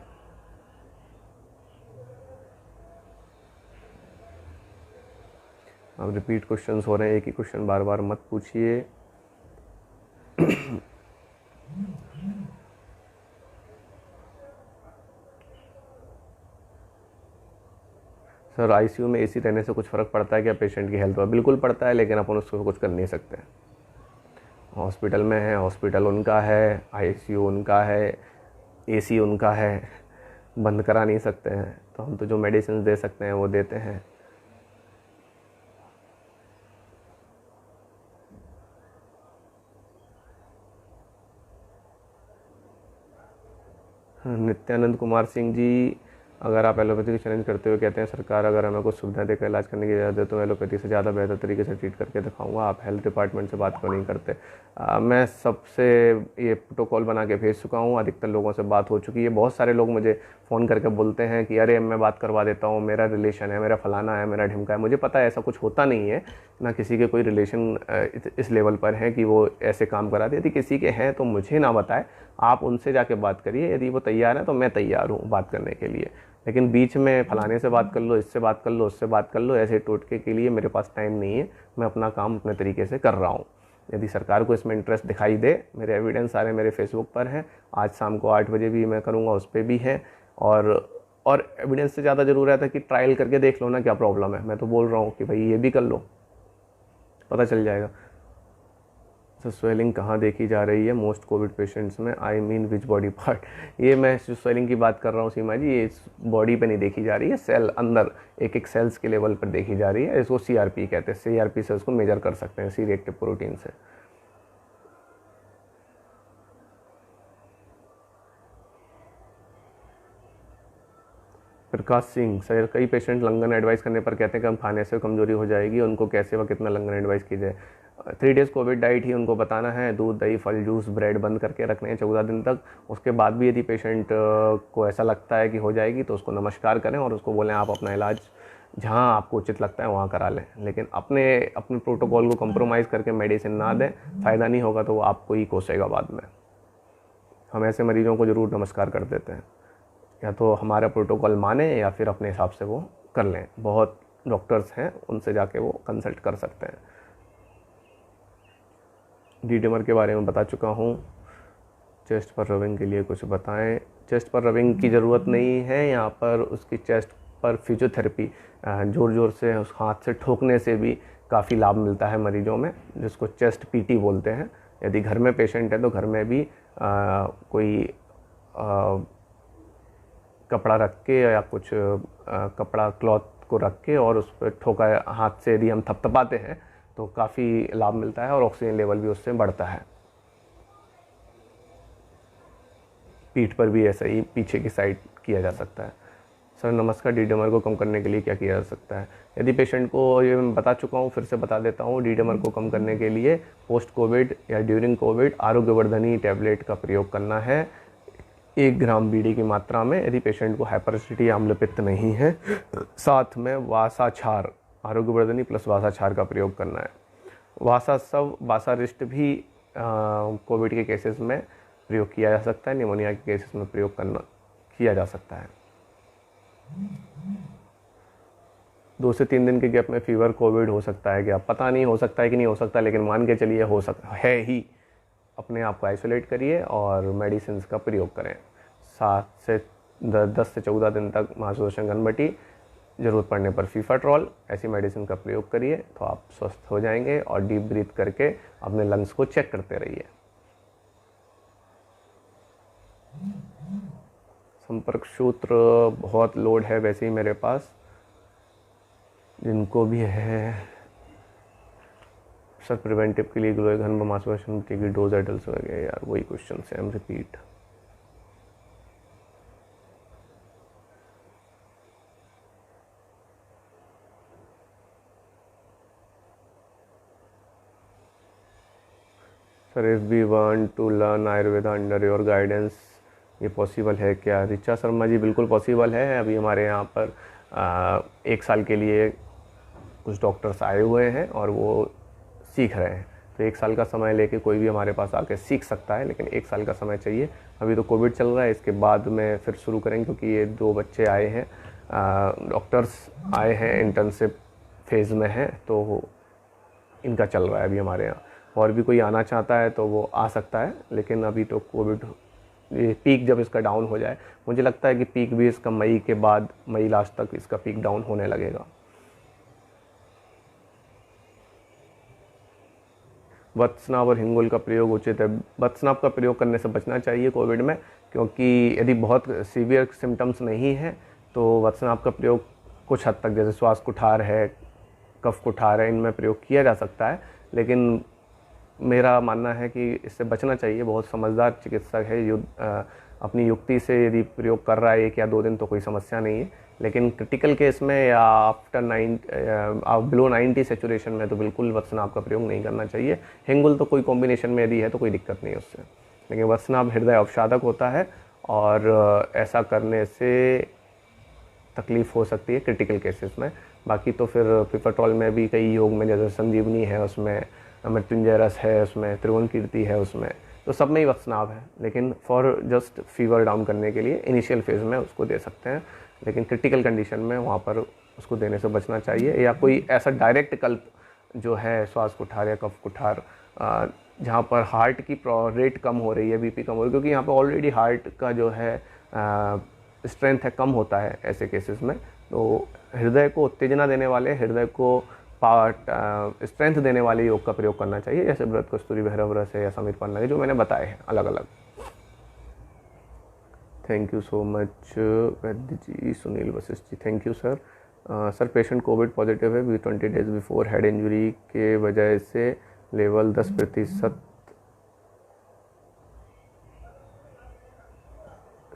अब रिपीट क्वेश्चंस हो रहे हैं, एक ही क्वेश्चन बार बार मत पूछिए। सर आईसीयू में एसी रहने से कुछ फ़र्क पड़ता है क्या पेशेंट की हेल्थ पर? बिल्कुल पड़ता है, लेकिन अपन उसको कुछ कर नहीं सकते। हॉस्पिटल में है, हॉस्पिटल उनका है, आईसीयू उनका है, एसी उनका है, बंद करा नहीं सकते हैं, तो हम तो जो मेडिसिन दे सकते हैं वो देते हैं। नित्यानंद कुमार सिंह जी, अगर आप एलोपैथी की चैलेंज करते हुए कहते हैं सरकार अगर हमें कुछ सुविधाएं देकर इलाज करने की इजाज़त दे तो एलोपैथी से ज़्यादा बेहतर तरीके से ट्रीट करके दिखाऊंगा, आप हेल्थ डिपार्टमेंट से बात क्यों नहीं करते? मैं सबसे ये प्रोटोकॉल बना के भेज चुका हूँ, अधिकतर लोगों से बात हो चुकी है। बहुत सारे लोग मुझे फ़ोन करके बोलते हैं कि अरे मैं बात करवा देता हूँ, मेरा रिलेशन है, मेरा फलाना है, मेरा ढिमका है। मुझे पता है ऐसा कुछ होता नहीं है, ना किसी के कोई रिलेशन इस लेवल पर है कि वो ऐसे काम करा दे। यदि किसी के हैं तो मुझे ना बताए, आप उनसे जाके बात करिए, यदि वो तैयार है तो मैं तैयार हूँ बात करने के लिए। लेकिन बीच में फलाने से बात कर लो, इससे बात कर लो, उससे बात कर लो, ऐसे टोटके के लिए मेरे पास टाइम नहीं है। मैं अपना काम अपने तरीके से कर रहा हूँ। यदि सरकार को इसमें इंटरेस्ट दिखाई दे, मेरे एविडेंस सारे मेरे फेसबुक पर हैं, आज शाम को 8 बजे भी मैं करूँगा, उस पर भी है। और एविडेंस से ज़्यादा ज़रूरत है कि ट्रायल करके देख लो ना क्या प्रॉब्लम है। मैं तो बोल रहा हूँ कि भाई ये भी कर लो, पता चल जाएगा। सर स्वेलिंग कहाँ देखी जा रही है मोस्ट कोविड पेशेंट्स में? I mean which body part? ये मैं जो स्वेलिंग की बात कर रहा हूँ सीमा जी, ये इस बॉडी पे नहीं देखी जा रही है, सेल अंदर एक एक सेल्स के लेवल पर देखी जा रही है। इसको CRP कहते हैं, CRP से उसको मेजर कर सकते हैं, सी रिएक्टिव प्रोटीन से। प्रकाश सिंह, सर कई पेशेंट लंगन एडवाइस करने पर कहते हैं कि हम खाने से कमजोरी हो जाएगी, उनको कैसे व कितना लंगन एडवाइस की जाए? 3 डेज़ कोविड डाइट ही उनको बताना है, दूध दही फल जूस ब्रेड बंद करके रखने हैं 14 दिन तक। उसके बाद भी यदि पेशेंट को ऐसा लगता है कि हो जाएगी तो उसको नमस्कार करें और उसको बोलें आप अपना इलाज जहाँ आपको उचित लगता है वहाँ करा लें, लेकिन अपने प्रोटोकॉल को कंप्रोमाइज़ करके मेडिसिन ना दें, फ़ायदा नहीं होगा तो वो आपको ही कोसेगा बाद में। हम ऐसे मरीजों को ज़रूर नमस्कार कर देते हैं, या तो हमारा प्रोटोकॉल माने या फिर अपने हिसाब से वो कर लें। बहुत डॉक्टर्स हैं, उनसे जाके वो कंसल्ट कर सकते हैं। डी-डिमर के बारे में बता चुका हूँ। चेस्ट पर रबिंग के लिए कुछ बताएं। चेस्ट पर रबिंग की ज़रूरत नहीं है, यहाँ पर उसकी चेस्ट पर फिजियोथेरेपी ज़ोर ज़ोर से उस हाथ से ठोकने से भी काफ़ी लाभ मिलता है मरीजों में, जिसको चेस्ट पीटी बोलते हैं। यदि घर में पेशेंट है तो घर में भी कोई कपड़ा रख के या कुछ कपड़ा क्लॉथ को रख के और उस पर ठोका हाथ से यदि हम थपथपाते हैं तो काफ़ी लाभ मिलता है और ऑक्सीजन लेवल भी उससे बढ़ता है। पीठ पर भी ऐसा ही पीछे की साइड किया जा सकता है। सर नमस्कार, डी-डिमर को कम करने के लिए क्या किया जा सकता है? यदि पेशेंट को, ये मैं बता चुका हूँ, फिर से बता देता हूँ, डी-डिमर को कम करने के लिए पोस्ट कोविड या ड्यूरिंग कोविड आरोग्यवर्धनी टैबलेट का प्रयोग करना है 1 ग्राम बीडी की मात्रा में। यदि पेशेंट को हाइपरसिटी अम्लपित्त नहीं है, साथ में वासाक्षार, आरोग्यवर्धनी प्लस वासाक्षार का प्रयोग करना है। वासारिष्ट भी कोविड के केसेस में प्रयोग किया जा सकता है, निमोनिया के केसेस में प्रयोग किया जा सकता है। 2 से 3 दिन के गैप में फीवर कोविड हो सकता है क्या? पता नहीं, हो सकता है कि नहीं हो सकता, लेकिन मान के चलिए हो सकता है ही। अपने आप को आइसोलेट करिए और मेडिसिन का प्रयोग करें। 10 से 14 दिन तक महासुदर्शन घनबटी, ज़रूरत पड़ने पर फीफाट्रॉल, ऐसी मेडिसिन का प्रयोग करिए तो आप स्वस्थ हो जाएंगे। और डीप ब्रीथ करके अपने लंग्स को चेक करते रहिए। संपर्क सूत्र बहुत लोड है वैसे ही मेरे पास, जिनको भी है। सर प्रिवेंटिव के लिए ग्लोएघन मासुदर्शन की डोज एडल्ट हो गया यार, वही question same repeat. Sir if we want to learn Ayurveda under your guidance, ये पॉसिबल है क्या? रिचा शर्मा जी, बिल्कुल पॉसिबल है। अभी हमारे यहाँ पर 1 साल के लिए कुछ डॉक्टर्स आए हुए हैं और वो सीख रहे हैं। तो 1 साल का समय लेके कोई भी हमारे पास आके सीख सकता है, लेकिन 1 साल का समय चाहिए। अभी तो कोविड चल रहा है, इसके बाद में फिर शुरू करेंगे, क्योंकि ये 2 बच्चे आए हैं, डॉक्टर्स आए हैं, इंटर्नशिप फेज़ में हैं, तो इनका चल रहा है अभी हमारे यहाँ। और भी कोई आना चाहता है तो वो आ सकता है, लेकिन अभी तो कोविड, ये पीक जब इसका डाउन हो जाए, मुझे लगता है कि पीक भी इसका मई के बाद, मई लास्ट तक इसका पीक डाउन होने लगेगा। वत्सनाभ और हिंगोल का प्रयोग उचित है? वत्सनाभ का प्रयोग करने से बचना चाहिए कोविड में, क्योंकि यदि बहुत सीवियर सिम्टम्स नहीं है तो वत्सनाभ का प्रयोग कुछ हद तक, जैसे श्वास कुठार है, कफ कुठार है, इनमें प्रयोग किया जा सकता है। लेकिन मेरा मानना है कि इससे बचना चाहिए। बहुत समझदार चिकित्सक है, अपनी युक्ति से यदि प्रयोग कर रहा है 1 या 2 दिन तो कोई समस्या नहीं है, लेकिन क्रिटिकल केस में या आफ्टर बिलो 90 सेचुरेशन में तो बिल्कुल वत्सनाभ का प्रयोग नहीं करना चाहिए। हिंगुल तो कोई कॉम्बिनेशन में यदि है तो कोई दिक्कत नहीं है उससे, लेकिन वत्सनाभ हृदय अवसादक होता है और ऐसा करने से तकलीफ़ हो सकती है क्रिटिकल केसेस में। बाकी तो फिर फीफाट्रॉल में भी कई योग में, जैसे संजीवनी है, उसमें मृत्युंजय रस है, उसमें त्रिभुवन कीर्ति है, उसमें तो सब में ही वत्सनाभ है। लेकिन फॉर जस्ट फीवर डाउन करने के लिए इनिशियल फेज़ में उसको दे सकते हैं, लेकिन क्रिटिकल कंडीशन में वहाँ पर उसको देने से बचना चाहिए। या कोई ऐसा डायरेक्ट कल्प जो है, श्वास कुठार या कफ कुठार, जहाँ पर हार्ट की रेट कम हो रही है, बीपी कम हो रही है, क्योंकि यहाँ पर ऑलरेडी हार्ट का जो है स्ट्रेंथ है, कम होता है ऐसे केसेस में। तो हृदय को उत्तेजना देने वाले, हृदय को स्ट्रेंथ देने वाले योग का प्रयोग करना चाहिए, जैसे बृहत कस्तूरी भैरव रस है या समीर पन्ना के, जो मैंने बताए हैं अलग अलग। Thank you so much Vaidya ji. Sunil Vashishtha ji, thank you sir. Sir patient covid positive है, 20 डेज बिफोर हेड इंजरी के वजह से लेवल 10%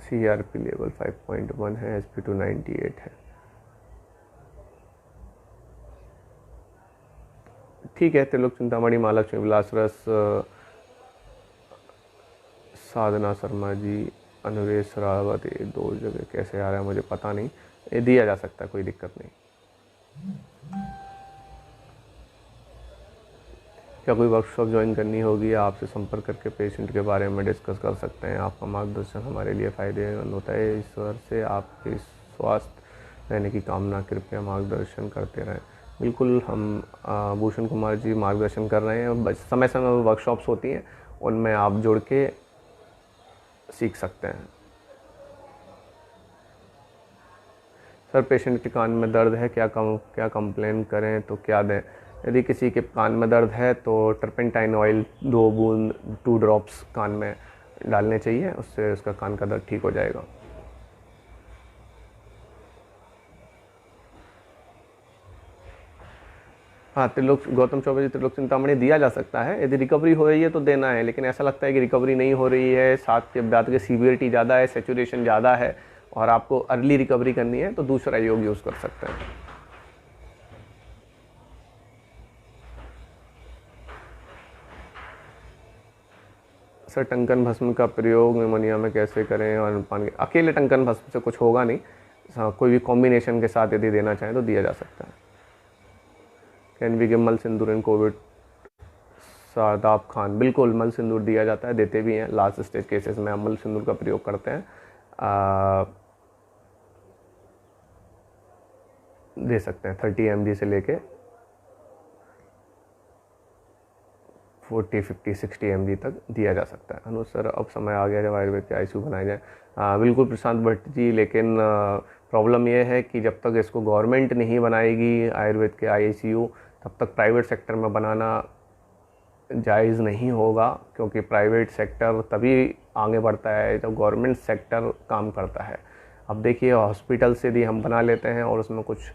CRP लेवल 5.1 है, sp2 98 है। ठीक है, त्रिलोक चिंतामणि, महालक्ष्मी विलास रस, साधना शर्मा जी, अनुवेश रावत, ये 2 जगह कैसे आ रहा है मुझे पता नहीं, ये दिया जा सकता है, कोई दिक्कत नहीं। क्या कोई वर्कशॉप ज्वाइन करनी होगी या आपसे संपर्क करके पेशेंट के बारे में डिस्कस कर सकते हैं? आपका मार्गदर्शन हमारे लिए फ़ायदेमंद होता है। ईश्वर से आपके स्वास्थ्य रहने की कामना, कृपया मार्गदर्शन करते रहें। बिल्कुल, हम भूषण कुमार जी मार्गदर्शन कर रहे हैं। समय समय वर्कशॉप्स होती हैं, उनमें आप जुड़ के सीख सकते हैं। सर, पेशेंट के कान में दर्द है, क्या कंप्लेन करें तो क्या दें? यदि किसी के कान में दर्द है तो टर्पेंटाइन ऑयल 2 बूंद 2 ड्रॉप्स कान में डालने चाहिए, उससे उसका कान का दर्द ठीक हो जाएगा। हाँ, गौतम चौबे जी, त्रिलोक चिंतामणि दिया जा सकता है। यदि रिकवरी हो रही है तो देना है, लेकिन ऐसा लगता है कि रिकवरी नहीं हो रही है, साथ के बाद की सीवियरिटी ज़्यादा है, सेचुरेशन ज़्यादा है और आपको अर्ली रिकवरी करनी है तो दूसरा योग यूज़ कर सकते हैं। सर, टंकन भस्म का प्रयोग निमोनिया में कैसे करें? और अकेले टंकन भस्म से कुछ होगा नहीं, कोई भी कॉम्बिनेशन के साथ यदि देना चाहें तो दिया जा सकता है। कैन वी गिव मल सिंदूर इन कोविड? शादाब खान, बिल्कुल मल सिंदूर दिया जाता है, देते भी हैं। लास्ट स्टेज केसेस में हम मल सिंदूर का प्रयोग करते हैं, दे सकते हैं। 30 mg से लेके 40, 50, 60 mg तक दिया जा सकता है। अनुज सर, अब समय आ गया जब आयुर्वेद के ICU बनाए जाए। बिल्कुल प्रशांत भट्ट जी, लेकिन प्रॉब्लम यह है कि जब तक इसको गवर्नमेंट नहीं बनाएगी आयुर्वेद के ICU, तब तक प्राइवेट सेक्टर में बनाना जायज़ नहीं होगा, क्योंकि प्राइवेट सेक्टर तभी आगे बढ़ता है जब गवर्नमेंट सेक्टर काम करता है। अब देखिए, हॉस्पिटल से भी हम बना लेते हैं और उसमें कुछ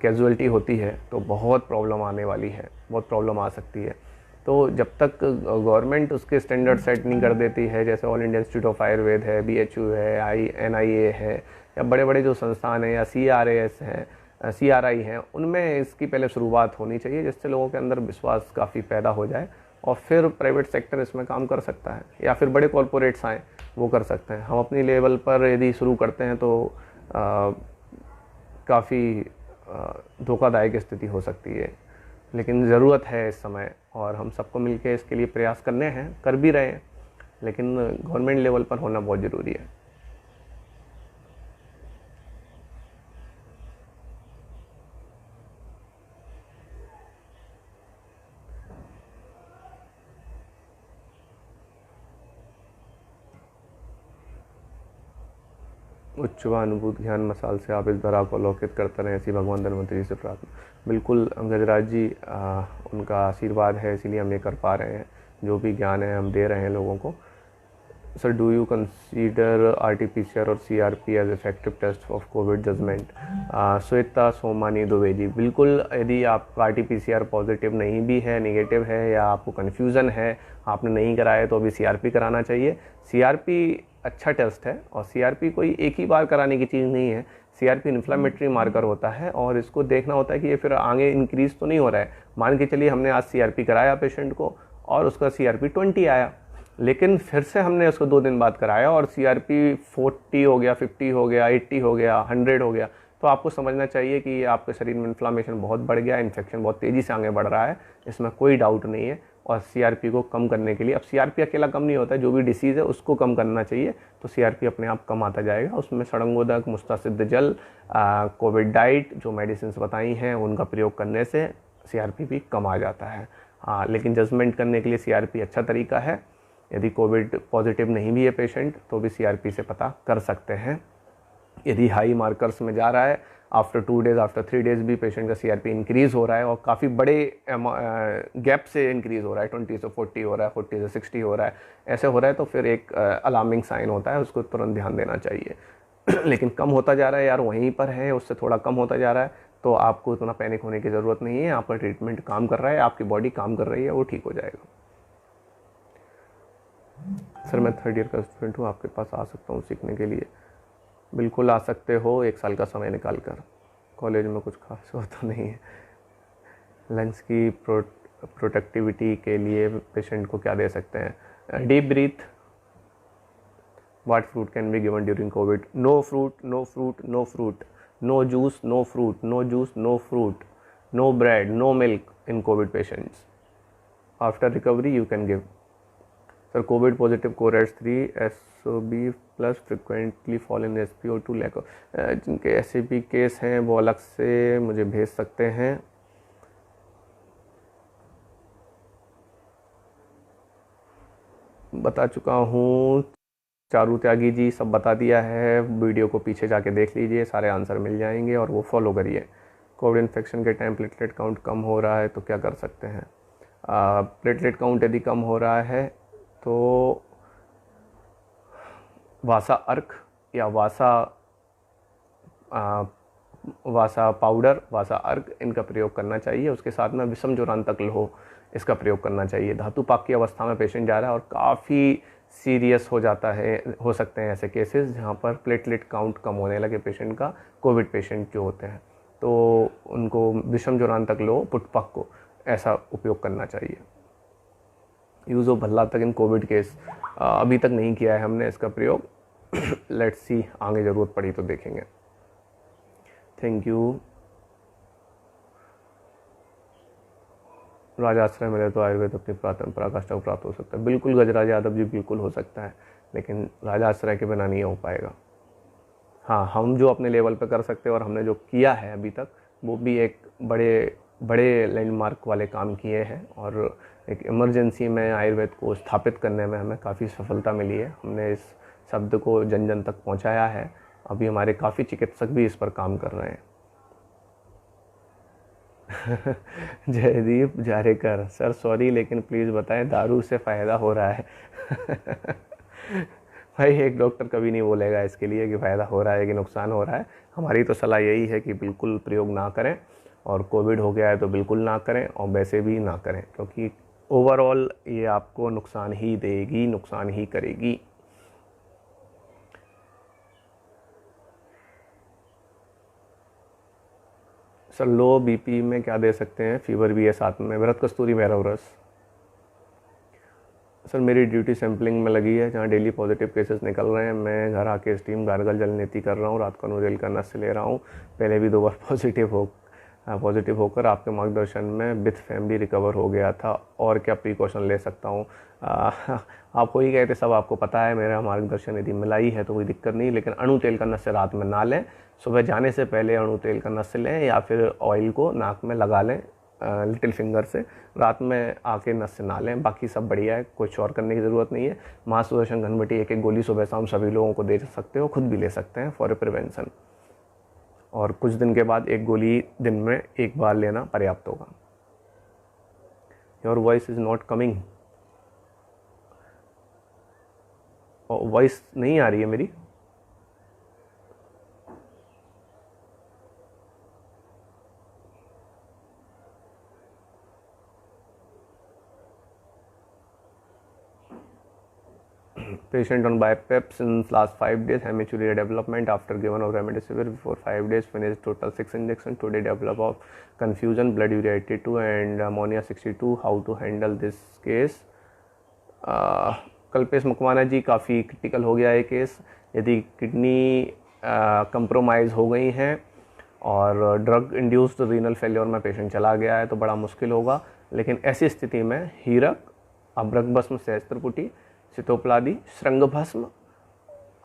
कैजुअलिटी होती है तो बहुत प्रॉब्लम आने वाली है, बहुत प्रॉब्लम आ सकती है। तो जब तक गवर्नमेंट उसके स्टैंडर्ड सेट नहीं कर देती है, जैसे all India institute of Ayurveda है, BHU है, NIA है, या बड़े बड़े जो संस्थान हैं, या CRAS हैं, CRI हैं, उनमें इसकी पहले शुरुआत होनी चाहिए, जिससे लोगों के अंदर विश्वास काफ़ी पैदा हो जाए और फिर प्राइवेट सेक्टर इसमें काम कर सकता है, या फिर बड़े कॉरपोरेट्स आएँ वो कर सकते हैं। हम अपनी लेवल पर यदि शुरू करते हैं तो काफ़ी धोखादायक स्थिति हो सकती है, लेकिन ज़रूरत है इस समय और हम सबको मिलकर इसके लिए प्रयास करने हैं, कर भी रहे हैं, लेकिन गवर्नमेंट लेवल पर होना बहुत ज़रूरी है। उच्च व अनुभूत ज्ञान मसाल से आप इस धारा को अलौकित करते रहें, ऐसी भगवान धन्वंतरि से प्रार्थना। बिल्कुल गजराज जी, उनका आशीर्वाद है, इसीलिए हम ये कर पा रहे हैं। जो भी ज्ञान है हम दे रहे हैं लोगों को। Sir, do you consider RT-PCR और CRP as effective test of covid judgment? Shweta Somani Dubey ji, बिल्कुल। यदि आपका RT-PCR पॉजिटिव नहीं भी है, नेगेटिव है, या आपको कन्फ्यूज़न है, आपने नहीं कराया, तो अभी CRP कराना चाहिए। CRP अच्छा टेस्ट है और CRP कोई एक ही बार कराने की चीज़ नहीं है। CRP इन्फ्लामेटरी मार्कर होता है और इसको देखना होता है कि ये फिर आगे इंक्रीज़ तो नहीं हो रहा है। मान के चलिए हमने आज CRP कराया पेशेंट को और उसका CRP 20 आया, लेकिन फिर से हमने उसको 2 दिन बाद कराया और CRP 40 हो गया, 50 हो गया, 80 हो गया, 100 हो गया, तो आपको समझना चाहिए कि आपके शरीर में इन्फ्लामेशन बहुत बढ़ गया, इन्फेक्शन बहुत तेज़ी से आगे बढ़ रहा है, इसमें कोई डाउट नहीं है। और CRP को कम करने के लिए, अब CRP अकेला कम नहीं होता है, जो भी डिसीज़ है उसको कम करना चाहिए, तो CRP अपने आप कम आता जाएगा। उसमें सड़ंगोदक, मुस्तासिद जल, कोविड डाइट, जो मेडिसिन बताई हैं उनका प्रयोग करने से CRP भी कम आ जाता है। लेकिन जजमेंट करने के लिए CRP अच्छा तरीका है। यदि कोविड पॉजिटिव नहीं भी है पेशेंट, तो भी CRP से पता कर सकते हैं। यदि हाई मार्कर्स में जा रहा है, आफ्टर 2 डेज़, आफ्टर 3 डेज़ भी पेशेंट का CRP इंक्रीज़ हो रहा है और काफ़ी बड़े गैप से इंक्रीज़ हो रहा है, 20 से 40 हो रहा है, 40 से 60 हो रहा है, ऐसे हो रहा है, तो फिर एक अलार्मिंग साइन होता है, उसको तुरंत ध्यान देना चाहिए। लेकिन कम होता जा रहा है यार, वहीं पर है, उससे थोड़ा कम होता जा रहा है, तो आपको इतना पैनिक होने की ज़रूरत नहीं है। आपका ट्रीटमेंट काम कर रहा है, आपकी बॉडी काम कर रही है, वो ठीक हो जाएगा। सर, मैं 3rd ईयर का स्टूडेंट हूँ, आपके पास आ सकता हूँ सीखने के लिए? बिल्कुल आ सकते हो, 1 साल का समय निकाल कर। कॉलेज में कुछ खास होता नहीं है। लंग्स की प्रोटेक्टिविटी के लिए पेशेंट को क्या दे सकते हैं? Deep breath. What fruit can be given during Covid? No fruit, no fruit, no fruit. No juice, no fruit, no juice, no fruit. no bread, no milk in COVID patients. After recovery, you can give. Sir, COVID positive cohorts 3 SOB plus frequently fall in SpO2 lack of जिनके SAB case हैं वो अलग से मुझे भेज सकते हैं. बता चुका हूँ. चारू त्यागी जी सब बता दिया है. वीडियो को पीछे जाके देख लीजिए, सारे आंसर मिल जाएंगे और वो फॉलो करिए. कोविड इन्फेक्शन के टाइम प्लेटलेट काउंट कम हो रहा है तो क्या कर सकते हैं? प्लेटलेट काउंट यदि कम हो रहा है तो वासा अर्क या वासा पाउडर, वासा अर्क, इनका प्रयोग करना चाहिए. उसके साथ में विषम ज्वरांतक लोह इसका प्रयोग करना चाहिए. धातु पाक की अवस्था में पेशेंट जा रहा है और काफ़ी सीरियस हो सकते हैं ऐसे केसेस जहाँ पर प्लेटलेट काउंट कम होने लगे पेशेंट का, कोविड पेशेंट जो होते हैं, तो उनको विषम ज्वरांतक लोह पुटपक को ऐसा उपयोग करना चाहिए. यूज़ ऑफ भल्ला तक इन कोविड केस अभी तक नहीं किया है हमने इसका प्रयोग. लेट्स सी, आगे ज़रूरत पड़ी तो देखेंगे. Thank you. राजाश्रय मिले तो आयुर्वेद अपनी पराकाष्ठा को प्राप्त हो सकता है. बिल्कुल गजराज यादव जी, बिल्कुल हो सकता है, लेकिन राजाश्रय के बिना नहीं हो पाएगा. हाँ, हम जो अपने लेवल पे कर सकते हैं और हमने जो किया है अभी तक, वो भी एक बड़े लैंडमार्क वाले काम किए हैं और एक इमरजेंसी में आयुर्वेद को स्थापित करने में हमें काफ़ी सफलता मिली है. हमने इस शब्द को जन जन तक पहुंचाया है. अभी हमारे काफ़ी चिकित्सक भी इस पर काम कर रहे हैं. जयदीप जारेकर, सर सॉरी लेकिन प्लीज़ बताएं दारू से फ़ायदा हो रहा है? भाई, एक डॉक्टर कभी नहीं बोलेगा इसके लिए कि फ़ायदा हो रहा है कि नुकसान हो रहा है. हमारी तो सलाह यही है कि बिल्कुल प्रयोग ना करें, और कोविड हो गया है तो बिल्कुल ना करें, और वैसे भी ना करें, क्योंकि ओवरऑल ये आपको नुकसान ही देगी, नुकसान ही करेगी. सर, लो बीपी में क्या दे सकते हैं? फीवर भी है साथ में. भरत कस्तूरी भैरव रस. सर, मेरी ड्यूटी सैम्पलिंग में लगी है, जहाँ डेली पॉजिटिव केसेस निकल रहे हैं. मैं घर आके स्टीम गार्गल जल नीति कर रहा हूँ, रात को नोरेल का नस ले रहा हूँ. पहले भी 2 बार पॉजिटिव होकर आपके मार्गदर्शन में विथ फैमिली रिकवर हो गया था. और क्या प्रिकॉशन ले सकता हूँ? आपको ही कहते, सब आपको पता है. मेरा मार्गदर्शन यदि मिला ही है तो कोई दिक्कत नहीं, लेकिन अणु तेल का नस्य रात में ना लें. सुबह जाने से पहले अणु तेल का नस्य लें, या फिर ऑयल को नाक में लगा लें लिटिल फिंगर से. रात में आके नस्य ना लें. बाकी सब बढ़िया है, कुछ और करने की ज़रूरत नहीं है. महासुदर्शन घनबटी 1 गोली सुबह शाम सभी लोगों को दे सकते हो, खुद भी ले सकते हैं फॉर प्रिवेंशन. और कुछ दिन के बाद 1 गोली दिन में 1 बार लेना पर्याप्त होगा. Your voice is not coming. Voice नहीं आ रही है मेरी? Patient on BiPAP since last 5 days, hematuria development after given of remdesivir before 5 days, finished total 6 injections. Today develop of confusion, blood urea 82 and ammonia 62. How to handle this case? Kalpesh Makwana जी, काफ़ी critical हो गया है case. यदि kidney compromise हो गई हैं और drug induced renal failure में पेशेंट चला गया है तो बड़ा मुश्किल होगा. लेकिन ऐसी स्थिति में हीरक, अभ्रक भस्म, सहस्त्रपुटी, सितोपलादी, श्रृंग भस्म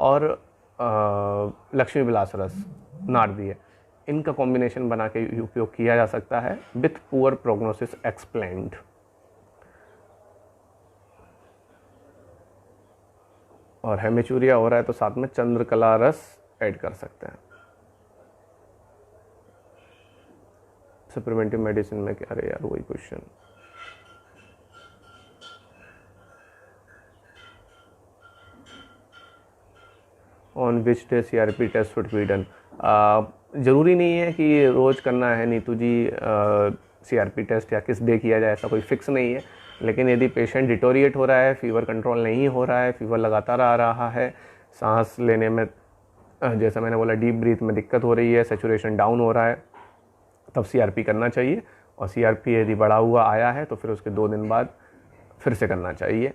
और लक्ष्मी विलास रस, नारदीय, इनका कॉम्बिनेशन बना के उपयोग किया जा सकता है विथ पुअर प्रोग्नोसिस एक्सप्लेन्ड. और हेमेचूरिया हो रहा है तो साथ में चंद्रकला रस ऐड कर सकते हैं. सप्लीमेंट्री मेडिसिन में क्या? अरे यार, वही क्वेश्चन. On which day CRP test should be done? ज़रूरी नहीं है कि रोज़ करना है नीतू जी CRP टेस्ट, या किस डे किया जाए, ऐसा कोई फिक्स नहीं है. लेकिन यदि पेशेंट डिटोरिएट हो रहा है, फीवर कंट्रोल नहीं हो रहा है, फीवर लगातार आ रहा है, सांस लेने में जैसा मैंने बोला डीप ब्रीथ में दिक्कत हो रही है, सेचुरेशन डाउन हो रहा है, तब CRP करना चाहिए. और CRP यदि बढ़ा हुआ आया है तो फिर उसके 2 दिन बाद फिर से करना चाहिए.